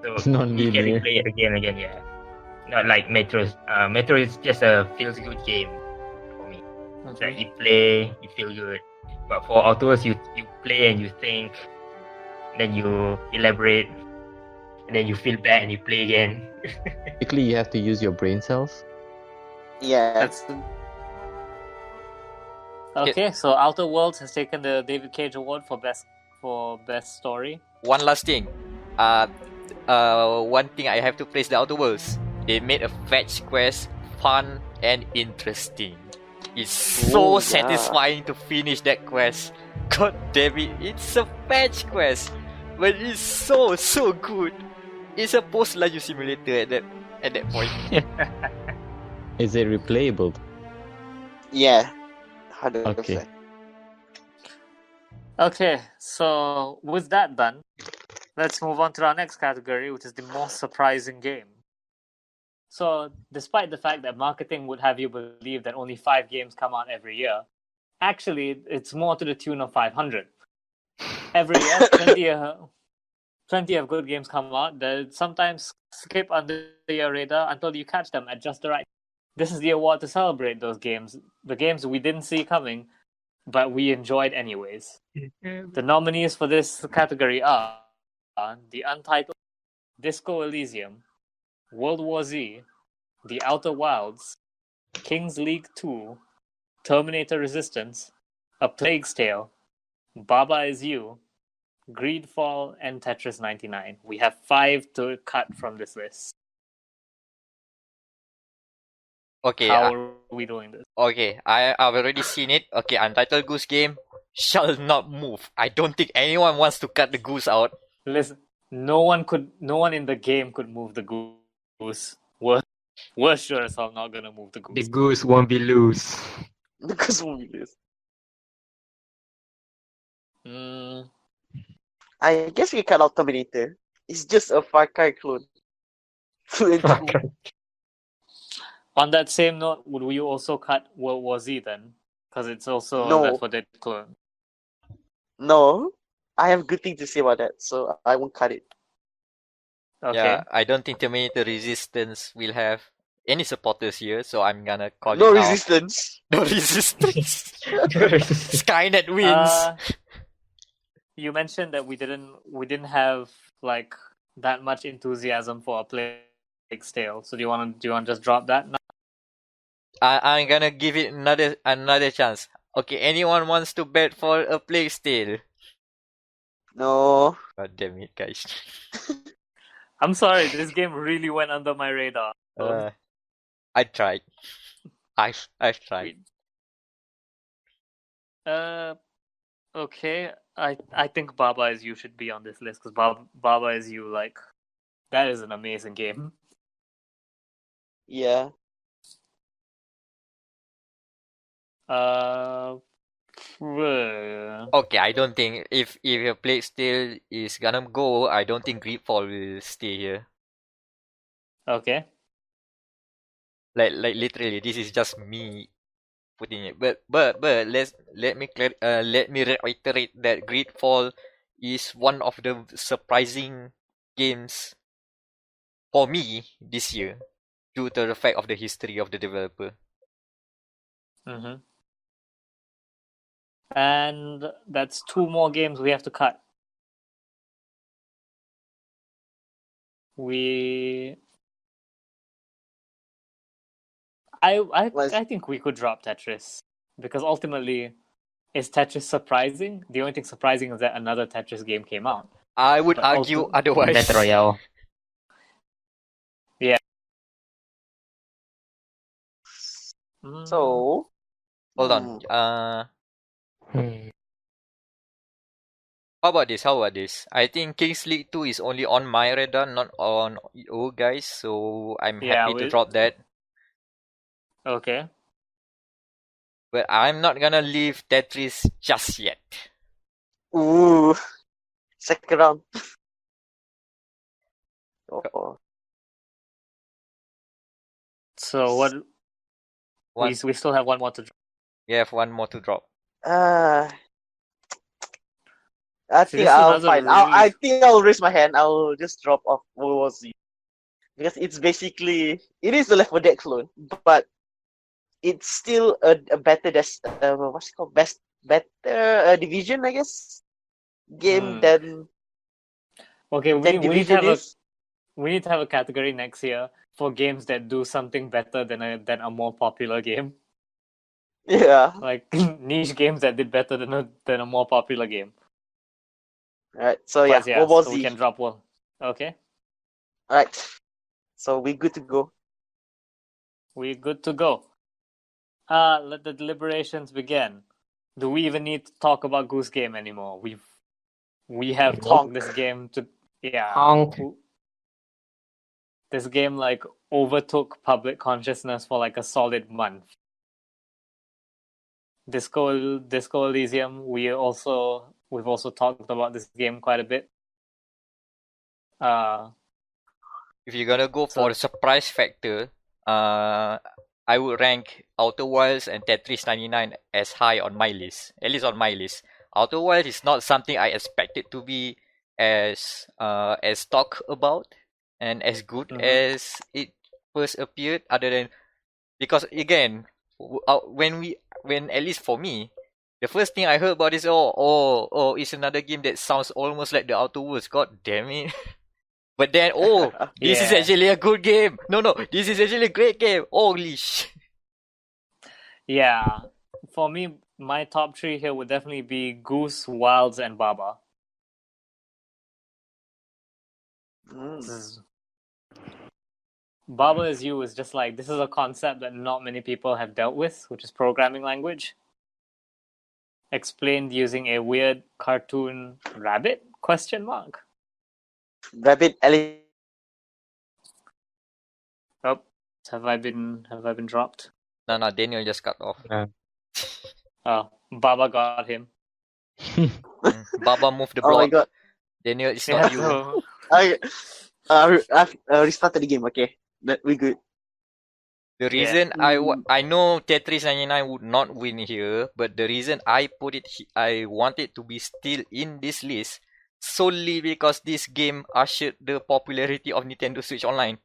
So It's you non-linear. can replay it again and again. Yeah, not like Metro. Metro is just a feels good game for me. It's like you play, you feel good. But for Outer Worlds, you play and you think, then you elaborate, and then you feel bad and you play again. Basically, you have to use your brain cells. Yeah. That's okay. So Outer Worlds has taken the David Cage Award for best story. One last thing. One thing I have to praise the Outer Worlds. They made a fetch quest fun and interesting. It's so Ooh, yeah. satisfying to finish that quest. God damn it, it's a fetch quest, but it's so good. It's a post-life simulator at that point. Is it replayable? Yeah. 100%. Okay. Okay, so with that done, let's move on to our next category, which is the most surprising game. So, despite the fact that marketing would have you believe that only 5 games come out every year, actually, it's more to the tune of 500. Every year, plenty of good games come out that sometimes skip under your radar until you catch them at just the right. This is the award to celebrate those games, the games we didn't see coming, but we enjoyed anyways. The nominees for this category are The Untitled, Disco Elysium, World War Z, The Outer Wilds, King's League 2, Terminator Resistance, A Plague's Tale, Baba Is You, Greedfall, and Tetris 99. We have 5 to cut from this list. Okay, How are we doing this? okay, I've already seen it. Okay, Untitled Goose Game shall not move. I don't think anyone wants to cut the goose out. Listen, no one in the game could move the goose. We're sure as hell not gonna move the The goose. goose won't be loose. Because movie is. Mm, I guess we cut out Terminator. It's just a Far Cry clone. Flew into- On that same note, would you also cut World War Z then? Because it's also a No. Left 4 Dead clone. No, I have good things to say about that, so I won't cut it. Okay. Yeah, I don't think Terminator Resistance will have any supporters here, so I'm gonna call No it now. resistance. No resistance. Skynet wins. You mentioned that we didn't have like that much enthusiasm for a Plague Tale. So do you want to just drop that now? I'm gonna give it another chance. Okay, anyone wants to bet for a Plague Tale? No. God damn it, guys. I'm sorry, this game really went under my radar. I tried. I've tried. Okay. I think Baba Is You should be on this list because Baba Is You, like, that is an amazing game. Yeah. Okay, I don't think if your Plague Tale is gonna go, I don't think Greedfall will stay here. Okay. Like literally, this is just me putting it. But let me reiterate that Greedfall is one of the surprising games for me this year due to the fact of the history of the developer. Mm-hmm. And that's 2 more games we have to cut. I think we could drop Tetris because ultimately, is Tetris surprising? The only thing surprising is that another Tetris game came out. I would But argue otherwise. Battle Royale. Yeah. So. Hold on. Hmm. How about this? I think Kings League 2 is only on my radar, not on you guys. So I'm happy to drop that. Okay. But I'm not gonna leave Tetris just yet. Ooh. Second round. Oh. So what? We still have one more to drop. We have one more to drop. I think I'll fine. I think I'll raise my hand. I'll just drop off World War Z because it is a Left 4 Dead clone, but it's still a better what's it called, better division, I guess, game than. Okay, we need to have a category next year for games that do something better than a more popular game. Yeah. Like niche games that did better than a more popular game. Alright, so yeah, World War Z. We can drop one. Okay. Alright. So we're good to go. We're good to go. Let the deliberations begin. Do we even need to talk about Goose Game anymore? We have talked this game to this game like overtook public consciousness for like a solid month. Disco Elysium, we've also talked about this game quite a bit. If you're gonna go for the surprise factor, I would rank Outer Wilds and Tetris 99 as high on my list. At least on my list. Outer Wilds is not something I expected to be as talked about and as good as it first appeared. Other than because again, when at least for me, the first thing I heard about is it's another game that sounds almost like the Outer Worlds. God damn it. But then, this is actually a good game. No, this is actually a great game. Holy shit. Yeah. For me, my top 3 here would definitely be Goose, Wilds, and Baba. Baba Is You is just like, this is a concept that not many people have dealt with, which is programming language. Explained using a weird cartoon rabbit? ? Rabbit Ellie. Oh, have I been dropped? No, Daniel just cut off. Oh, Baba got him. Baba moved the block. Oh my god. Daniel, it's not you. I've restarted the game. Okay, we good. The Yeah. reason I know Tetris 99 would not win here, but the reason I put it I want it to be still in this list solely because this game ushered the popularity of Nintendo Switch Online.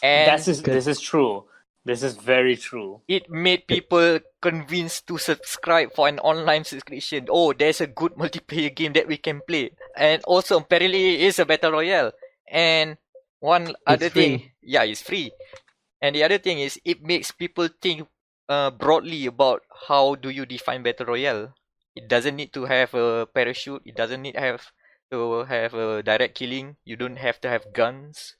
And This is true. This is very true. it made people convinced to subscribe for an online subscription. Oh, there's a good multiplayer game that we can play. And also, apparently, it is a battle royale. And one other thing, free. yeah, it's free. And the other thing is, it makes people think broadly about how do you define battle royale. It doesn't need to have a parachute. It doesn't need to have a direct killing. You don't have to have guns.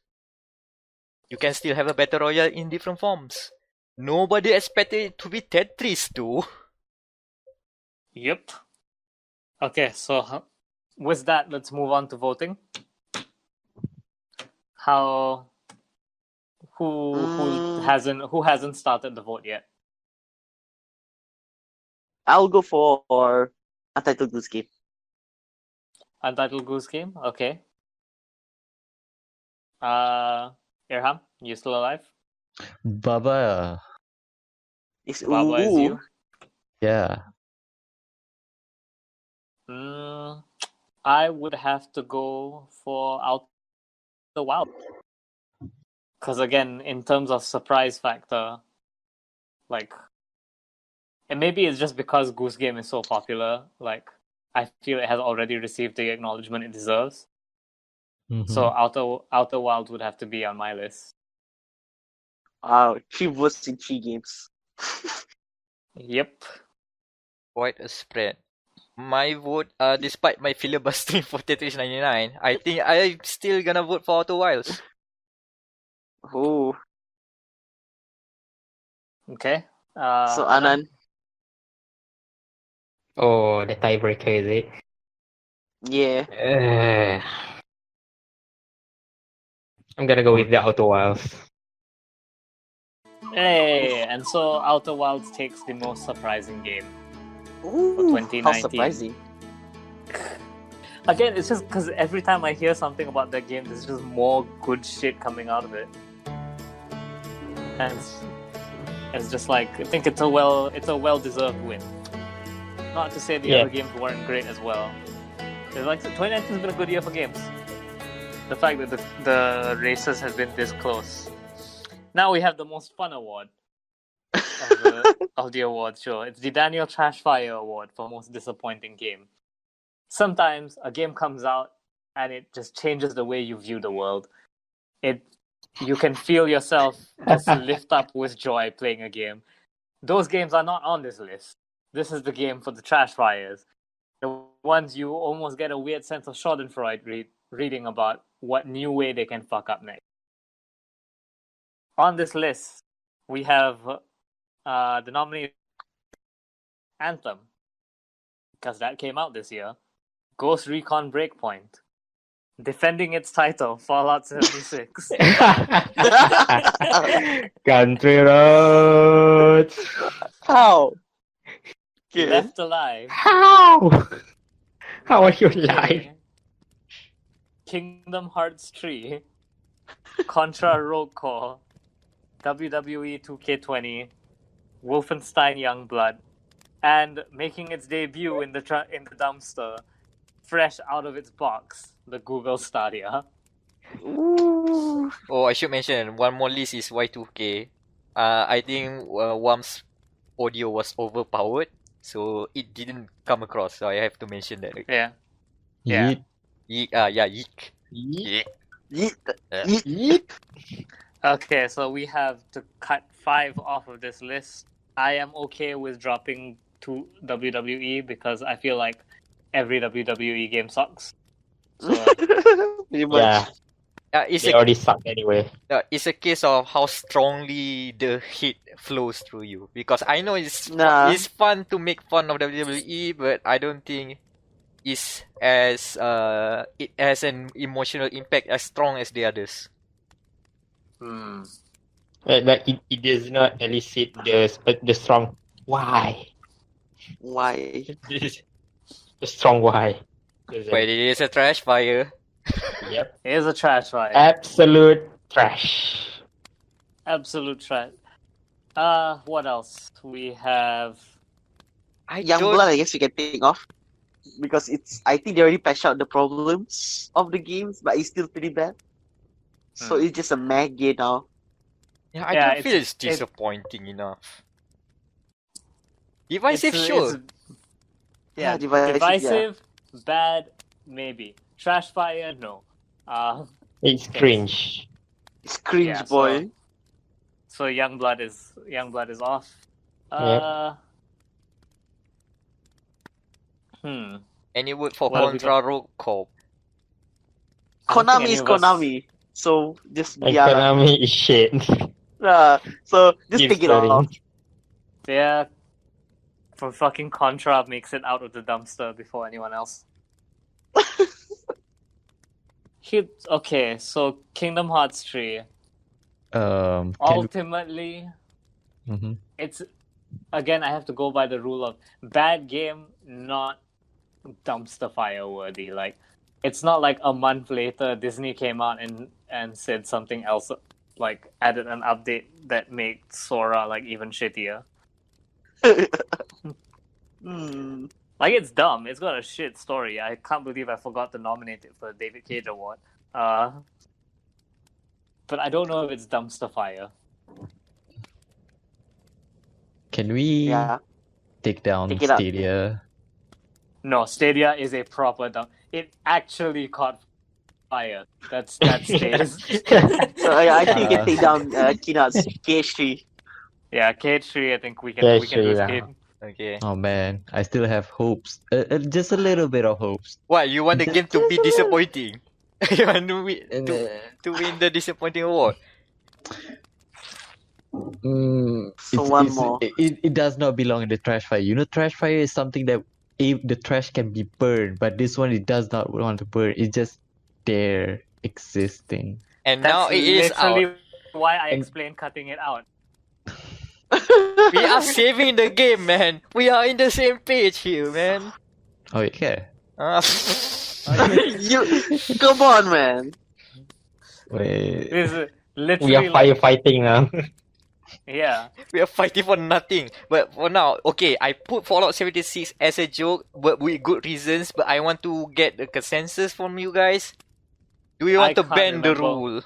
You can still have a battle royale in different forms. Nobody expected it to be Tetris too. Yep. Okay, so with that, let's move on to voting. Who hasn't started the vote yet? I'll go for Untitled Goose Game. Untitled Goose Game. Okay. Irham, you still alive? Baba. It's Baba is you. Yeah. I would have to go for Out the Wild. Because again, in terms of surprise factor, like, and maybe it's just because Goose Game is so popular, like, I feel it has already received the acknowledgement it deserves. So Outer Wild would have to be on my list. Wow, 3 votes in 3 games. Yep. Quite a spread. My vote, despite my filibustering for Tetris 99, I think I'm still gonna vote for Outer Wilds. Oh, Okay. so Anand, Oh, the tiebreaker is it? yeah. I'm gonna go with the Outer Wilds. Hey, and so Outer Wilds takes the most surprising game. Ooh, 2019. how surprising. Again, it's just because every time I hear something about that game, there's just more good shit coming out of it. And it's just like, I think it's a well-deserved win. Not to say the other games weren't great as well. It's like 2019 has been a good year for games. The fact that the races have been this close. Now we have the most fun award of the awards show. It's the Daniel Trashfire Award for most disappointing game. Sometimes a game comes out and it just changes the way you view the world. You can feel yourself just lift up with joy playing a game. Those games are not on this list. This is the game for the Trashfires. The ones you almost get a weird sense of Schadenfreude reading about what new way they can fuck up next. On this list, we have the nominee Anthem, because that came out this year. Ghost Recon Breakpoint, defending its title, Fallout 76. Country roads. How? Left Alive. How? How are you alive? Kingdom Hearts 3, Contra Rogue Core, WWE 2K20, Wolfenstein Youngblood, and making its debut in the dumpster, fresh out of its box, the Google Stadia. Ooh. Oh, I should mention one more list is Y2K. I think Wam's audio was overpowered, so it didn't come across. So I have to mention that. Yeah. Yeet. Yeek. Yeet. Okay, so we have to cut 5 off of this list. I am okay with dropping to WWE because I feel like every WWE game sucks. So Pretty much. Yeah, It's they already suck anyway. it's a case of how strongly the hate flows through you. Because I know it's fun to make fun of WWE, but I don't think it's as it has an emotional impact as strong as the others. But it does not elicit the strong why. Why? The strong why. But it is a trash fire. Yep. it is a trash fire. Absolute trash. Absolute trash. What else? We have. Youngblood, I guess we can take off because I think they already patched out the problems of the games, but it's still pretty bad. So it's just a mag game now. Yeah, I Yeah, don't feel it's disappointing enough. Divisive, it's, sure. Yeah, divisive, bad, maybe. Trash fire, no. It's cringe. It's cringe, Yeah, boy. So Youngblood is off. Any word for What have we Contra Rogue Corp? I don't think Konami any is of us- Konami. So just And yeah. Konami is shit. So just Keep take it off. stirring. Yeah, from fucking Contra makes it out of the dumpster before anyone else. Okay, so Kingdom Hearts 3. Ultimately, Mhm. it's again I have to go by the rule of bad game, not dumpster fire worthy. Like it's not like a month later Disney came out and said something else, like added an update that made Sora like even shittier. Like it's dumb. It's got a shit story. I can't believe I forgot to nominate it for the David Cage Award. But I don't know if it's dumpster fire. Can we take down Take it out. Stadia? No, Stadia is a proper dump. It actually caught fire. That stays. So I think you can take down Kinat's KH3. Yeah, Cage 3. I think we can Yeah, do sure, Skate. Okay. Oh man, I still have hopes. Just a little bit of hopes. What, you want the game to be disappointing? You want to win, And, to win the disappointing award? So one more. It does not belong in the trash fire. You know, trash fire is something that if the trash can be burned, but this one it does not want to burn. It's just there existing. And That's now it is literally out. why I explained cutting it out. We are saving the game, man. We are in the same page here, man. Oh yeah. Come on, man. Wait. This is We literally are firefighting now. yeah. We are fighting for nothing. But for now, okay, I put Fallout 76 as a joke, but with good reasons. But I want to get a consensus from you guys. Do you want to can't bend the remember. rule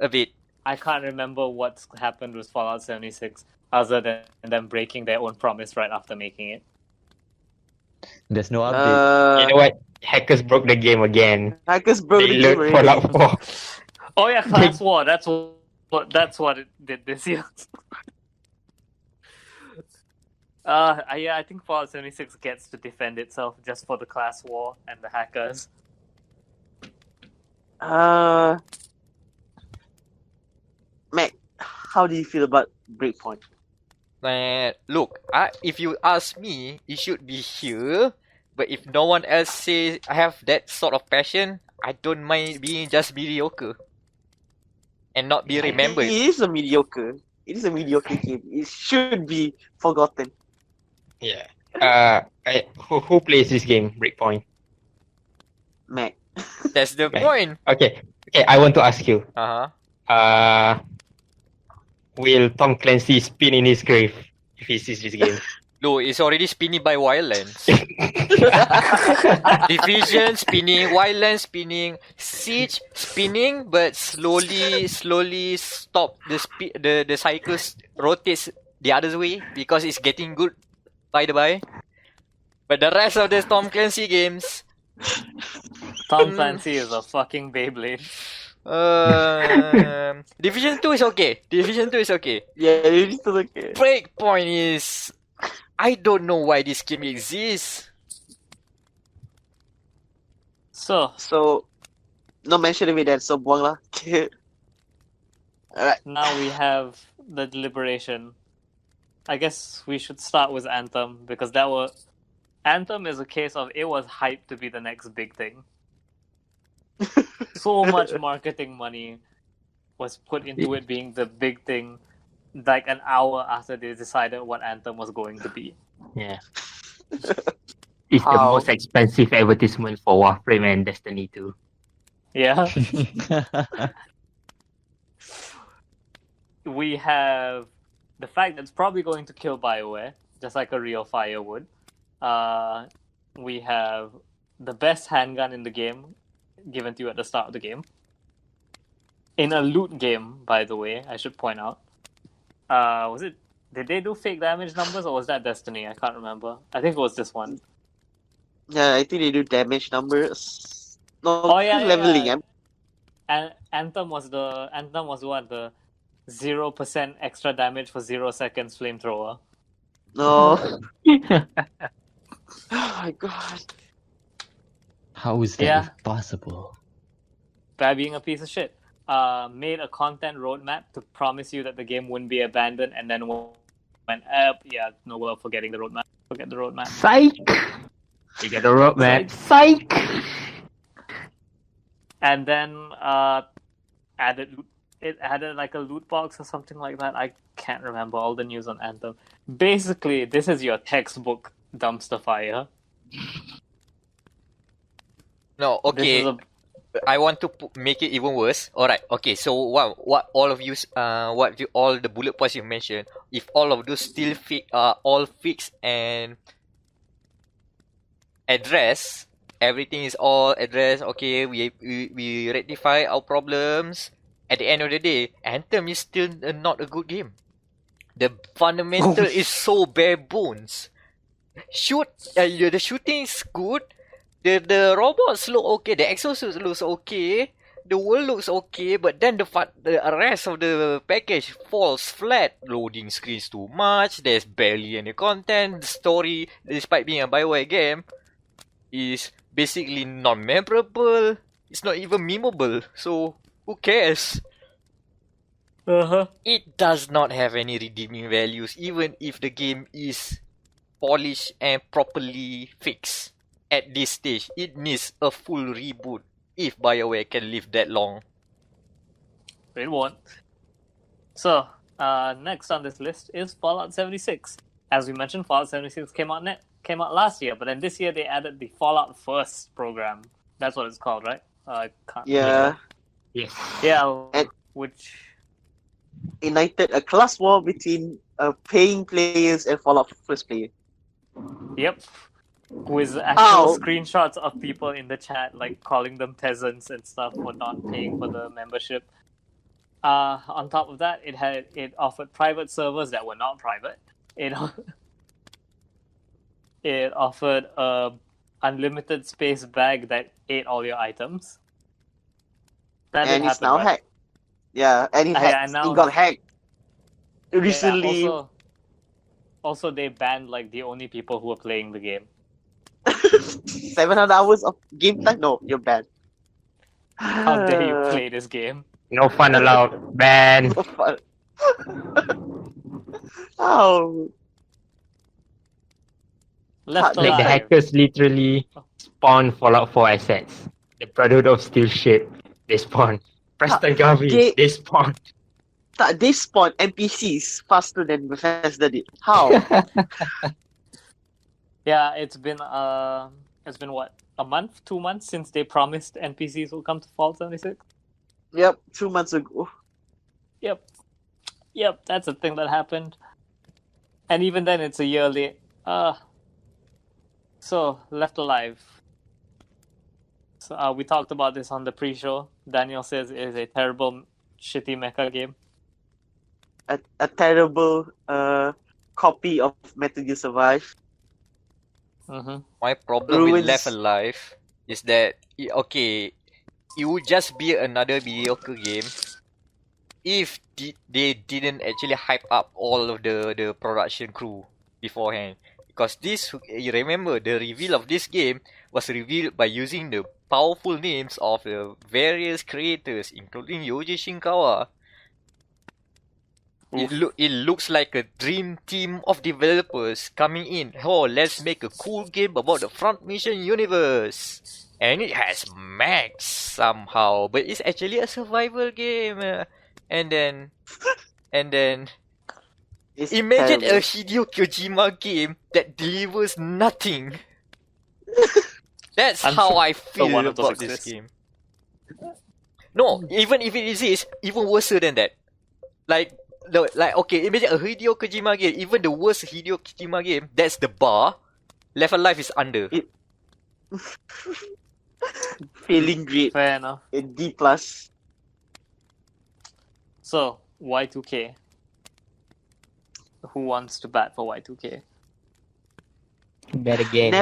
a bit? I can't remember what's happened with Fallout 76 other than them breaking their own promise right after making it. There's no update. You know what? Hackers broke the game again. Hackers broke They the game load already. Fallout 4. Oh yeah, Class War. That's what it did this year. Yeah, I think Fallout 76 gets to defend itself just for the Class War and the hackers. Mac, how do you feel about Breakpoint? Look, if you ask me, it should be here. But if no one else says I have that sort of passion, I don't mind being just mediocre and not be remembered. It is a mediocre. It is a mediocre game. It should be forgotten. Yeah. Who plays this game, Breakpoint? Mac. That's the Okay. point. Okay, I want to ask you. Will Tom Clancy spin in his grave if he sees this game? No, it's already spinning by Wildlands. Division spinning, Wildlands spinning, Siege spinning, but slowly stop the cycles rotates the other way because it's getting good by the by. But the rest of the Tom Clancy games, Tom Clancy is a fucking Beyblade. Division 2 is okay. Yeah, it is still okay. Breakpoint is, I don't know why this game exists. So no mention of it then, so buang lah. Alright. now we have the Deliberation. I guess we should start with Anthem because Anthem is a case of it was hyped to be the next big thing. So much marketing money was put into it being the big thing, like an hour after they decided what Anthem was going to be. Yeah. It's the How? most expensive advertisement for Warframe and Destiny 2. Yeah. we have the fact that it's probably going to kill BioWare, just like a real fire would. We have the best handgun in the game given to you at the start of the game. In a loot game, by the way, I should point out. Did they do fake damage numbers or was that Destiny? I can't remember. I think it was this one. Yeah, I think they do damage numbers. No, Oh, yeah, leveling. yeah. And Anthem was what, the 0% extra damage for 0 seconds flamethrower. No. Oh my god. How is that Yeah. possible? By being a piece of shit. Made a content roadmap to promise you that the game wouldn't be abandoned, and then went up. Yeah, no, we're forgetting the roadmap. Forget the roadmap. Psych! You get the roadmap. Psych! And then added like a loot box or something like that. I can't remember all the news on Anthem. Basically, this is your textbook dumpster fire. No, okay. This is I want to make it even worse. Alright, okay, so what all of you, all the bullet points you mentioned, if all of those still all fixed and addressed, everything is all addressed, okay, we rectify our problems. At the end of the day, Anthem is still not a good game. The fundamental is so bare bones. The shooting is good. The robots look okay. The exosuit looks okay. The world looks okay. But then the rest of the package falls flat. Loading screens too much. There's barely any content. The story, despite being a BioWare game, is basically non-memorable. It's not even memeable. So who cares? It does not have any redeeming values, even if the game is polished and properly fixed. At this stage, it needs a full reboot if BioWare can live that long. It won't. So, next on this list is Fallout 76. As we mentioned, Fallout 76 came out last year, but then this year they added the Fallout First program. That's what it's called, right? I can't Yeah. Yes. Yeah, which Ignited a class war between paying players and Fallout First player. Yep. With actual screenshots of people in the chat, like calling them peasants and stuff for not paying for the membership. On top of that, it offered private servers that were not private. It offered a unlimited space bag that ate all your items. That And did it's happen, now right? hacked. Yeah, and it got hacked. Recently. Yeah, also, they banned like the only people who were playing the game. 700 hours of game time? No, you're banned. How dare you play this game? No fun allowed. Ban. So fun. Oh. Left Like Like the alive. hackers literally spawn Fallout 4 assets. The Brotherhood of Steel ship, they spawn. Preston Garvey, they spawn. They spawn NPCs faster than Bethesda did. How? Yeah, it's been what, a month, 2 months since they promised NPCs will come to Fallout 76. Yep, 2 months ago. Yep, that's a thing that happened, and even then, it's a year late. So Left Alive. So we talked about this on the pre-show. Daniel says it is a terrible, shitty mecha game. A terrible copy of Metal Gear Survive. Mm-hmm. My problem with Left Alive is that, okay, it would just be another mediocre game if they didn't actually hype up all of the production crew beforehand. Because this, you remember, the reveal of this game was revealed by using the powerful names of the various creators, including Yoji Shinkawa. It looks like a dream team of developers coming in. Oh, let's make a cool game about the Front Mission universe. And it has mechs somehow, but it's actually a survival game. And then It's imagine terrible. a Hideo Kojima game that delivers nothing. That's how I feel one of those about this exists. game. No, even if it exists, even worse than that. Like like okay, imagine a Hideo Kojima game, even the worst Hideo Kojima game, that's the bar. Left Alive is under. Failing grade. Fair enough. A D plus. So Y2K. Who wants to bat for Y2K? Better games.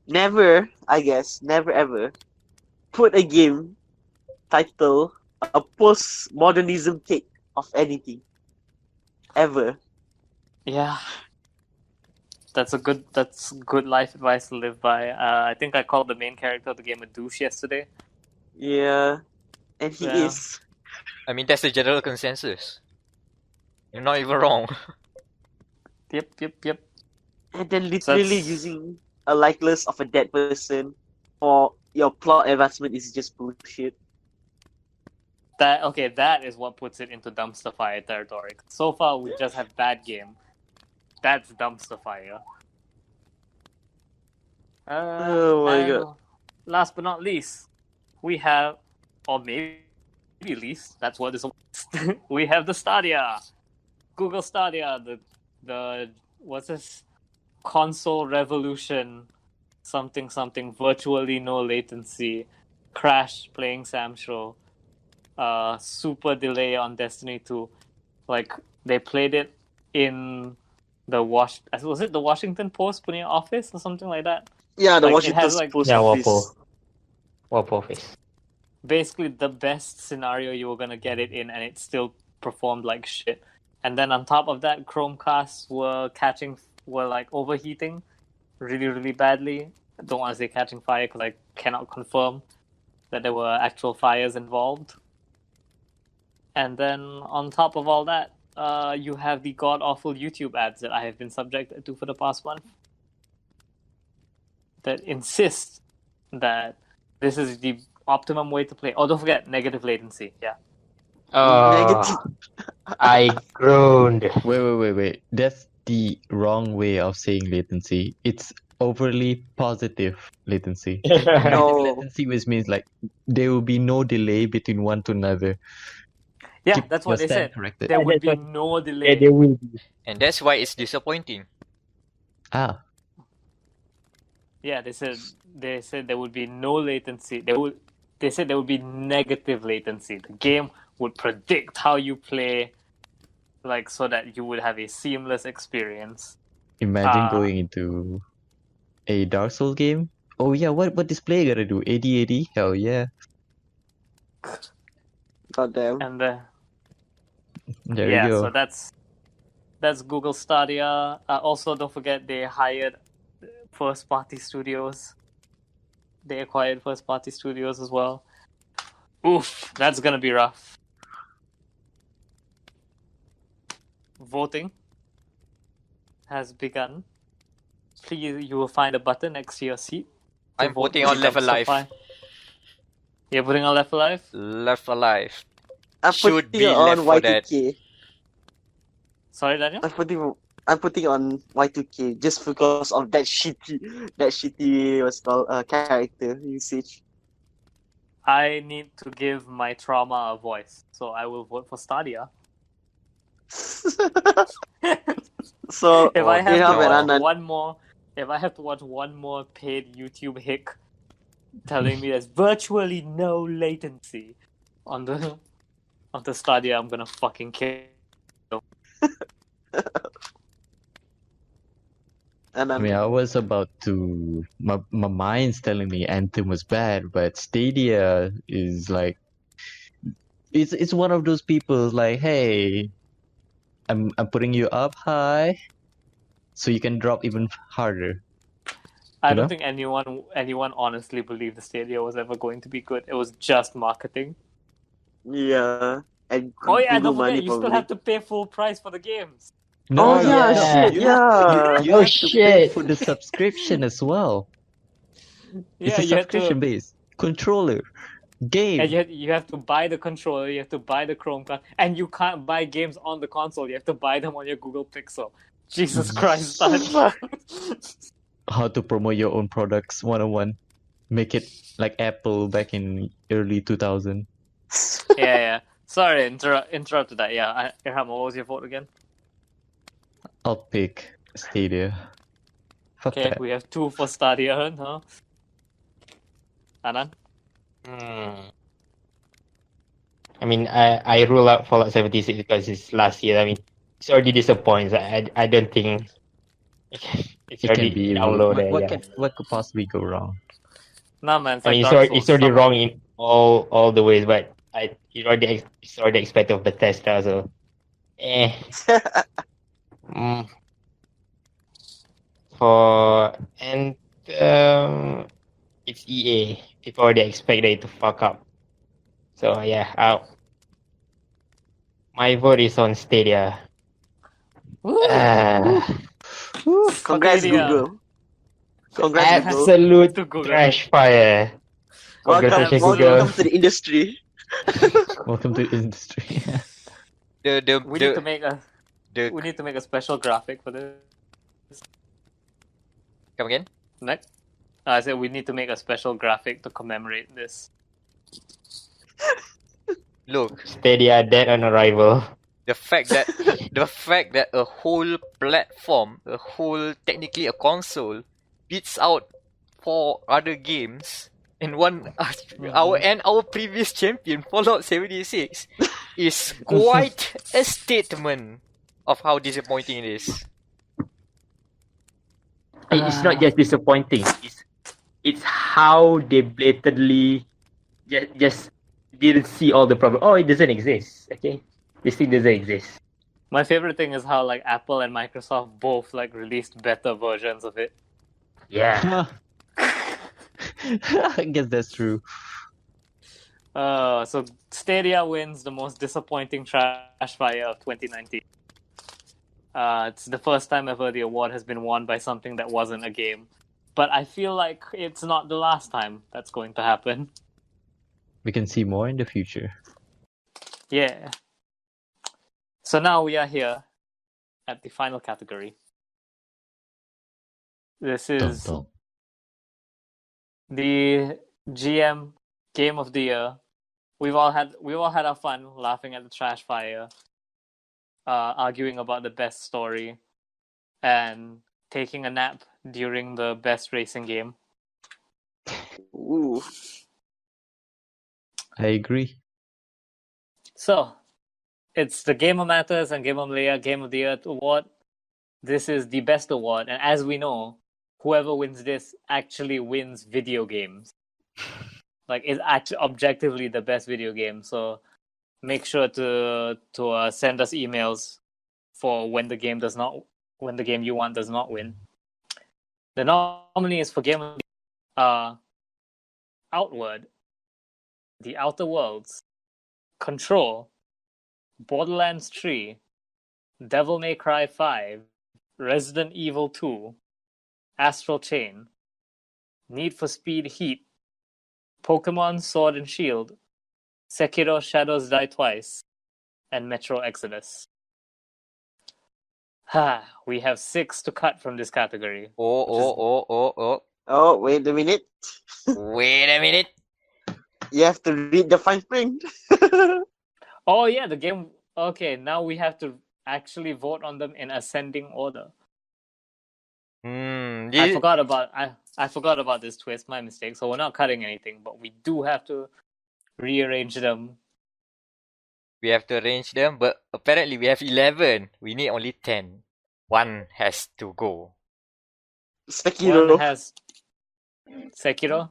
Never, I guess, never ever put a game title a postmodernism take of anything. Ever. Yeah. That's good life advice to live by. I think I called the main character of the game a douche yesterday. Yeah. And he Yeah. is. I mean, that's the general consensus. You're not even wrong. Yep. And then So literally that's- using a likeness of a dead person for your plot advancement is just bullshit. That is what puts it into dumpster fire territory. So far, we just have bad game. That's dumpster fire. Oh my and God. Last but not least, we have, or maybe least, that's what this is. We have the Stadia, Google Stadia, the what's this? Console revolution, something, virtually no latency, crash playing Sam Show, super delay on Destiny 2. Like, they played it in the was it the Washington Post putting it office or something like that? Yeah, the Like, it Washington has, like- Post Yeah, office. Warp Office. Basically the best scenario you were gonna get it in, and it still performed like shit. And then on top of that, Chromecasts were like overheating really, really badly. I don't want to say catching fire because I cannot confirm that there were actual fires involved. And then on top of all that, you have the god awful YouTube ads that I have been subjected to for the past month that insist that this is the optimum way to play. Oh, don't forget negative latency. Yeah. Negative. I groaned. Wait. That's the wrong way of saying latency. It's overly positive latency. No. Negative latency, which means like there will be no delay between one to another. Yeah, Keep that's your what they stand said. corrected. There would be That's no Yeah, delay. there will be. And that's why it's disappointing. Ah, Yeah, they said there would be no latency. They said there would be negative latency. The game would predict how you play, like, so that you would have a seamless experience. imagine Ah. going into a Dark Souls game. Oh yeah, what display gotta do? 8080? Hell yeah. Goddamn. And There yeah, you go. so that's Google Stadia. Also, don't forget they hired first-party studios. They acquired first-party studios as well. Oof, that's gonna be rough. Voting has begun. Please, you will find a button next to your seat. to I'm vote voting for on the Left dumpster Alive. fire. You're voting on Left Alive? Left Alive. I'm Should putting be it on left for that. Y2K. Sorry, Daniel? I'm putting on Y2K just because of that shitty what's called character usage. I need to give my trauma a voice, so I will vote for Stadia. So If I have you to know, watch Anand, one more paid YouTube hick telling me there's virtually no latency on the Stadia, I'm gonna fucking kill. I mean, I was about to. My mind's telling me Anthem was bad, but Stadia is like, it's one of those people like, hey, I'm putting you up high, so you can drop even harder. I You don't know? think anyone honestly believed the Stadia was ever going to be good. It was just marketing. yeah, and Oh yeah, Google don't forget money you still probably. have to pay full price for the games. Oh yeah, yeah. shit, you yeah. You Oh, have to pay shit. for the subscription as well. Yeah, It's a you had to, subscription based controller game. and you have to buy the controller, you have to buy the Chromecast, and you can't buy games on the console. You have to buy them on your Google Pixel. Jesus Christ, man. How to promote your own products 101. Make it like Apple back in early 2000. Yeah. Sorry, interrupted that. Yeah, Irham, what was your vote again? I'll pick Stadia. Fuck Okay, that. we have 2 for Stadia, huh? Anan? I mean, I rule out Fallout 76 because it's last year. I mean, it's already disappoints. I don't think it's It can already be downloaded. what could possibly go wrong? Nah, man, it's I like mean, Dark Souls. it's already wrong in all the ways, but it's already expected of Bethesda, so mm, for and it's EA. People already expect it to fuck up. So yeah, my vote is on Stadia. Woo! Congrats, Stadia. Google. Congrats, Google. Absolute To Google. trash fire. Congratulations, Welcome, Google. Welcome to the industry. Welcome to the industry. We need to make a special graphic for this. Come again? Next, I said we need to make a special graphic to commemorate this. Look, Stadia dead on arrival. the fact that a whole platform, technically a console, beats out 4 other games and our previous champion Fallout 76 is quite a statement of how disappointing it is. It's not just disappointing. It's how they blatantly just didn't see all the problem. Oh, it doesn't exist. Okay, this thing doesn't exist. My favorite thing is how like Apple and Microsoft both like released better versions of it. Yeah. I guess that's true. So Stadia wins the most disappointing trash fire of 2019. It's the first time ever the award has been won by something that wasn't a game. But I feel like it's not the last time that's going to happen. We can see more in the future. Yeah. So now we are here at the final category. This is Dun, dun. the GM Game of the Year. We've all had our fun laughing at the trash fire, arguing about the best story, and taking a nap during the best racing game. Ooh. I agree. So, it's the Gamer Matters and Gamer Malaya Game of the Year award. This is the best award, and as we know, whoever wins this actually wins video games. Like, it's actually objectively the best video game. So, make sure to send us emails for when the game you want does not win. The nominees for Game of the Year are Outward, The Outer Worlds, Control, Borderlands 3, Devil May Cry 5, Resident Evil 2, Astral Chain, Need for Speed Heat, Pokemon Sword and Shield, Sekiro Shadows Die Twice, and Metro Exodus. We have 6 to cut from this category. Oh. Oh, wait a minute. Wait a minute. You have to read the fine print. Oh yeah, the game. Okay, now we have to actually vote on them in ascending order. I forgot about this twist. My mistake. So we're not cutting anything, but we do have to rearrange them. We have to arrange them, but apparently we have 11. We need only 10. One has to go. Sekiro. One has Sekiro.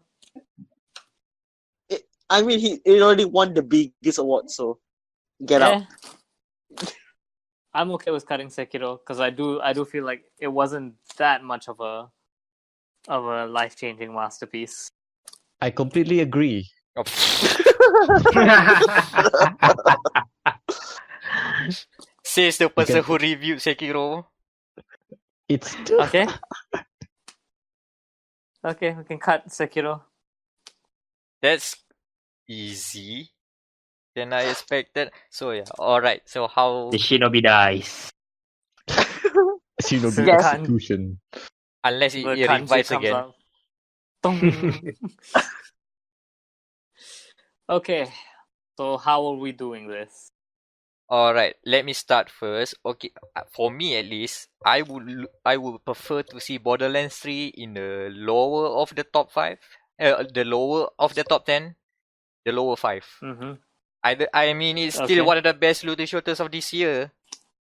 I mean, he already won the biggest award, so get out. I'm okay with cutting Sekiro because I do feel like it wasn't that much of a life-changing masterpiece. I completely agree. Oh. Says the person who reviewed Sekiro. It's Okay. Okay, we can cut Sekiro. That's easy than I expected. So yeah, alright. So how The Shinobi dies. Shinobi Yes. execution. unless it The kanji revives comes again. out. Dong. Okay. So how are we doing this? Alright, let me start first. Okay, for me at least, I would prefer to see Borderlands 3 in the lower of the top 5. The lower of the top 10. The lower 5. Mm-hmm. I mean, it's still Okay. one of the best looter shooters of this year.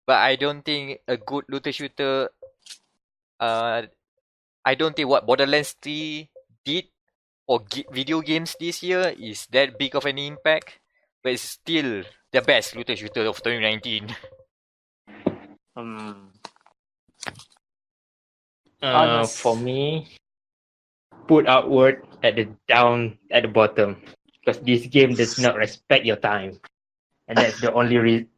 But I don't think a good looter shooter. I don't think what Borderlands 3 did for video games this year is that big of an impact. But it's still the best looter shooter of 2019. For me, put Outward at the bottom, because this game does not respect your time, and that's the only reason.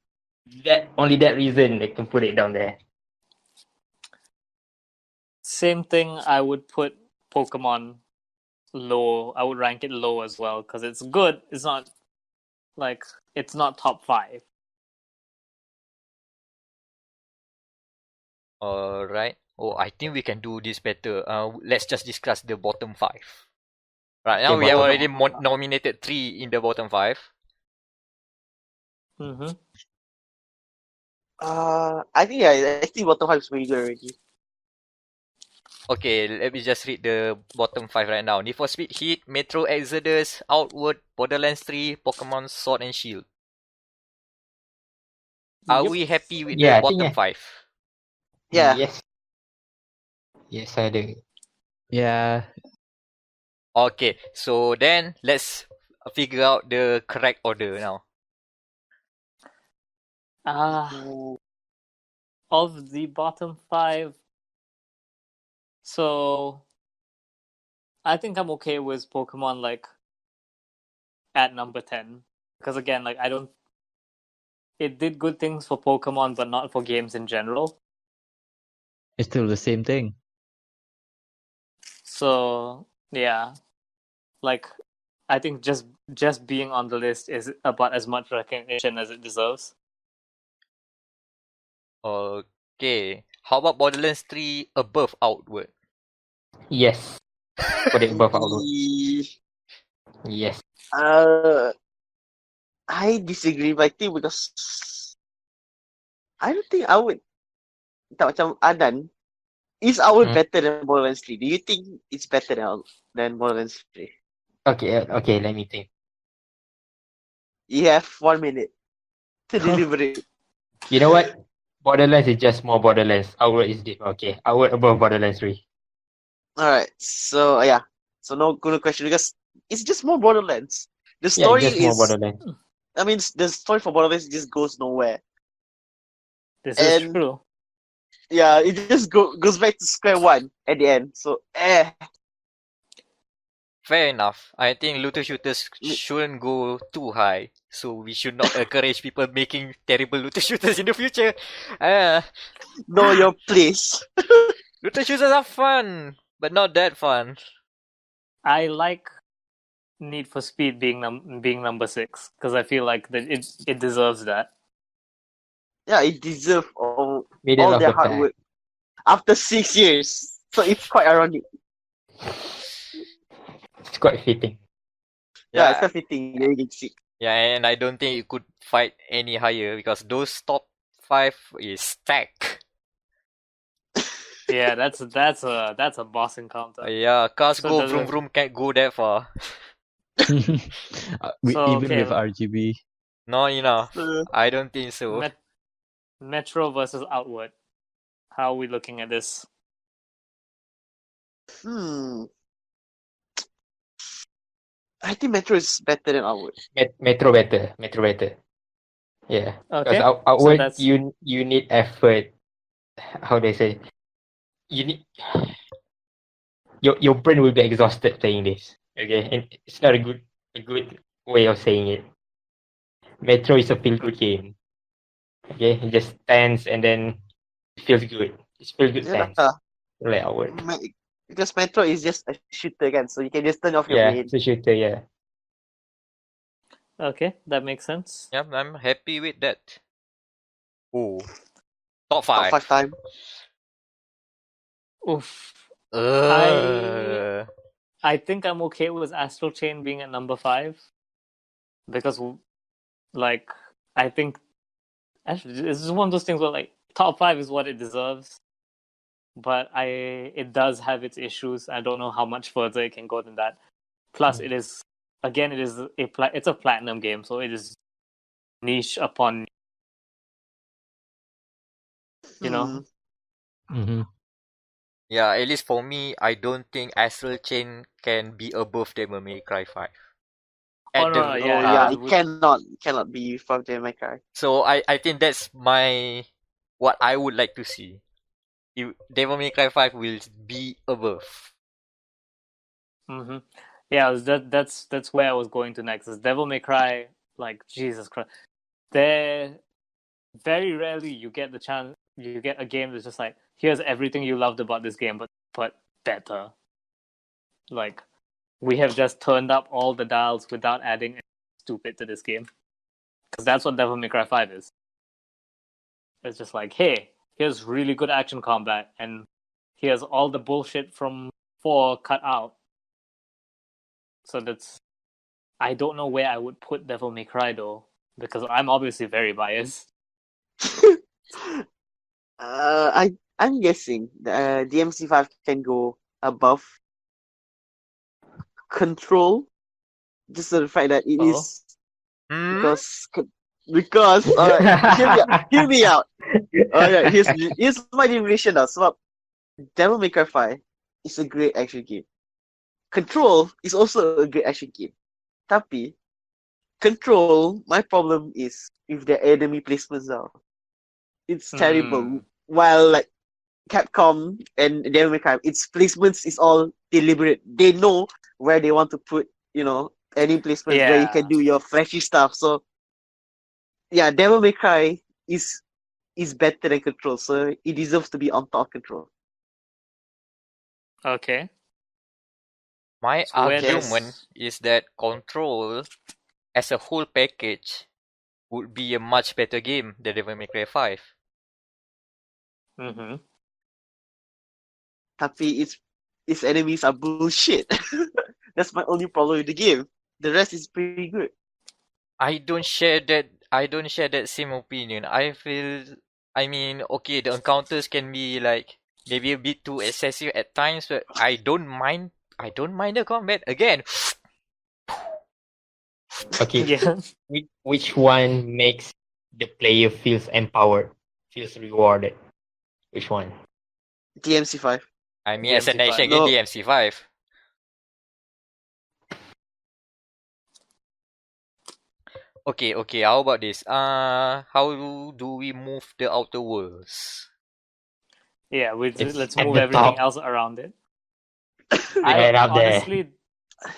That reason they can put it down there. Same thing. I would put Pokemon low. I would rank it low as well because it's good. It's not like it's not top 5. Alright. Oh, I think we can do this better. Let's just discuss the bottom 5. Right now, Okay, we have bottom. already nominated 3 in the bottom 5. Mm-hmm. I think I think bottom 5 is pretty good already. Okay, let me just read the bottom 5 right now. Need for Speed Heat, Metro Exodus, Outward, Borderlands 3, Pokemon Sword and Shield. Are Yep. we happy with Yeah, the I think, bottom yeah. 5? Yeah. Yes, I do. Yeah, Okay, so then let's figure out the correct order now. Of the bottom 5, so I think I'm okay with Pokemon like at number 10 because again, like it did good things for Pokemon, but not for games in general. it's still the same thing. So yeah, like I think just being on the list is about as much recognition as it deserves. Okay, how about Borderlands 3 above Outward? Yes, put it above Outward. Yes. I disagree, but I think because I don't think I would tak macam Adan. Is Outward better than Borderlands 3? Do you think it's better than Borderlands 3? Okay, let me think. You have 1 minute to deliberate. You know what? Borderlands is just more Borderlands. Outward is different. Okay, Outward above Borderlands 3. Alright, so yeah. So no good question because it's just more Borderlands. The Yeah, story it's just more is Borderlands. I mean the story for Borderlands just goes nowhere. This is And true. yeah, it just goes back to square one at the end. So Fair enough. I think looter shooters shouldn't go too high. So we should not encourage people making terrible looter shooters in the future. know your place. Looter shooters are fun, but not that fun. I like Need for Speed being number 6 because I feel like that it deserves that. Yeah, it deserves all Middle of their the hard pack. work after 6 years. So it's quite ironic. It's quite fitting. Yeah, it's quite fitting. You're getting sick. Yeah, and I don't think you could fight any higher because those top 5 is stacked. Yeah, that's a boss encounter. Yeah, cars So go does vroom it- vroom can't go that far. Even with RGB. Not enough. I don't think so. Metro versus Outward. How are we looking at this? I think Metro is better than Outward. Metro better. Yeah. Okay. Because So Outward, that's you need effort. How do I say? You need your brain will be exhausted playing this. Okay, and it's not a good way of saying it. Metro is a feel good game. Okay, it just stands and then it feels good. It's feel good stands. Like Outward. Because Metro is just a shooter again, so you can just turn off your Yeah, brain. it's a shooter. Yeah. okay. That makes sense. Yeah, I'm happy with that. Oh, top Top 5. 5 time. Oof. Uh, I think I'm okay with Astral Chain being at number 5 because Like, I think actually it's just one of those things where like top 5 is what it deserves, but it does have its issues. I don't know how much further it can go than that. Plus, it is it's a platinum game, so it is niche upon you know. Mm-hmm. Yeah, at least for me, I don't think Astral Chain can be above Devil May Cry 5. Oh At no, the yeah, yeah, yeah. it cannot be from my car. So I think that's what I would like to see. If Devil May Cry 5 will be above. Mm-hmm. Yeah, that's where I was going to next. Is Devil May Cry, like Jesus Christ. There very rarely you get a game that's just like, here's everything you loved about this game, but better. Like, we have just turned up all the dials without adding anything stupid to this game. Because that's what Devil May Cry 5 is. It's just like, hey, here's really good action combat, and here's all the bullshit from 4 cut out. So I don't know where I would put Devil May Cry though, because I'm obviously very biased. I'm guessing DMC5 can go above Control, just the fact that it Oh. is Hmm? because hear me out. Alright, here's my deliberation now. So Devil May Cry 5 is a great action game. Control is also a great action game. Tapi Control, my problem is with the enemy placements now. It's terrible. While like Capcom and Devil May Cry, its placements is all deliberate. They know where they want to put, any placements where you can do your flashy stuff. So yeah, Devil May Cry is better than Control, so it deserves to be on top of Control. Okay. My So where argument is that Control, as a whole package, would be a much better game than Devil May Cry 5. Mm-hmm. Tapi its enemies are bullshit. That's my only problem with the game. The rest is pretty good. I don't share that same opinion. Okay, the encounters can be like maybe a bit too excessive at times, but I don't mind the combat. Again, Okay. Yeah. Which one makes the player feels empowered, feels rewarded? Which one? DMC5. I mean, as an DMC5. action game, No. DMC5. Okay. How about this? How do we move the Outer Worlds? Yeah, It's let's at move the everything top. else around it. Right I up there. honestly,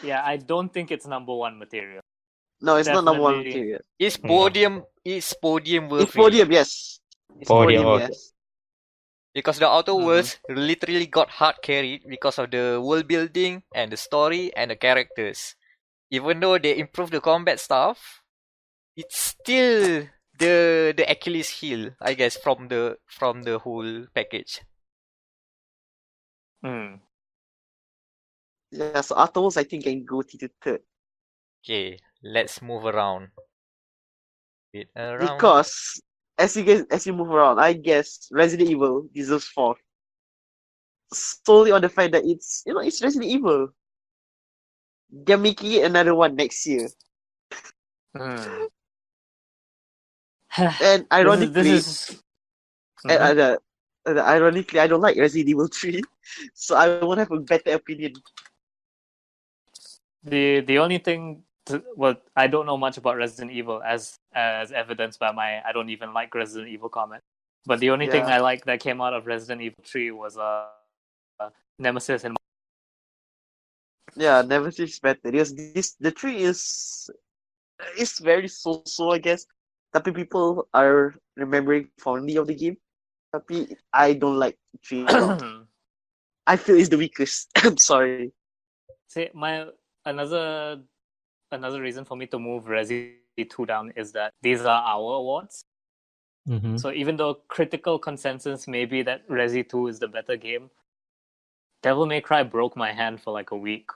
yeah, I don't think it's number 1 material. No, it's not number one Definitely. material. Is No. podium It's worthy? podium, yes. It's Podium, podium, okay. yes. Because the Outer Mhm. Worlds literally got hard carried because of the world building and the story and the characters. Even though they improved the combat stuff, it's still the Achilles heel, I guess, from the whole package. Mm. Yeah, so afterwards I think can go to third. Okay, let's move around. Bit around. Because as you move around, I guess Resident Evil deserves fourth. Solely on the fact that it's Resident Evil. They're making it another one next year. Mm. And ironically, this is Mhm. Ironically, I don't like Resident Evil 3, so I won't have a better opinion. The only thing I don't know much about Resident Evil as evidenced by my I don't even like Resident Evil comment. But the only thing Yeah. I like that came out of Resident Evil 3 was Nemesis and Yeah, Nemesis is better. Because the 3 is very so, I guess. Tapi people are remembering fondly of the game. Tapi I don't like 3 at all. I feel it's the weakest. I'm sorry. See, another reason for me to move Resi 2 down is that these are our awards. Mm-hmm. So even though critical consensus may be that Resi 2 is the better game, Devil May Cry broke my hand for like a week.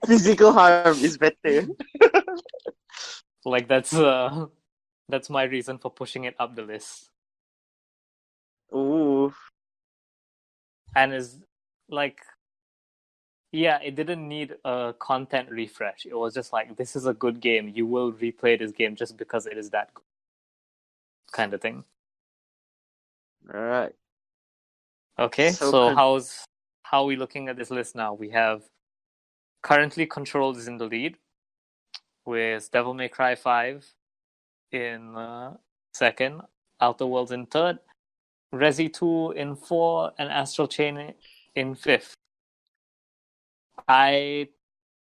Physical harm is better. Like that's my reason for pushing it up the list. Ooh. And is like, yeah, it didn't need a content refresh. It was just like, this is a good game. You will replay this game just because it is that good, kind of thing. All right. Okay, So so how are we looking at this list now? We have currently Control is in the lead with Devil May Cry 5 in second, Outer Worlds in third, Resi 2 in 4, and Astral Chain in 5th. I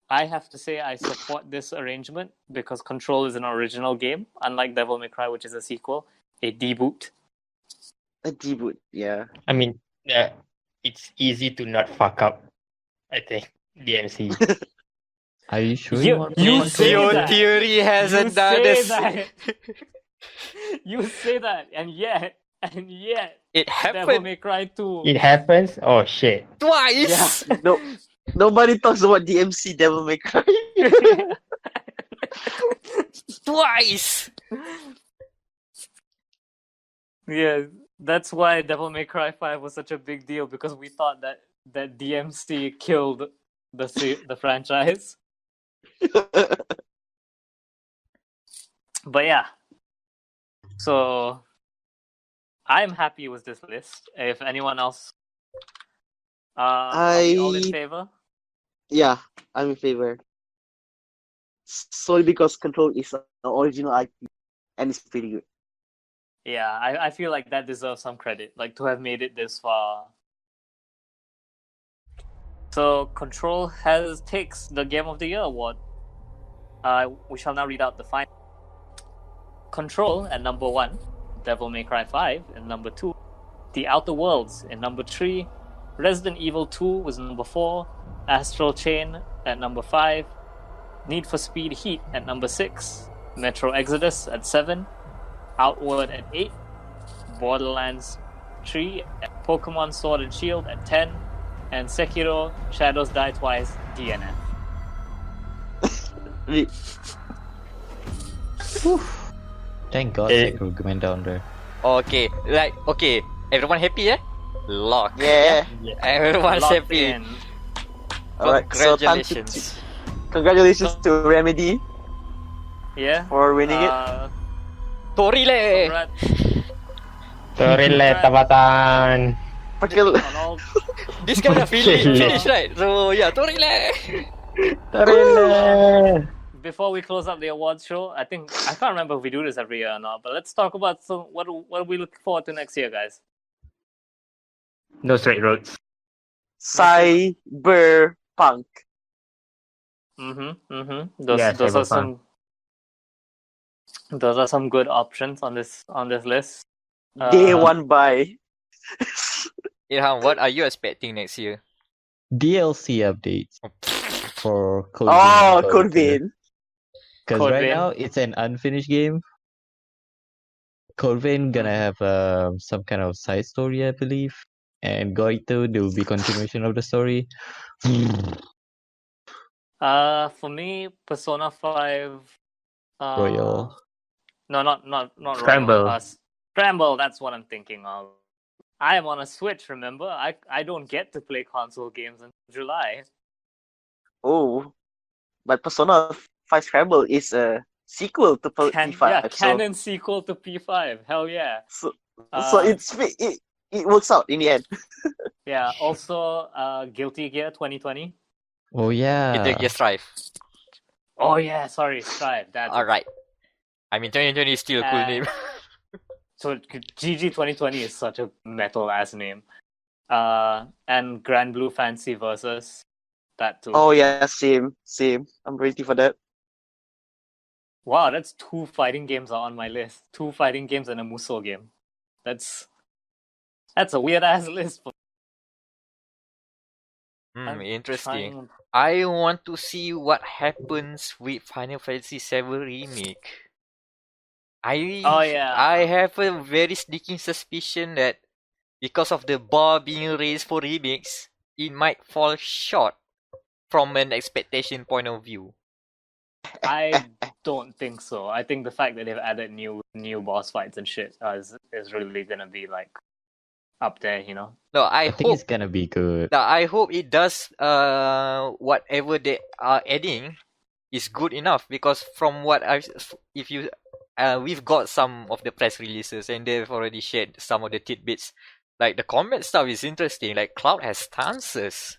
have to say I support this arrangement because Control is an original game, unlike Devil May Cry, which is a sequel, a deboot. a deboot, yeah. I mean, it's easy to not fuck up. I think DMC. Are you sure you want to You control? say Your that. theory has You another. say that. You say that, and yet, It Devil happened May Cry 2. It happens. Oh shit. twice. Yeah. No, nobody talks about DMC Devil May Cry. Twice. Yeah, that's why Devil May Cry 5 was such a big deal, because we thought that DMC killed the franchise. But yeah, so I'm happy with this list. If anyone else, are we all in favor? Yeah, I'm in favor. Solely because Control is an original IP and it's pretty good. Yeah, I feel like that deserves some credit, like to have made it this far. So Control takes the Game of the Year award. We shall now read out the final. Control at number 1, Devil May Cry 5 at number 2, The Outer Worlds at number 3, Resident Evil 2 was number 4, Astral Chain at number 5, Need for Speed Heat at number 6, Metro Exodus at 7, Outward at 8, Borderlands 3, Pokemon Sword and Shield at 10, and Sekiro Shadows Die Twice DNF. Thank God Eh. Sekiro went down there. Okay, everyone happy, yeah? Lock. Yeah. Everyone's Locked happy. in. Alright, so Congratulations. congratulations to Remedy Yeah. for winning it. Torile. Congrats Sorry le, tabatan. Pakil- on all. This kind of Okay. finish, right? So yeah, Torile. Sorry le. Before we close up the awards show, I can't remember if we do this every year or not, but let's talk about what are we looking forward to next year, guys. No straight roads. Cyberpunk. Those Yeah, are some good options on this list. Day one buy. Ilham, what are you expecting next year? DLC updates for Code Oh, Code Vein. Because Code right Vein. now it's an unfinished game. Code Vein gonna have some kind of side story, I believe. And GOTY 2, there will be continuation of the story. For me, Persona 5. Royal. No, not Scramble. Royal. Scramble. That's what I'm thinking of. I am on a Switch. Remember, I don't get to play console games until July. Oh, but Persona 5 Scramble is a sequel to P5. Canon sequel to P5. Hell yeah. So Uh, it works out in the end. Yeah. Also, Guilty Gear 2020. Oh yeah. Metal Gear Strive. Oh yeah, sorry, Strive. That's Alright. I mean, 2020 is still a cool name. So GG 2020 is such a metal ass name. And Grand Blue Fantasy versus that too. Oh yeah, same. I'm ready for that. Wow, that's 2 fighting games are on my list. 2 fighting games and a Musou game. That's a weird ass list. Interesting. I want to see what happens with Final Fantasy VII Remake. Oh, yeah. I have a very sneaking suspicion that because of the bar being raised for remakes, it might fall short from an expectation point of view. I don't think so. I think the fact that they've added new boss fights and shit is really gonna be like up there, you know. No, I think it's gonna be good. I hope it does whatever they are adding is good enough, because from what we've got some of the press releases and they've already shared some of the tidbits. Like the combat stuff is interesting. Like Cloud has stances.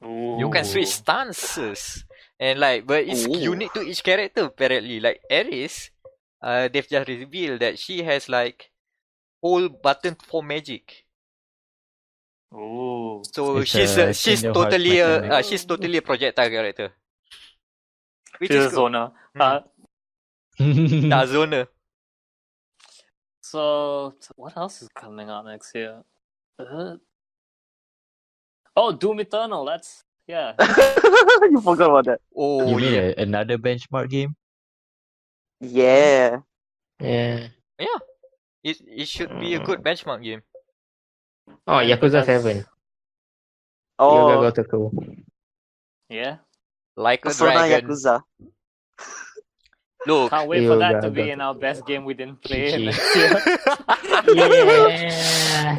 You can switch stances, and but it's unique to each character apparently. Like Ares, they've just revealed that she has hold button for magic. Ooh. So It's she's Kingdom Hearts totally mechanic. she's totally a projectile character. Which She's a is good. zoner. Zona. So what else is coming out next year? Doom Eternal. That's yeah. You forgot about that. Oh You mean yeah. another benchmark game? Yeah. Yeah. Yeah. It should be a good benchmark game. Oh, Yeah, Yakuza because- 7. Oh, Yoga Gotoku. Yeah. Like a Persona dragon. Yakuza. Look. Can't wait for that to Yoga be in our best game we didn't play GG. next year. Yeah.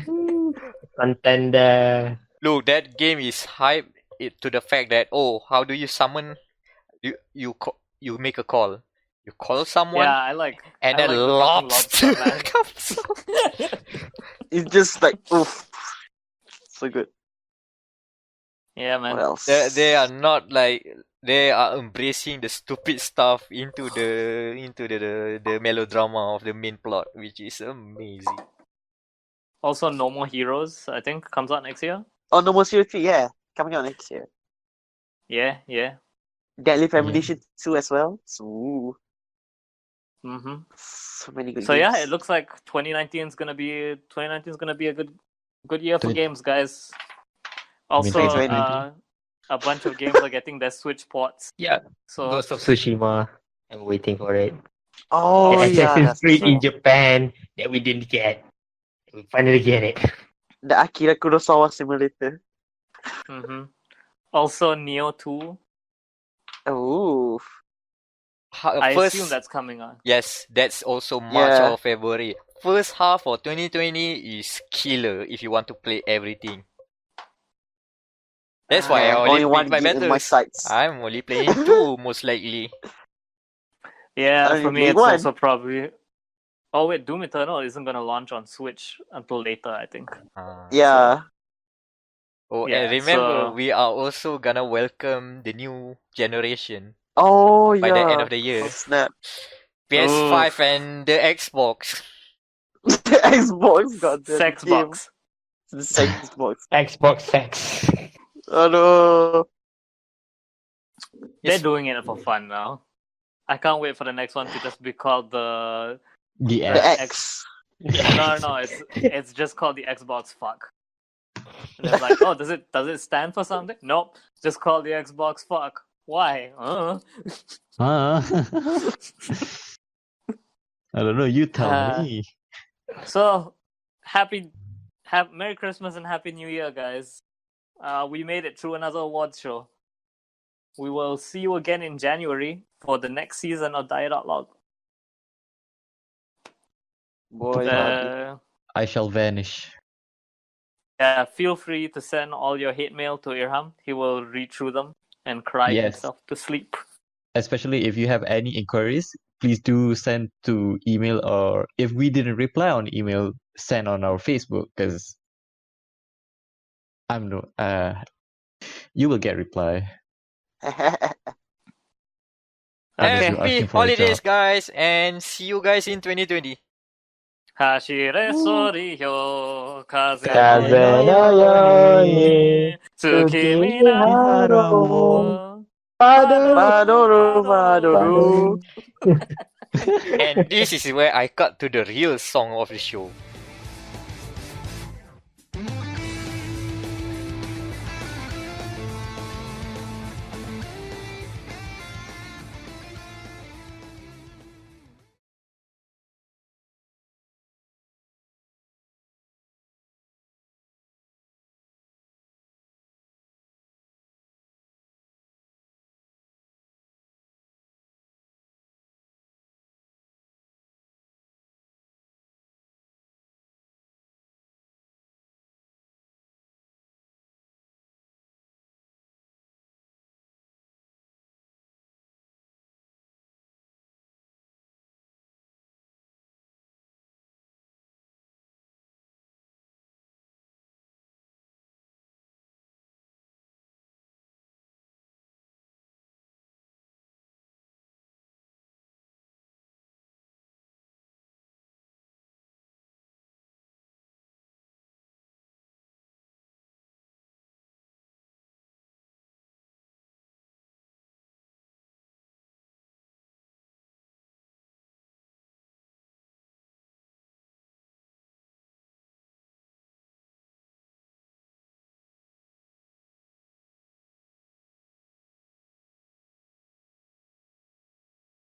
Contender. Look, that game is hype to the fact that how do you summon? You make a call. You call someone, Yeah, I like. and I then like the fucking lobster lobster, man. comes up. It's just like oof. So good. Yeah, man. What else? They are not they are embracing the stupid stuff into the melodrama of the main plot, which is amazing. Also, No More Heroes. I think comes out next year. Oh, No More Zero 3, yeah. Coming out next year. Yeah. Deadly Premonition 2 as well. So, Mm-hmm. so many good So games. yeah, it looks like 2019 is gonna be a good year for Twen- games, guys. mean Also, 2020? a bunch of games are getting their Switch ports. Yeah. So Ghost of Tsushima. I'm waiting for it. Oh, The yeah. Assassin's That's Creed right. in Japan that we didn't get. We finally get it. The Akira Kurosawa simulator. hmm also Neo 2. Oh. I First, assume that's coming on. yes, that's also March Yeah. or February. First half of 2020 is killer if you want to play everything. That's why I Only only one play my gig in my battles. sights. I'm only playing 2 most likely. Yeah, Only for me play it's one. also probably. Oh wait, Doom Eternal isn't gonna launch on Switch until later, I think. Yeah. Oh, Yeah, and remember, so- we are also gonna welcome the new generation Oh, by yeah. the end of the year. Oh, snap. PS5 and the Xbox. The Xbox got the Sex game. box. The Xbox. Xbox sex. Oh no. They're It's- doing it for fun now. I can't wait for the next one to just be called the. The The X. X. No, it's just called the Xbox fuck. And it's like, oh, does it stand for something? Nope, just call the Xbox fuck. Why? Huh? I don't know. You tell me. So, Merry Christmas and Happy New Year, guys. We made it through another awards show. We will see you again in January for the next season of Dialogue. Boy, howdy. I shall vanish. Yeah, feel free to send all your hate mail to Irham. He will read through them and cry Yes. himself to sleep. Especially if you have any inquiries, please do send to email, or if we didn't reply on email, send on our Facebook, because you will get reply. Unless you're Happy asking for a holidays, job. guys, and see you guys in 2020. Hashire soryo kaze Kaze no yoni tsukimi naru Padoru, padoru. And this is where I cut to the real song of the show.